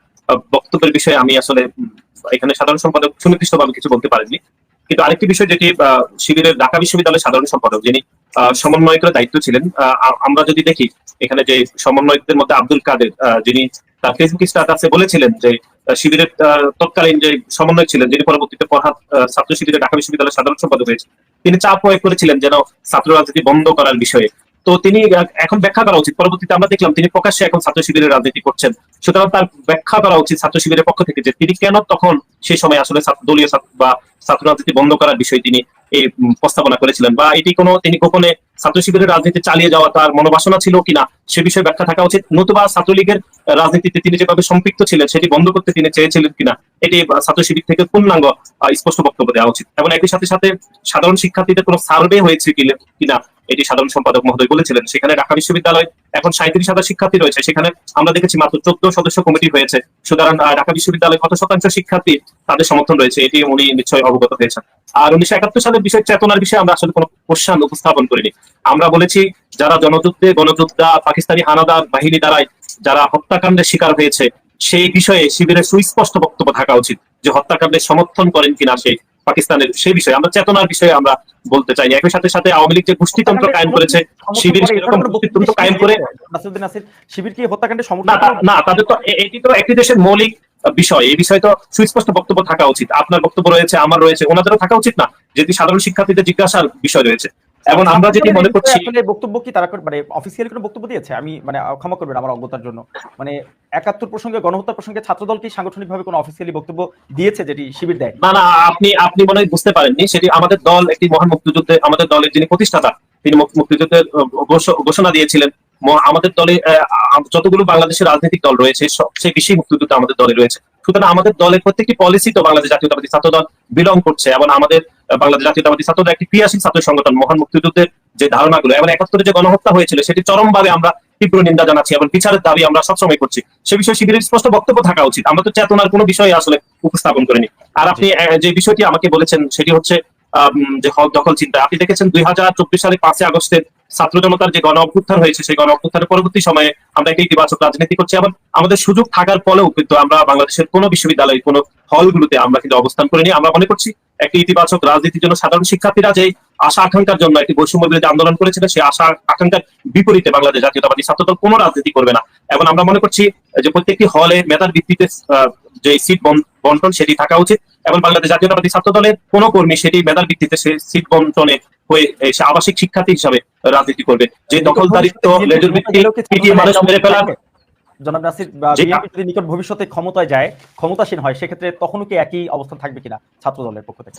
বক্তব্যের বিষয়ে আমি আসলে এখানে সাধারণ সম্পাদক সুনির্দিষ্টভাবে কিছু বলতে পারেননি। কিন্তু আরেকটি বিষয় যেটি শিবিরের ঢাকা বিশ্ববিদ্যালয়ের সাধারণ সম্পাদক যিনি সমন্বয়কের দায়িত্ব ছিলেন, আমরা যদি দেখি এখানে যে সমন্বয়কদের মধ্যে আব্দুল কাদের, যিনি তার ফেসবুক স্ট্যাটাসে বলেছিলেন যে শিবিরের তৎকালীন যে সমন্বয়ক ছিলেন, যিনি পরবর্তীতে ফরহাদ ছাত্র শিবিরের ঢাকা বিশ্ববিদ্যালয়ের সাধারণ সম্পাদক হয়েছে, তিনি চাপ প্রয়োগ করেছিলেন যেন ছাত্র রাজনীতি বন্ধ করার বিষয়ে। তো তিনি এখন ব্যাখ্যা করা উচিত। পরবর্তীতে আমরা দেখলাম তিনি প্রকাশ্যে এখন ছাত্র শিবিরের রাজনীতি করছেন। সুতরাং তার ব্যাখ্যা করা উচিত ছাত্র শিবিরের পক্ষ থেকে, যে তিনি কেন তখন সেই সময় আসলে দলীয় বা ছাত্র রাজনীতি বন্ধ করার বিষয়ে তিনি এই প্রস্তাবনা করেছিলেন, বা এটি কোনো তিনি গোপনে ছাত্র শিবিরের রাজনীতি চালিয়ে যাওয়া তার মনোবাসনা ছিল কিনা সে বিষয়ে ব্যাখ্যা থাকা উচিত। নতুবা ছাত্রলীগের রাজনীতিতে তিনি যেভাবে সম্পৃক্ত ছিলেন সেটি বন্ধ করতে তিনি চেয়েছিলেন কিনা, এটি ছাত্র শিবির থেকে পূর্ণাঙ্গ স্পষ্ট বক্তব্য দেওয়া উচিত। এবং একই সাথে সাথে সাধারণ শিক্ষার্থীদের কোনো সার্ভে হয়েছে কিনা এটি সাধারণ সম্পাদক মহোদয় বলেছিলেন। সেখানে ঢাকা বিশ্ববিদ্যালয় এখন 37,000 শিক্ষার্থী রয়েছে, সেখানে আমরা দেখেছি মাত্র 14 সদস্য কমিটি হয়েছে। সুতরাং ঢাকা বিশ্ববিদ্যালয়ে কত শতাংশ শিক্ষার্থী তাদের সমর্থন রয়েছে এটি উনি নিশ্চয়ই অবগত হয়েছেন। আর 1971 সালের বিষয় চেতনার বিষয়ে আমরা আসলে কোনো কোশ্চেন উপস্থাপন করিনি। আমরা বলেছি যারা গণযোদ্ধা পাকিস্তানি হানাদার বাহিনী দ্বারাই যারা হত্যাকাণ্ডের শিকার হয়েছে, সেই বিষয়ে শিবিরের সুস্পষ্ট বক্তব্য থাকা উচিত যে হত্যাকাণ্ডের সমর্থন করেন কিনা সেই পাকিস্তানের, সেই বিষয়ে আমরা চেতনার বিষয়ে আমরা বলতে চাই। একই সাথে সাথে আওয়ামী লীগ যে গোষ্ঠীতন্ত্র কায়েম করেছে, শিবির সেরকম গোষ্ঠীতন্ত্র কায়েম করে নাসিরউদ্দিন নাসির শিবির কি হত্যাকাণ্ডের সমর্থন? না, তাদের তো এটি তো একটি দেশের মৌলিক বিষয়, এই বিষয়ে তো সুস্পষ্ট বক্তব্য থাকা উচিত। আপনার বক্তব্য রয়েছে, আমার রয়েছে, ওনাদেরও থাকা উচিত না, যেটি সাধারণ শিক্ষার্থীদের জিজ্ঞাসার বিষয় রয়েছে। এবং আমরা যেটি মনে করছি, বক্তব্য কি তারা অফিসিয়ালি কোনো বক্তব্য দিয়েছে? আমি ক্ষমা করবেন আমার অজ্ঞতার জন্য, 71 প্রসঙ্গে, গণহত্যা প্রসঙ্গে ছাত্রদল কি সাংগঠনিকভাবে কোনো অফিসিয়ালি বক্তব্য দিয়েছে যেটি শিবির দেয়? না, আপনি মনে হয় বুঝতে পারেননি। সেটি আমাদের দল একটি মহান মুক্তিযুদ্ধে, আমাদের দলের যিনি প্রতিষ্ঠাতা তিনি মুক্তিযুদ্ধের ঘোষণা দিয়েছিলেন। আমাদের দলে যতগুলো বাংলাদেশের রাজনৈতিক দল রয়েছে সবচেয়ে বেশি মুক্তিযুদ্ধ আমাদের দলে রয়েছে। সুতরাং আমাদের দলের প্রত্যেকটি পলিসি তো বাংলাদেশ জাতীয়তাবাদী ছাত্র দল বিলং করছে, এবং আমাদের বাংলাদেশ জাতীয়তাবাদী ছাত্র দল একটি ক্রিয়াশীল ছাত্র সংগঠন। মহান মুক্তিযুদ্ধের যে ধারণাগুলো এবং 71-এ যে গণহত্যা হয়েছিল সেটি চরমভাবে আমরা তীব্র নিন্দা জানাচ্ছি এবং বিচারের দাবি আমরা সবসময় করছি। সে বিষয়ে শিবিরের স্পষ্ট বক্তব্য থাকা উচিত। আমরা তো চেতনার কোনো বিষয় আসলে উপস্থাপন করিনি। আর আপনি যে বিষয়টি আমাকে বলেছেন সেটি হচ্ছে যে হল দখল চিন্তা। আপনি দেখেছেন 2024 সালে 5 আগস্টের ছাত্র জনতার যে গণ অভ্যুত্থান হয়েছে, সেই গণ অভ্যুত্থানের পরবর্তী সময়ে আমরা একটা ইতিবাচক রাজনীতি করছি, এবং আমাদের সুযোগ থাকার ফলেও কিন্তু আমরা বাংলাদেশের কোনো বিশ্ববিদ্যালয়, কোনো হলগুলোতে আমরা কিন্তু অবস্থান করিনি। আমরা মনে করছি একটি ইতিবাচক রাজনীতির জন্য সাধারণ শিক্ষার্থীরা যে আশা আকাঙ্ক্ষার জন্য একটি বৈষম্য বিরোধী আন্দোলন করেছিল, সেই আশা আকাঙ্ক্ষার বিপরীতে বাংলাদেশ জাতীয়তাবাদী ছাত্রদল কোনো রাজনীতি করবে না। এবং আমরা মনে করছি যে প্রত্যেকটি হলে মেধার ভিত্তিতে যে সিট বন্টন সেটি থাকা উচিত, এবং বাংলাদেশ জাতীয়তাবাদী ছাত্রদলের কোনো কর্মী সেটি মেধার ভিত্তিতে সে সিট বন্টনে হয়ে সে আবাসিক শিক্ষার্থী হিসাবে রাজনীতি করবে। যে দখলদারিত্ব, লেজুর ভিত্তি, পিটিয়ে মানুষ মেরে ফেলা। জনাব নাসির, বিএনপি যদি নিকট ভবিষ্যতে ক্ষমতায় যায়, ক্ষমতাসীন হয়, সেক্ষেত্রে তখনও কি একই অবস্থান থাকবে কিনা ছাত্র দলের পক্ষ থেকে?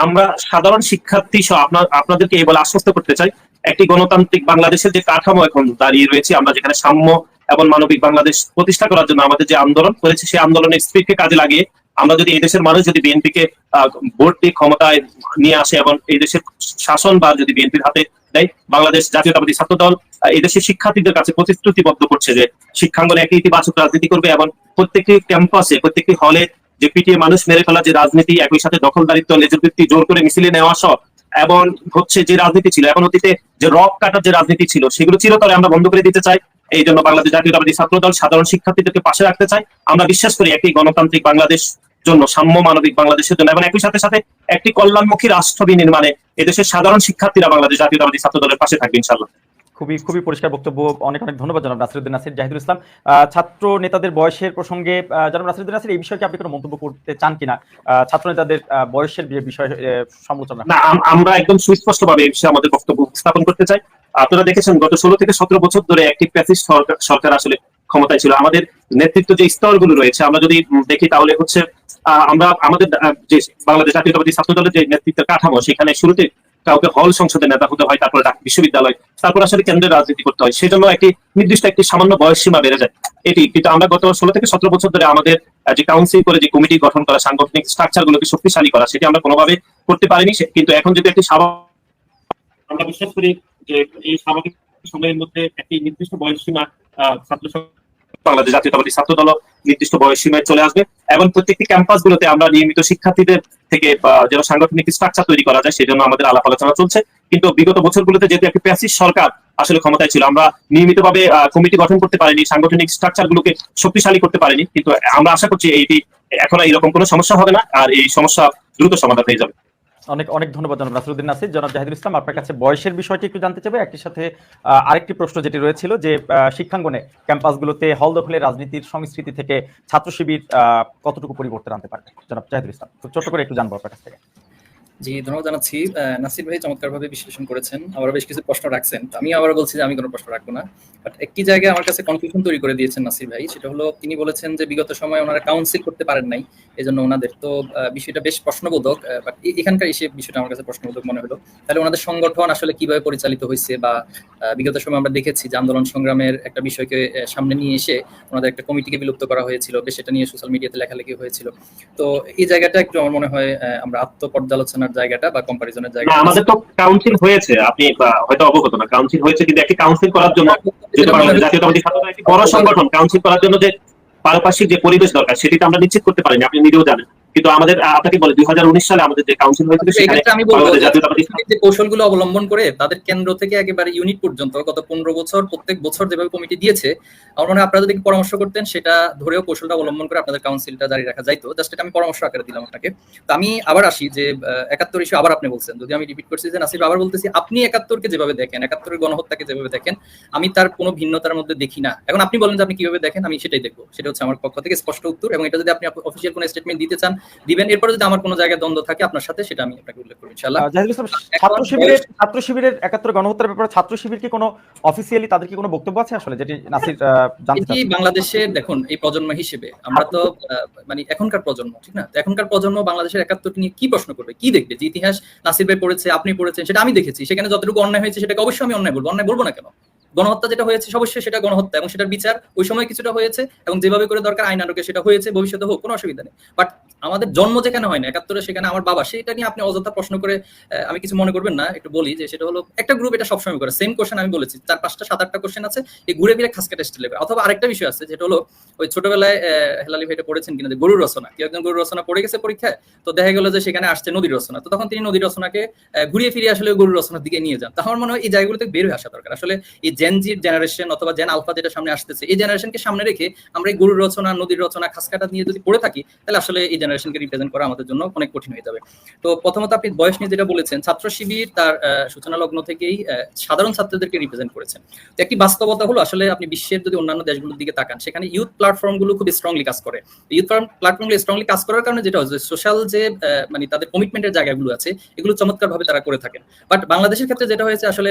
আমরা সাধারণ শিক্ষার্থী সহ আপনাদেরকে এই বলে আশ্বস্ত করতে চাই, একটি গণতান্ত্রিক বাংলাদেশের যে কাঠামো এখন দাঁড়িয়ে রয়েছে, আমরা যেখানে সাম্য এবং মানবিক বাংলাদেশ প্রতিষ্ঠা করার জন্য আমাদের যে আন্দোলন করেছি, সেই আন্দোলনের স্পিরিটকে কাজে লাগিয়ে আমরা যদি এই দেশের মানুষ যদি বিএনপিকে ভোট দিয়ে ক্ষমতায় নিয়ে আসে এবং এই দেশের শাসন বা যদি বিএনপির হাতে দেয়, বাংলাদেশ জাতীয়তাবাদী ছাত্রদল এই দেশের শিক্ষার্থীদের কাছে প্রতিশ্রুতিবদ্ধ করছে যে শিক্ষাঙ্গনে একই ইতিবাচক রাজনীতি করবে, এবং প্রত্যেকটি ক্যাম্পাসে, প্রত্যেকটি হলে যে পিটিয়ে মানুষ মেরে ফেলা যে রাজনীতি, একই সাথে দখলদারিত্ব, লেজুর ভিত্তি, জোর করে মিছিলে নেওয়া সহ এবং হচ্ছে যে রাজনীতি ছিল, এখন অতীতে যে রক কাটার যে রাজনীতি ছিল, সেগুলো চিরতরে আমরা বন্ধ করে দিতে চাই। এই জন্য বাংলাদেশ জাতীয়তাবাদী ছাত্রদল সাধারণ শিক্ষার্থীদেরকে পাশে রাখতে চাই। আমরা বিশ্বাস করি একটি গণতান্ত্রিক বাংলাদেশ জন্য, সাম্য মানবিক বাংলাদেশের জন্য, এবং একই সাথে সাথে একটি কল্যাণমুখী রাষ্ট্র বিনির্মাণে এদেশের সাধারণ শিক্ষার্থীরা বাংলাদেশ জাতীয়তাবাদী ছাত্রদলের পাশে থাকবে ইনশাআল্লাহ। খুবই পরিষ্কার বক্তব্য, অনেক ধন্যবাদ জনাব নাসিরউদ্দিন নাসির। জাহিদুল ইসলাম, ছাত্র নেতাদের বয়সের প্রসঙ্গে জনাব নাসিরউদ্দিন নাসির, এই বিষয়ে আপনি কোনো মন্তব্য করতে চান কিনা? ছাত্র নেতাদের বয়সের বিষয়ে সমালোচনা। না, আমরা একদম সুস্পষ্টভাবে এই বিষয়ে আমাদের বক্তব্য উপস্থাপন করতে চাই। আপনারা দেখেছেন গত 16 থেকে 17 বছর ধরে একটি ফ্যাসিস্ট সরকার আসলে ক্ষমতায় ছিল। আমাদের নেতৃত্ব যে স্তরগুলো রয়েছে আমরা যদি দেখি, তাহলে হচ্ছে আমরা আমাদের যে বাংলাদেশ জাতীয়তাবাদী ছাত্রদলের যে নেতৃত্বের কাঠামো, সেখানে শুরুতে কাউকে হল সংসদের নেতা হতে হয়, তারপরে বিশ্ববিদ্যালয়, তারপর আসলে কেন্দ্রের রাজনীতি করতে হয়, সেজন্য একটি নির্দিষ্ট একটি সামান্য বয়স সীমা বেড়ে যায়। এটি কিন্তু আমরা গত 16 থেকে 17 বছর ধরে আমাদের যে কাউন্সিল করে যে কমিটি গঠন করা, সাংগঠনিক স্ট্রাকচার গুলোকে শক্তিশালী করা, সেটি আমরা কোনোভাবে করতে পারিনি। কিন্তু এখন যদি একটি আমরা বিশ্বাস করি যে এই স্বাভাবিক সময়ের মধ্যে একটি নির্দিষ্ট বয়স সীমা বাংলাদেশ জাতীয়তাবাদী ছাত্রদল নির্দিষ্ট বয়স সীমায় চলে আসবে, এবং প্রত্যেকটি ক্যাম্পাস গুলোতে আমরা নিয়মিত শিক্ষার্থীদের থেকে যেন সাংগঠনিক স্ট্রাকচার তৈরি করা যায়, সেজন্য আমাদের আলাপ আলোচনা চলছে। কিন্তু বিগত বছরগুলোতে যেহেতু একটি ফ্যাসিস্ট সরকার আসলে ক্ষমতায় ছিল, আমরা নিয়মিতভাবে কমিটি গঠন করতে পারিনি, সাংগঠনিক স্ট্রাকচার গুলোকে শক্তিশালী করতে পারিনি। কিন্তু আমরা আশা করছি এইটি এখন এরকম কোনো সমস্যা হবে না, আর এই সমস্যা দ্রুত সমাধান হয়ে যাবে। অনেক ধন্যবাদ জনাব নাসিরউদ্দিন নাসির। জনাব জাহিদুল ইসলাম, আপনার কাছে বয়সের বিষয়টি একটু জানতে চাইবে। একই সাথে আরেকটি প্রশ্ন যেটি রয়েছিল যে শিক্ষাঙ্গনে ক্যাম্পাসগুলোতে হল দখলের রাজনীতির সংস্কৃতি থেকে ছাত্র শিবির কতটুকু পরিবর্তন আনতে পারবে? জনাব জাহিদুল ইসলাম, খুব ছোট করে একটু জানবো আপনার কাছ থেকে। জি, ধন্যবাদ জানাচ্ছি। নাসির ভাই চমৎকারভাবে বিশ্লেষণ করেছেন, আবার বেশ কিছু প্রশ্ন রাখছেন। আমি আবার বলছি যে আমি কোনো প্রশ্ন রাখবো না, বাট একটি জায়গায় আমার কাছে কনফিউশন তৈরি করে দিয়েছেন নাসির ভাই। সেটা হলো, তিনি বলেছেন যে বিগত সময় ওনারা কাউন্সিল করতে পারেন নাই, এজন্য ওনাদের তো বিষয়টা বেশ প্রশ্নবোধক। বাট এখানকার এসে বিষয়টা আমার কাছে প্রশ্নবোধক মনে হলো। তাহলে ওনাদের সংগঠন আসলে কিভাবে পরিচালিত হয়েছে, বা বিগত সময় আমরা দেখেছি যে আন্দোলন সংগ্রামের একটা বিষয়কে সামনে নিয়ে এসে ওনাদের একটা কমিটিকে বিলুপ্ত করা হয়েছিল, বেশ এটা নিয়ে সোশ্যাল মিডিয়াতে লেখালেখি হয়েছিল। তো এই জায়গাটা একটু আমার মনে হয় আমরা আত্মপর্যালোচনার জায়গাটা বা কম্পারিজনের জায়গা। আমাদের তো কাউন্সিল হয়েছে, আপনি হয়তো অবগত না, কাউন্সিল হয়েছে, কিন্তু একটি কাউন্সিল করার জন্য যেটা বাংলাদেশ জাতীয়তাবাদী ছাত্রদল একটি বড় সংগঠন, কাউন্সিল করার জন্য যে পারিপার্শ্বিক যে পরিবেশ দরকার সেটি তো আমরা নিশ্চিত করতে পারিনি, আপনি নিজেও জানেন। কিন্তু আমাদের আপনাকে বলে 2019 সালে আমাদের যে কাউন্সিল হয়েছিল, সেখানে আমি বলবো যে কৌশলগুলো অবলম্বন করে তাদের কেন্দ্র থেকে একেবারে ইউনিট পর্যন্ত গত 15 বছর প্রত্যেক বছর যেভাবে কমিটি দিয়েছে, আমার মনে হয় আপনারা যদি পরামর্শ করতেন, সেটা ধরেও কৌশলটা অবলম্বন করে আপনাদের কাউন্সিলটা জারি রাখা যাইতো। জাস্ট এটা আমি পরামর্শ আকারে দিলাম আপনাকে। তো আমি আবার আসি যে 71 ইস্যু আবার আপনি বলছেন, যদি আমি রিপিট করছি যে নাসির আবার বলতেছি, আপনি 71-কে যেভাবে দেখেন, 71-এর গণহত্যাকে যেভাবে দেখেন, আমি তার কোনো ভিন্নতার মধ্যে দেখি না। এখন আপনি বলেন যে আপনি কিভাবে দেখেন, আমি সেটাই দেখবো। সেটা হচ্ছে আমার পক্ষ থেকে স্পষ্ট উত্তর, এবং এটা যদি আপনি অফিসিয়াল কোনো স্টেটমেন্ট দিতে চান দিবেন। এরপরে যদি আমার কোনো জায়গায় দ্বন্দ্ব থাকে আপনার সাথে, সেটা আমি আপনাকে উল্লেখ করব ইনশাআল্লাহ। ছাত্র শিবিরের 71 গণহত্যার ব্যাপারে ছাত্র শিবির কি কোনো অফিসিয়ালি তাদের কি কোনো বক্তব্য আছে আসলে, যেটি নাসির জানতে চান? বাংলাদেশের দেখুন, এই প্রজন্ম হিসেবে আমরা তো মানে এখনকার প্রজন্ম, ঠিক না? এখনকার প্রজন্ম বাংলাদেশের 71 নিয়ে কি প্রশ্ন করবে, কি দেখবে? যে ইতিহাস নাসির ভাই পড়েছে, আপনি পড়েছেন, সেটা আমি দেখেছি। সেখানে যতটুকু অন্যায় হয়েছে সেটাকে অবশ্যই আমি অন্যায় বলবো না কেন? গণহত্যা যেটা হয়েছে অবশ্যই সেটা গণহত্যা, এবং সেটার বিচার ওই সময় কিছুটা হয়েছে, এবং যেভাবে করে দরকার আইন আলোকে সেটা হয়েছে, ভবিষ্যতে হোক, কোনো অসুবিধা নেই। বাট আমাদের জন্ম যেখানে হয় না 71-এ, সেখানে আমার বাবা, সেটা নিয়ে আপনি অযথা প্রশ্ন করে আমি কিছু মনে করবেন না। একটু বলি যে সেটা হলো, একটা গ্রুপ এটা সবসময় করে সেম কোশ্চেন, আমি বলেছি 4-5টা 7-8টা কোশ্চেন আছে, এই ঘুরে ফিরে খাসকা টেস্ট লেভেল। অথবা আরেকটা বিষয় আছে, যেটা হলো ওই ছোটবেলায় হেলালি ভাইটা পড়েছেন কিনা, যে গরুর রচনা, কেউ একজন গরুর রচনা পড়ে গেছে পরীক্ষায়, তো দেখা গেল যে সেখানে আসছে নদীর রচনা, তো তখন তিনি নদীর রচনাকে ঘুরিয়ে ফিরিয়ে আসলে গরুর রচনার দিকে নিয়ে যান। তো আমার মনে হয় এই জায়গাগুলো থেকে বের হয়ে আসা দরকার। আসলে এই জেন জির জেনারেশন অথবা জেন আলফা যেটা সামনে আসতেছে, এই জেনারেশনকে সামনে রেখে আমরা এই গরুর রচনা, নদীর রচনা, খাসকাটা নিয়ে যদি পড়ে থাকি, তাহলে আসলে এই জেনারেশনকে রিপ্রেজেন্ট করা আমাদের জন্য অনেক কঠিন হয়ে যাবে। তো প্রথমত আপনি বয়স নিয়ে যেটা বলেছেন, ছাত্র শিবির তার সূচনা লগ্ন থেকেই সাধারণ ছাত্রদেরকে রিপ্রেজেন্ট করেছেন। তো একটি বাস্তবতা হলো, আসলে আপনি বিশ্বের যদি অন্যান্য দেশগুলোর দিকে তাকান, সেখানে ইউথ প্ল্যাটফর্মগুলো খুব স্ট্রংলি কাজ করে। ইউথ প্ল্যাটফর্মগুলো স্ট্রংলি কাজ করার কারণে যেটা হচ্ছে, সোশ্যাল যে মানে তাদের কমিটমেন্টের জায়গাগুলো আছে, এগুলো চমৎকারভাবে তারা করে থাকেন। বাট বাংলাদেশের ক্ষেত্রে যেটা হয়েছে, আসলে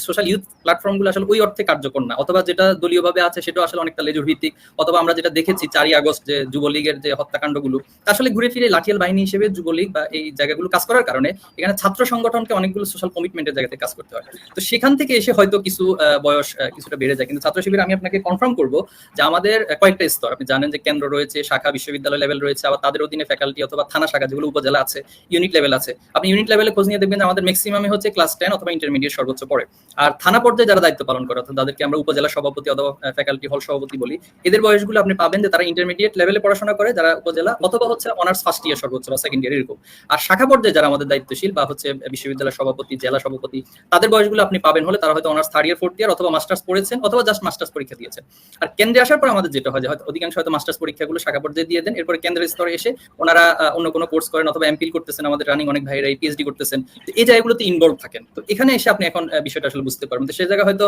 সোশ্যাল ইউথ প্ল্যাটফর্মগুলো আসলে ওই অর্থে কার্যকর না, অথবা যেটা দলীয়ভাবে আছে সেটা আসলে অনেকটা লেজুর ভিত্তিক, অথবা আমরা যেটা দেখেছি 4ই আগস্ট যে যুবলীগের যে হত্যাকাণ্ডগুলো, আসলে ঘুরে ফিরে লাঠিয়াল বাহিনী হিসেবে যুবলীগ বা এই জায়গাগুলো কাজ করার কারণে এখানে ছাত্র সংগঠনকে অনেকগুলো সোশ্যাল কমিটমেন্টের জায়গাতে কাজ করতে হয়। তো সেখান থেকে এসে হয়তো কিছু বয়স কিছুটা বেড়ে যায়। কিন্তু ছাত্র শিবির আমি আপনাকে কনফার্ম করবো যে আমাদের কয়েকটা স্তর, আপনি জানেন যে কেন্দ্র রয়েছে, শাখা বিশ্ববিদ্যালয় লেভেল রয়েছে, আবার তাদের অধীনে ফ্যাকাল্টি অথবা থানা শাখা যেগুলো উপজেলা আছে, ইউনিট লেভেল আছে। আপনি ইউনিট লেভেলে খোঁজ নিয়ে দেখবেন যে আমাদের ম্যাক্সিমামে হচ্ছে ক্লাস 10 অথবা ইন্টারমিডিয়েট সর্বোচ্চ পড়ে। আর থানা পর্যায়ে যারা দায়িত্ব পালন করে, অর্থাৎ তাদেরকে আমরা উপজেলা সভাপতি অথবা ফ্যাকাল্টি হল সভাপতি বলি, এদের বয়সগুলো আপনি পাবেন যে তারা ইন্টারমিডিয়েট লেভেলে পড়াশোনা করে, যারা উপজেলা, অথবা হচ্ছে অনার্স ফার্স্ট ইয়ার সর্বোচ্চ বা সেকেন্ড ইয়ার এরকম। আর শাখা পর্যায়ে যারা আমাদের দায়িত্বশীল বা হচ্ছে বিশ্ববিদ্যালয় সভাপতি, জেলা সভাপতি, তাদের বয়সগুলো আপনি পাবেন হলে তারা হয়তো honours third year fourth year অথবা মাস্টার্স পড়েছেন, অথবা জাস্ট মাস্টার্স পরীক্ষা দিয়েছেন। আর কেন্দ্রে আসার পর আমাদের যেটা হয় যে হয়তো অধিকাংশ হয়তো মাস্টার্স পরীক্ষাগুলো শাখা পর্যায়ে দিয়ে দেন, এরপরে কেন্দ্রের স্তরে এসে ওনারা অন্য কোনো কোর্স করেন অথবা এমপিল করতেছেন, আমাদের রানিং অনেক ভাইরা পিএইচডি করতেছেন, তো এই জায়গাগুলোতে ইনভলভ থাকেন। তো এখানে এসে আপনি এখন বিষয়টা আসলে বুঝতে পারবেন। তো সেই জায়গায় হয়তো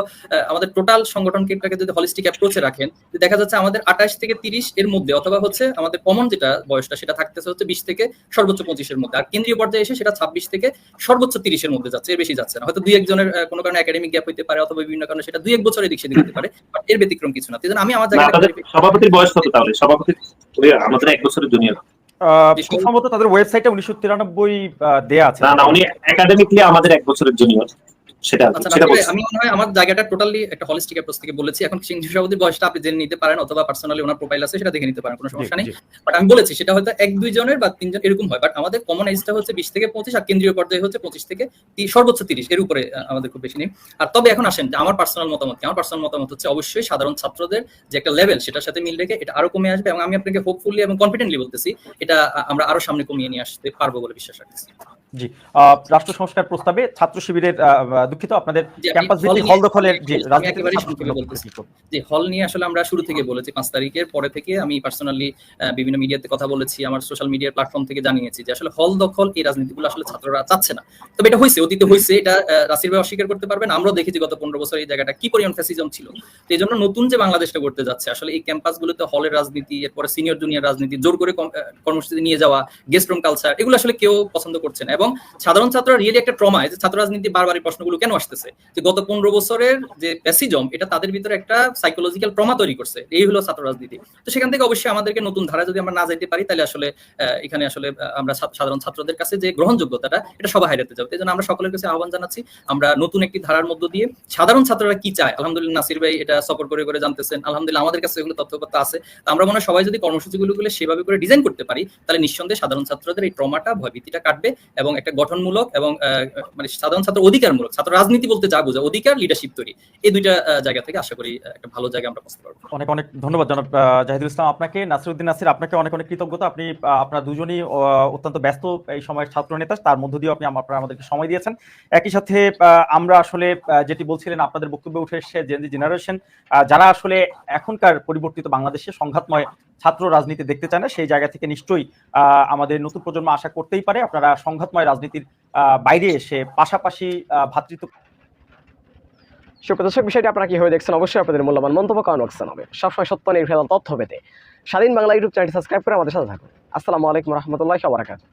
আমাদের টোটাল সংগঠনকে যদি হলিস্টিক অ্যাপ্রোচে রাখেন, দেখা যাচ্ছে আমাদের 28 থেকে 30 এর মধ্যে, অথবা হচ্ছে আমাদের কমন যেটা বয়সটা সেটা থাকতেছে হচ্ছে 20 থেকে সর্বোচ্চ 25 এর মধ্যে। আর কেন্দ্রীয় পর্যায়ে এসে সেটা 26 থেকে সর্বোচ্চ 30 এর মধ্যে যাচ্ছে, এর বেশি যাচ্ছে না। হয়তো দুই একজনের কোনো কারণে একাডেমিক গ্যাপ হইতে পারে, অথবা বিভিন্ন কারণে সেটা 2-1 বছরের দিক সেদিক হতে পারে, বাট এর ব্যতিক্রম কিছু না। আমি আমার জায়গাটা সভাপতির বয়স কত তাহলে? সভাপতি আমাদের 1 বছরের জুনিয়র। খুব সম্ভবত তাদের ওয়েবসাইটে 1993 দেয়া আছে। না, উনি একাডেমিকলি আমাদের 1 বছরের জুনিয়র। সেটা আমি মনে হয় আমার জায়গাটা টোটালি একটা হলিস্টিক অ্যাপ্রোচ থেকে বলেছি। এখন সিংহ সভাপতির বয়সটা আপনি জেনে নিতে পারেন, অথবা পার্সোনালি ওনার প্রোফাইল আছে সেটা দেখে নিতে পারেন, কোনো সমস্যা নেই। বাট আমি বলেছি সেটা হয়তো 1-2 জনের বা 3 জন এরকম হয়, বাট আমাদের কমন এজটা হচ্ছে 20 থেকে 25, আর কেন্দ্রীয় পর্যায়ে হচ্ছে 25 থেকে সর্বোচ্চ 30, এর উপরে আমাদের খুব বেশি নেই। আর তবে এখন আসেন যে আমার পার্সোনাল মতামত হচ্ছে অবশ্যই সাধারণ ছাত্রদের যে একটা লেভেল, সেটার সাথে মিল রেখে এটা আরো কমে আসবে, এবং আমি আপনাকে হোপফুলি এবং কনফিডেন্টলি বলতেছি এটা আমরা আরো সামনে কমিয়ে নিয়ে আসতে পারবো বলে বিশ্বাস রাখছি। জি, রাষ্ট্র সংস্কার প্রস্তাবে ছাত্র শিবিরের দুঃখিত আপনাদের ক্যাম্পাস ভিত্তিক হল দখলের হল নিয়ে আসলে আমরা শুরু থেকে বলেছি, 5 তারিখের পরে থেকে আমি পার্সোনালি বিভিন্ন মিডিয়াতে কথা বলেছি, আমার সোশ্যাল মিডিয়ার প্ল্যাটফর্ম থেকে জানিয়েছি যে আসলে হল দখল এই রাজনীতিগুলো আসলে ছাত্ররা চাচ্ছে না। তবে এটা হয়েছে, অতীতে হয়েছে, এটা রাসির ভাই অস্বীকার করতে পারবেন। আমরাও দেখেছি গত 15 বছর এই জায়গাটা কি পরিমাণ ফ্যাসিজম ছিল। তো এই জন্য নতুন যে বাংলাদেশটা করতে যাচ্ছে, আসলে এই ক্যাম্পাসগুলোতে হলের রাজনীতি, এরপরে সিনিয়র জুনিয়র রাজনীতি, জোর করে কর্মসূচি নিয়ে যাওয়া, গেস্ট রুম কালচার, এগুলো আসলে কেউ পছন্দ করছে না। এবং সাধারণ ছাত্ররা রিয়েলি একটা ট্রমা, যে ছাত্র রাজনীতি বারবার প্রশ্নগুলো কেন আসতেছে, যে গত 15 বছরের যে প্যাসিজম, এটা তাদের ভিতরে একটা সাইকোলজিক্যাল ট্রমা তৈরি করছে। এই হলো ছাত্র রাজনীতি। তো সেখান থেকে অবশ্যই আমাদেরকে নতুন ধারা যদি আমরা না যাইতে পারি, তাহলে আসলে এখানে আসলে আমরা সাধারণ ছাত্রদের কাছে যে গ্রহণযোগ্যতাটা, এটা সবাই হারাতে যাবে। এই জন্য আমরা সকলের কাছে আহ্বান জানাচ্ছি, আমরা নতুন একটি ধারার মধ্য দিয়ে সাধারণ ছাত্ররা কি চায়, আলহামদুলিল্লাহ নাসির ভাই এটা সফর করে করে জানতেছেন, আলহামদুলিল্লাহ আমাদের কাছে এগুলো তথ্যপত্র আছে। আমরা মনে হয় সবাই যদি কর্মসূচিগুলো সেভাবে করে ডিজাইন করতে পারি, তাহলে নিঃসন্দেহে সাধারণ ছাত্রদের এই ট্রমাটা, ভয়ভীতিটা কাটবে, এবং একটা গঠনমূলক এবং মানে সাধারণ ছাত্র অধিকারমূলক, ছাত্র রাজনীতি বলতে যা বোঝা, অধিকার, লিডারশিপ তৈরি, এই দুইটা জায়গা থেকে আশা করি একটা ভালো জায়গা আমরা পৌঁছতে পারবো। অনেক অনেক ধন্যবাদ জনাব জাহিদুল ইসলাম আপনাকে। নাসিরউদ্দিন নাসির, আপনাকে অনেক অনেক কৃতজ্ঞতা। আপনি আপনারা দুজনই অত্যন্ত ব্যস্ত এই সময়ের ছাত্র নেতা, তার মধ্য দিয়েও আপনি আপনারা আমাদেরকে সময় দিয়েছেন। একই সাথে আমরা আসলে যেটি বলছিলেন, আপনাদের বক্তব্যে উঠে এসেছে জেন জি জেনারেশন, যারা আসলে এখনকার পরিবর্তিত বাংলাদেশে সংঘাতময় ছাত্র রাজনীতি দেখতে চায় না, সেই জায়গা থেকে নিশ্চয়ই আমাদের নতুন প্রজন্ম আশা করতেই পারে আপনারা সংঘাতময় রাজনীতির বাইরে এসে পাশাপাশি ভ্রাতৃত্ব। সুপ্রদর্শক, বিষয়টি আপনারা কিভাবে দেখছেন অবশ্যই আপনাদের মূল্যবান মন্তব্য কমেন্ট জানাবে। সবসময় সত্য নির্ভেজাল তথ্য পেতে স্বাধীন বাংলা ইউটিউব চ্যানেলটি সাবস্ক্রাইব করে আমাদের সাথে থাকুন। আসসালামু আলাইকুম রহমতুল্লাহি ওয়া বারাকাতুহু।